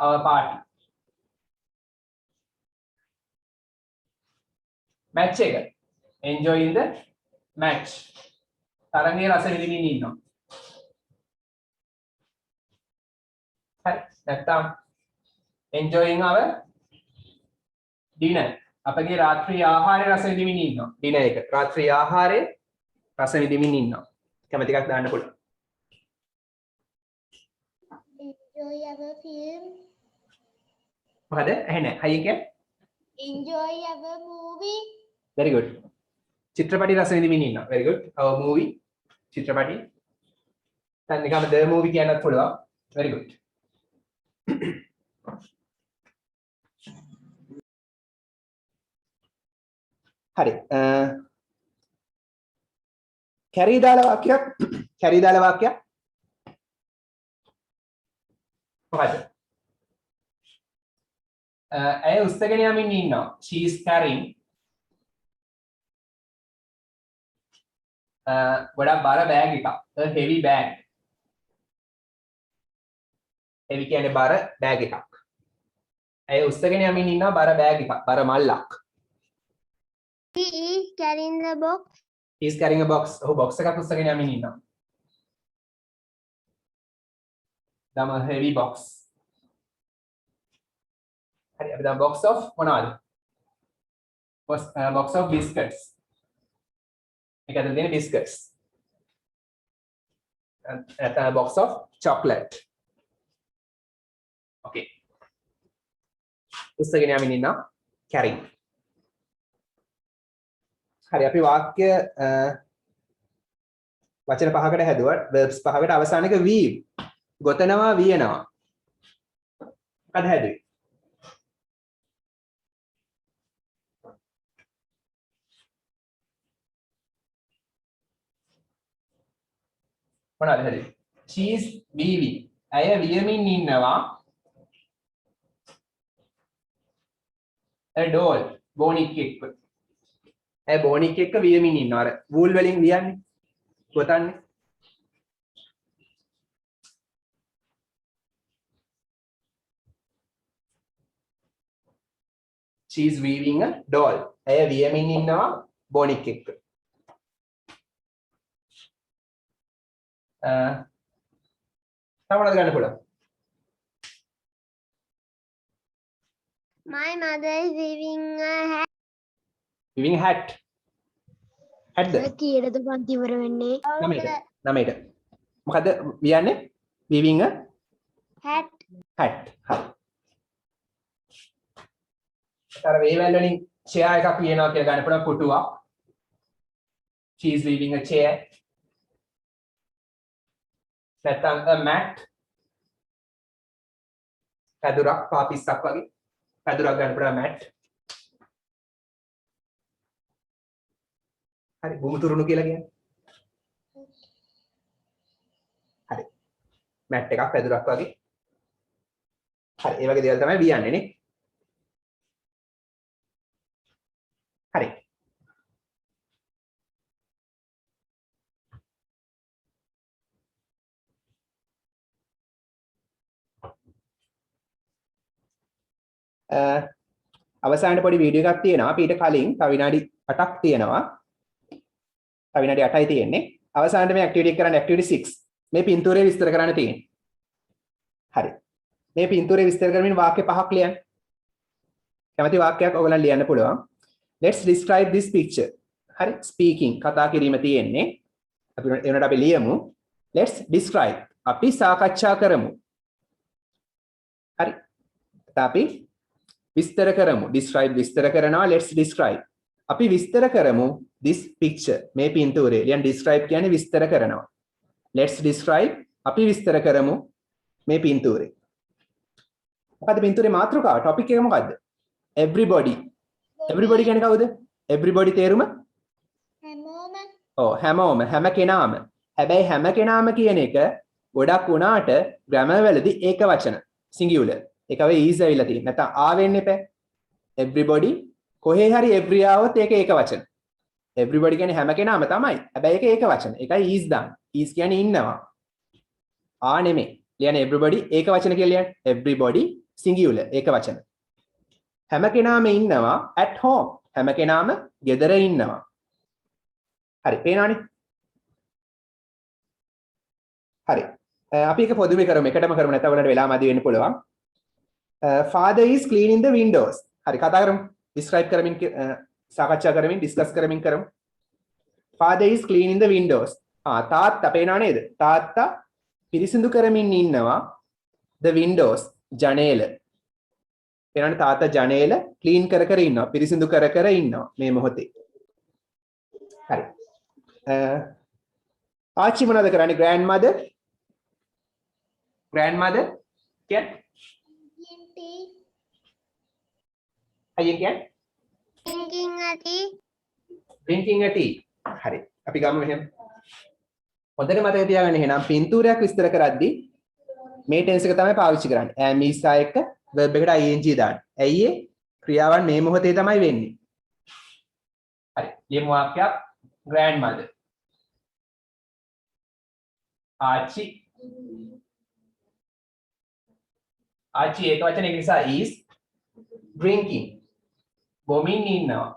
our party. match එක. enjoying the match. තරංගයේ රස විඳිමින් ඉන්නවා. හරි. නැත්තම් enjoying our dinner. අපගේ රාත්‍රී ආහාරය රස විඳිමින් ඉන්නවා. dinner එක. රාත්‍රී ආහාරය රස විඳිමින් ඉන්නවා. කැමති එකක් දාන්න පුළුවන්. Enjoy our film. මොකද? ඇහෙන්නේ නැහැ. හයිය කියන්නේ? Enjoy our movie. very good. චිත්‍රපටි රස විඳිමින් ඉන්නවා. very good. our movie චිත්‍රපටි. දැන් නිකම්ම the movie කියන්නත් පුළුවන්. very good. හරි. කැරී දාලා වාක්‍යයක් මොකද? ඇය උස්සගෙන යමින් ඉන්නවා. she is carrying ගොඩක් බර බෑග් එකක්. a heavy bag. heavy කියන්නේ බර බෑග් එකක්. ඇය උස්සගෙන යමින් ඉන්නවා බර බෑග් එකක්. බර මල්ලක්. He is carrying the box. he is carrying a box. ඔහු box එකක් උස්සගෙන යමින් ඉන්නවා. දම heavy box. හරි අපි දැන් box of මොනවද? box of biscuits. මේක ඇතුළේ තියෙන biscuits. නැත්නම් box of chocolate. okay. උස්සගෙන යමින් ඉන්නවා carrying. හරි අපි වාක්‍ය වචන පහකට හැදුවා verbs පහකට අවසාන එක weave ගොතනවා වියනවා මොකද හැදුවේ මොනවද හැදුවේ she is weaving ඇය වියමින් ඉන්නවා a doll බෝනික් එක්ක ඇය බෝනික් එක්ක වියමින් ඉන්නවා අර වූල් වලින් වියන්නේ ගොතන්නේ she is weaving a doll ඇය වියමින් ඉන්නවා බෝනික් එක්ක තවමද ගන්න පුළුවන් My mother is weaving a hat. weaving a hat hat කීයටද පන්ති ඉවර වෙන්නේ? නමයට මොකද වියන්නේ weaving a Hat. hat හරි අර වේවැල් වලින් chair එකක් ලියනවා කියලා ගන්න පුළුවන් පුටුවක් she is weaving a chair නැත්නම් a mat පැදුරක් පාපිස්සක් වගේ පැදුරක් ගන්න පුළුවන් mat හරි භූමි තුරුණු කියලා කියන්නේ හරි mat එකක් පැදුරක් වගේ හරි ඒ වගේ දේවල් තමයි වියන්නේ නේ හරි අවසානයේ පොඩි වීඩියෝ එකක් තියෙනවා අපි ඊට කලින් තව විනාඩි 8ක් තියෙනවා තව විනාඩි 8යි තියෙන්නේ අවසානයේ මේ ඇක්ටිවිටි එක කරන්න ඇක්ටිවිටි 6 මේ පින්තූරය විස්තර කරන්න තියෙන්නේ හරි මේ පින්තූරය විස්තර කරමින් වාක්‍ය පහක් ලියන්න කැමති වාක්‍යයක් ඔයගලන් ලියන්න පුළුවන් let's describe this picture හරි speaking කතා කිරීම තියෙන්නේ අපි එනකොට අපි ලියමු let's describe අපි සාකච්ඡා කරමු හරි අපි විස්තර කරමු describe විස්තර කරනවා let's describe අපි විස්තර කරමු this picture මේ පින්තූරය ලියන්න describe කියන්නේ විස්තර කරනවා let's describe අපි විස්තර කරමු මේ පින්තූරය මොකද පින්තූරේ මාතෘකාව topic එක මොකද්ද everybody කියන්නේ කවුද everybody තේරුම හැමෝම හැම කෙනාම හැබැයි හැම කෙනාම කියන එක ගොඩක් වුණාට grammar වලදී ඒක වචන singular ඒක වෙයි is ඇවිල්ලා තියෙන්නේ. නැත්නම් ආ වෙන්න එපා. everybody කොහේ හරි every ආවොත් ඒක ඒක වචන. everybody කියන්නේ හැම කෙනාම තමයි. හැබැයි ඒක ඒක වචන. ඒකයි is දාන්න. is කියන්නේ ඉන්නවා. ආ නෙමෙයි. ලියන්නේ everybody ඒක වචන කියලා ලියන්න. everybody singular ඒක වචන. හැම කෙනාම ඉන්නවා at home. හැම කෙනාම ගෙදර ඉන්නවා. හරි පේනවනේ. හරි. අපි ඒක පොදුවේ කරමු. එකටම කරමු නැත්නම් ඔයාලට වෙලා මදි වෙන්න පුළුවන්. Father is cleaning the windows. හරි කතා කරමු. describe කරමින් සාකච්ඡා කරමින් discuss කරමින් කරමු. Father is cleaning the windows. තාත්තා පේනව නේද? තාත්තා පිරිසිදු කරමින් ඉන්නවා the windows ජනේල. පේනවනේ තාත්තා ජනේල clean කර කර ඉන්නවා. පිරිසිදු කර කර ඉන්නවා මේ මොහොතේ. හරි. ආච්චි මොනවද කරන්නේ? grandmother කියන්නේ අයියෙන් කියන්නේ drinking a tea. හරි. අපි ගමු මෙහෙම. හොඳට මතක තියාගන්න එහෙනම් පින්තූරයක් විස්තර කරද්දී මේ ටෙන්ස් එක තමයි පාවිච්චි කරන්නේ. am is එක verb එකට ing දාන්න. ඇයි ඒ? ක්‍රියාවන් මේ මොහොතේ තමයි වෙන්නේ. හරි. ලියමු වාක්‍යයක් grandmother. ආච්චි ඒක වචනේ නිසා is drinking. බොමින් ඉන්නවා.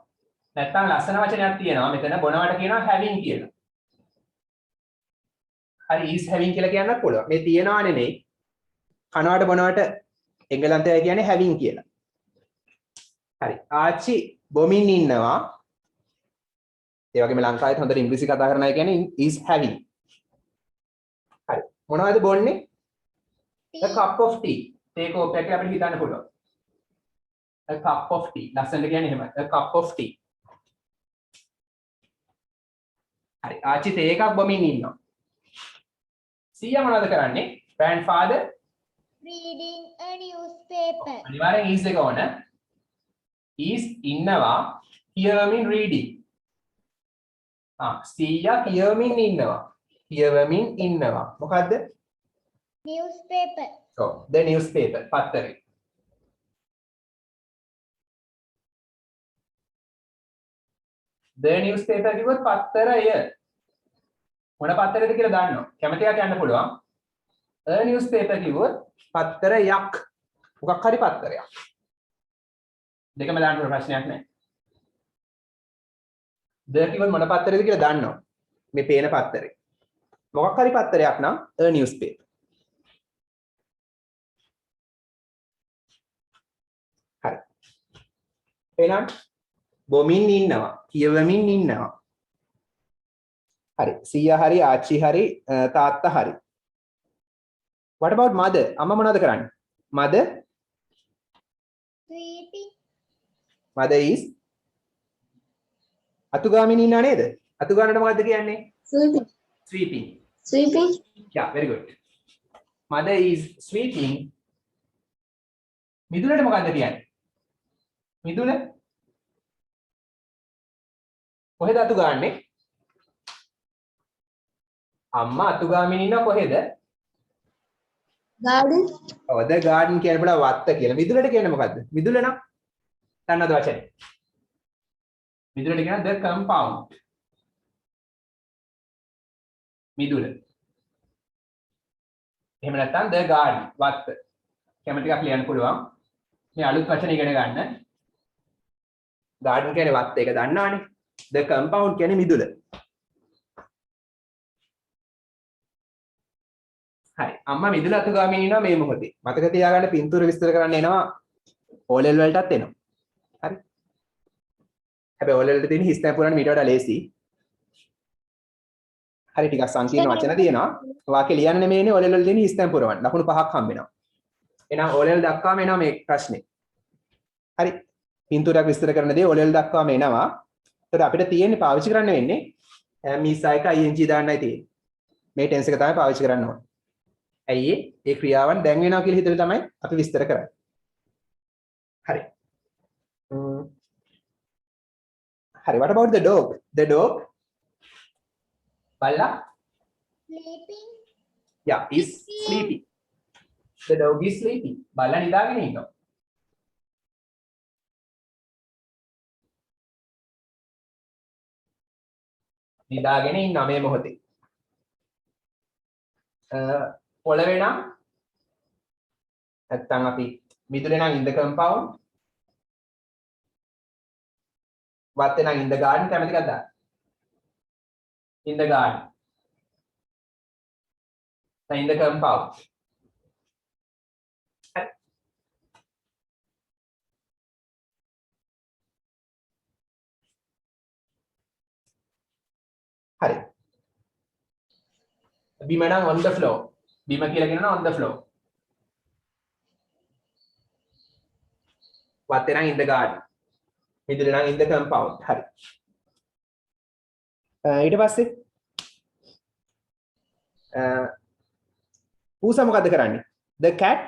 නැත්තම් ලස්සන වචනයක් තියෙනවා මෙතන බොනවට කියනවා having කියලා. හරි is having කියලා කියන්නත් පුළුවන්. මේ තියනවා නෙමෙයි. කනවට බොනවට එංගලන්තය කියන්නේ having කියලා. හරි. ආච්චි බොමින් ඉන්නවා. ඒ වගේම ලංකාවේ හොඳට ඉංග්‍රීසි කතා කරන අය කියන්නේ is having. හරි. මොනවද බොන්නේ? a cup of tea. තේ කෝප්පයක් කියලා අපිට හිතන්න පුළුවන්. a cup of tea. ලස්සනට කියන්නේ එහෙම. a cup of tea. හරි. ආච්චි තේ එකක් බොමින් ඉන්නවා. සීයා මොනවද කරන්නේ? grandfather reading a newspaper. අනිවාර්යෙන් is එක ඕන. is ඉන්නවා කියවමින් reading. සීයා කියවමින් ඉන්නවා. කියවමින් ඉන්නවා. මොකද්ද? Newspaper. So, the newspaper පත්තරේ. the newspaper කිව්වොත් පත්තරය. මොන පත්තරයද කියලා දාන්නවා. කැමති එකක් යන්න පුළුවන්. a newspaper කිව්වොත් පත්තරයක්. මොකක් හරි පත්තරයක්. දෙකම දාන්න පුළුවන් ප්‍රශ්නයක් නැහැ. the කිව්වොත් මොන පත්තරයද කියලා දාන්නවා. මේ පේන පත්තරේ. මොකක් හරි පත්තරයක් නම් a newspaper. හරි. එහෙනම් බොමින් ඉන්නවා, කියවමින් ඉන්නවා. හරි. සීයා හරි, ආච්චි හරි, තාත්තා හරි. What about mother? අම්මා මොනවද කරන්නේ? Mother Sweeping. Mother is අතුගාමින් ඉන්නා නේද? අතුගානට මොකද්ද කියන්නේ? Sweeping. Yeah, very good. Mother is sweeping. මිදුලට මොකද්ද කියන්නේ? මිදුල කොහෙද අතු ගාන්නේ? අම්මා අතු ගාමින් ඉන්න කොහෙද? garden, ඔව් the garden කියන බලා වත්ත කියලා. මිදුලට කියන්නේ මොකද්ද? මිදුල නම් දන්නවද වචනේ? මිදුලට කියන the compound. මිදුල. එහෙම නැත්නම් the garden වත්ත. කැමති එකක් ලියන්න පුළුවන්. මේ අලුත් වචන ඉගෙන ගන්න. garden කියන්නේ වත්ත ඒක දන්නවනේ. the compound කියන්නේ මිදුල. හරි. අම්මා මිදුල අතු ගාමින් ඉන්නවා මේ මොහොතේ. මතක තියාගන්න පින්තූර විස්තර කරන්න එනවා O level වලටත් එනවා. හරි. හැබැයි O level වලට තියෙන හිස්තැන් පුරන්න මීට වඩා ලේසි. හරි ටිකක් සංකීර්ණ වචන තියෙනවා. වාක්‍ය ලියන්න නෙමෙයිනේ O level වල තියෙන හිස්තැන් පුරවන්න. ලකුණු 5ක් හම්බ වෙනවා. එහෙනම් O level දක්වාම එනවා මේ ප්‍රශ්නේ. හරි. පින්තූරයක් විස්තර කරන දේ O level දක්වාම එනවා. ඒතර අපිට තියෙන්නේ පාවිච්චි කරන්න වෙන්නේ මිසයික ing දාන්නයි තියෙන්නේ. මේ ටෙන්ස් එක තමයි පාවිච්චි කරන්න ඕනේ. ඇයි ඒ ක්‍රියාවන් දැන් වෙනවා කියලා හිතලා තමයි අපි විස්තර කරන්නේ. හරි. හරි. What about the dog? The dog බල්ලා Sleeping. yeah is sleeping. The dog is sleeping. බල්ලා නිදාගෙන ඉන්නවා. නිදාගෙන ඉන්නවා මේ මොහොතේ. පොළවේ නම් නැත්තම් අපි මිදුලේ නම් in the compound. වත්තේ නම් in the garden කැමති එකක්ද? In the garden. In the compound. හරි. බිම නම් on the floor. බිම කියලා කියනවා on the floor. වත්තේ නම් in the garden. මිදුලේ නම් in the compound. හරි. ඊට පස්සේ පූසා මොකද්ද කරන්නේ? The cat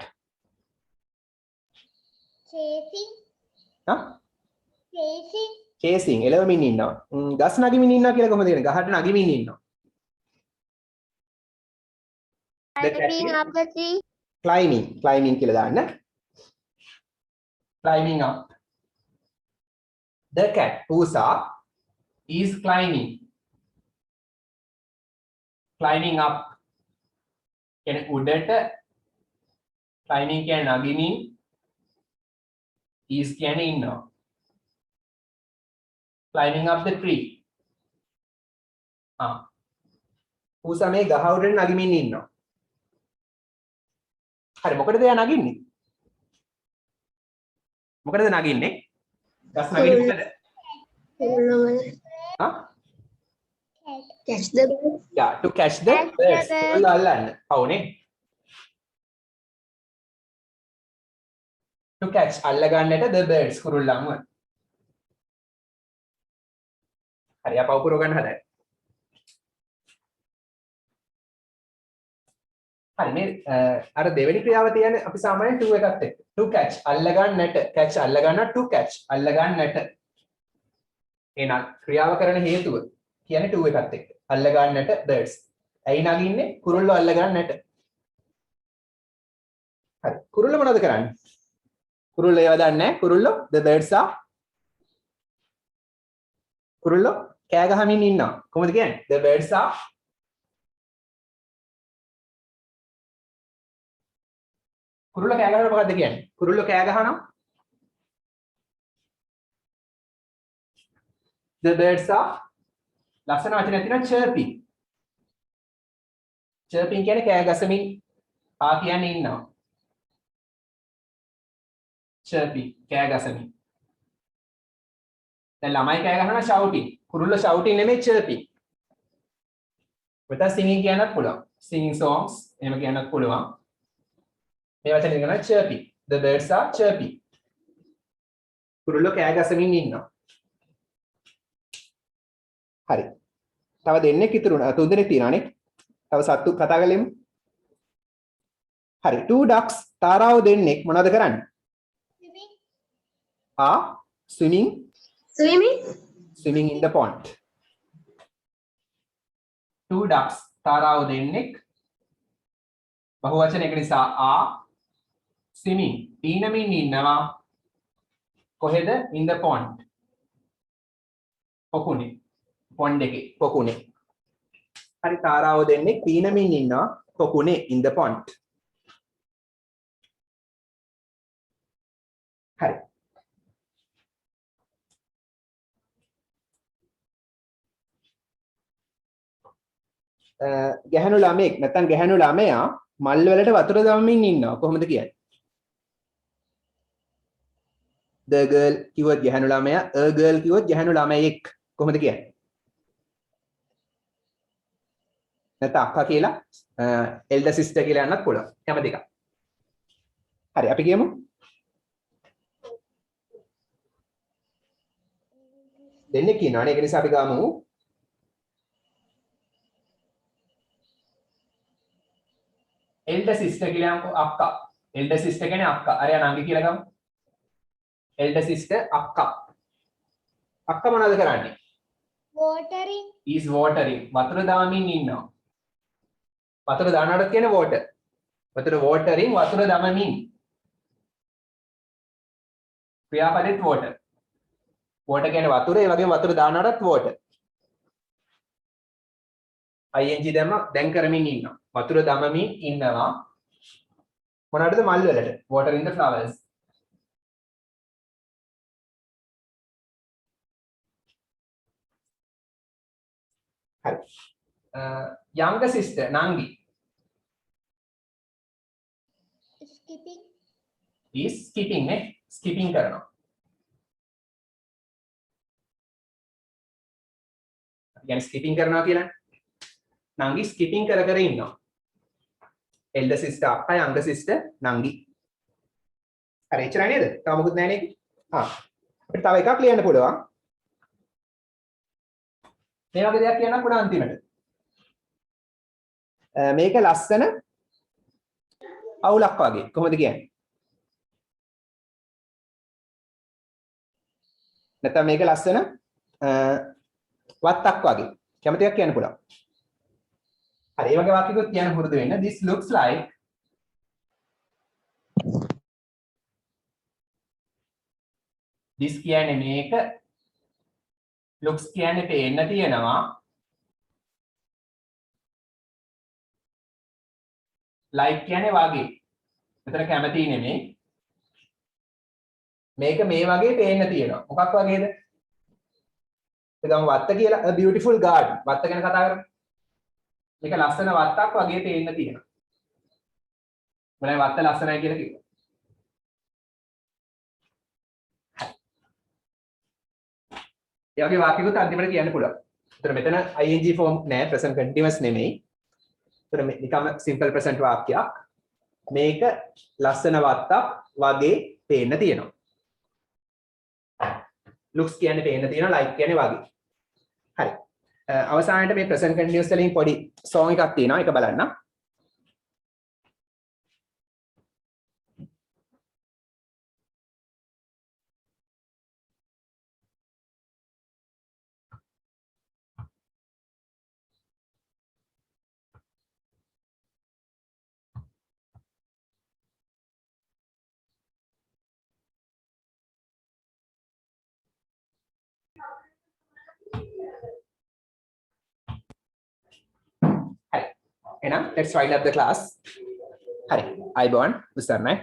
chasing එළවමින් ඉන්නවා. ගස් නගිමින් ඉන්නවා කියලා කොහොමද කියන්නේ? ගහට නගිමින් ඉන්නවා. The cat is climbing කියලා දාන්න. Climbing up. The cat Pusa is climbing up. කියන්නේ උඩට climbing කියන්නේ නගිමින් is කියන්නේ ඉන්නවා. Climbing up the tree. Pusa මේ ගහ උඩට නගිමින් ඉන්නවා. හරි මොකටද එයා නගින්නේ? මොකටද නගින්නේ? ගස් නගින්නේ මොකටද? Catch the bird. Yeah, to catch the birds. අල්ලන්න. ඔව්නේ. To catch අල්ල ගන්නට the birds කුරුල්ලන්ව. හරි අපව පුරව ගන්න හදයි. හරි මේ අර දෙවෙනි ක්‍රියාව තියන්නේ අපි සාමාන්‍යයෙන් to එකත් එක්ක. To catch අල්ල ගන්නට catch අල්ල ගන්න to catch අල්ල ගන්නට. එහෙනම් ක්‍රියාව කරන හේතුව කියන්නේ to එකත් එක්ක. අල්ල ගන්නට birds. ඇයි නගින්නේ? කුරුල්ලෝ අල්ල ගන්නට. හරි. කුරුල්ලෝ මොනවද කරන්නේ? කුරුල්ලෝ ඒව දන්නේ නැහැ. කුරුල්ලෝ the birds are කුරුල්ලෝ කෑ ගහමින් ඉන්නවා. කොහොමද කියන්නේ? The birds are කුරුල්ලෝ කෑ ගහනකොට මොකද්ද කියන්නේ? කුරුල්ලෝ කෑ ගහනවා. The birds are ලස්සන වචනයක් තියෙනවා chirping. chirping කියන්නේ කෑ ගසමින් කියන්නේ ඉන්නවා. chirping කෑ ගසමින්. දැන් ළමයි කෑ ගහනවා shouting. කුරුල්ලෝ shouting නෙමෙයි chirping. මෙතන singing කියන්නත් පුළුවන්. singing songs එහෙම කියන්නත් පුළුවන්. මේ වචනේ කියනවා chirping. The birds are chirping. කුරුල්ලෝ කෑ ගසමින් ඉන්නවා. හරි. තව දෙන්නෙක් ඉතුරු තුන් දෙනෙක් තියෙනවානේ. තව සත්තු කතා කරලෙමු. හරි. two ducks තාරාව දෙන්නෙක් මොනවද කරන්නේ? swimming in the pond. two ducks තාරාව දෙන්නෙක් බහුවචන එක නිසා swimming පීනමින් ඉන්නවා. කොහෙද? in the pond. පොකුණේ. pond එකේ පොකුණේ. හරි තාරාව දෙන්නෙක් පීනමින් ඉන්නවා පොකුණේ in the pond. හරි. ගැහණු ළමෙක් නැත්නම් ගැහණු ළමයා මල් වලට වතුර දාමින් ඉන්නවා. කොහොමද කියන්නේ? the girl කිව්වොත් ගැහණු ළමයා, a girl කිව්වොත් ගැහණු ළමයෙක්. කොහොමද කියන්නේ? නැත්නම් අක්කා කියලා elder sister කියලා යන්නත් පුළුවන්. හැම දෙකක්. හරි අපි කියමු. දෙන්නේ කියනවානේ. ඒක නිසා අපි ගාමු elder sister කියලා යම්කෝ අක්කා. elder sister කියන්නේ අක්කා. අර යන අංගය කියලා ගමු. elder sister අක්කා. අක්කා මොනවද කරන්නේ? watering is watering. වතුර දාමින් ඉන්නවා. වතුර දානවට කියන water. වතුර watering වතුර දමමින්. ක්‍රියාපදෙත් water. water කියන්නේ වතුර, ඒ වගේම වතුර දානකොටත් water. ing දැම්ම දැන් කරමින් ඉන්නවා. වතුර දමමින් ඉන්නවා. මොනවටද? මල් වලට. water in the flowers. හරි. younger sister නංගි skipping is skipping නේ. skipping කරනවා. කියන්නේ skipping කරනවා කියලා. නංගි skipping කර කර ඉන්නවා. elder sister අක්කා, younger sister නංගි. හරි එච්චරයි නේද? තව මොකුත් නැහැ නේද? අපිට තව එකක් ලියන්න පුළුවන්. මේ වගේ දෙයක් කියන්න පුළුවන් අන්තිමට. මේක ලස්සන අවුලක් වගේ. කොහොමද කියන්නේ? නැත්නම් මේක ලස්සන වත්තක් වගේ. කැමති එකක් කියන්න පුළුවන්. හරි ඒ වගේ වාක්‍යකුත් කියන්න පුරුදු වෙන්න. This looks like this කියන්නේ මේක, looks කියන්නේ පේන්න තියෙනවා, like කියන්නේ වගේ. මෙතන කැමති නෙමෙයි. මේක මේ වගේ පේන්න තියෙනවා. මොකක් වගේද? එතකම වත්ත කියලා a beautiful garden. වත්ත ගැන කතා කරමු. මේක ලස්සන වත්තක් වගේ පේන්න තියෙනවා. මොනයි වත්ත ලස්සනයි කියලා කිව්වා. ඒ වගේ වාක්‍යකුත් අන්තිමට කියන්න පුළුවන්. ඒතර මෙතන ing form නෑ, present continuous නෙමෙයි. ඒතර නිකම්ම simple present වාක්‍යයක්. මේක ලස්සන වත්තක් වගේ පේන්න තියෙනවා. looks කියන්නේ පේන්න තියෙනවා, like කියන්නේ වගේ. හරි. අවසානයේට මේ present continuous වලින් පොඩි song එකක් තියෙනවා. ඒක බලන්න. එහෙනම් let's wind up the class. හරි. අයබෝන් උසර්ණයි.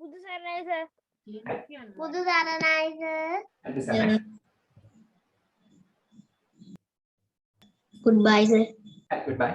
බුදු සරණයි සර්. බුදු සරණයි සර්. Goodbye, sir. Goodbye.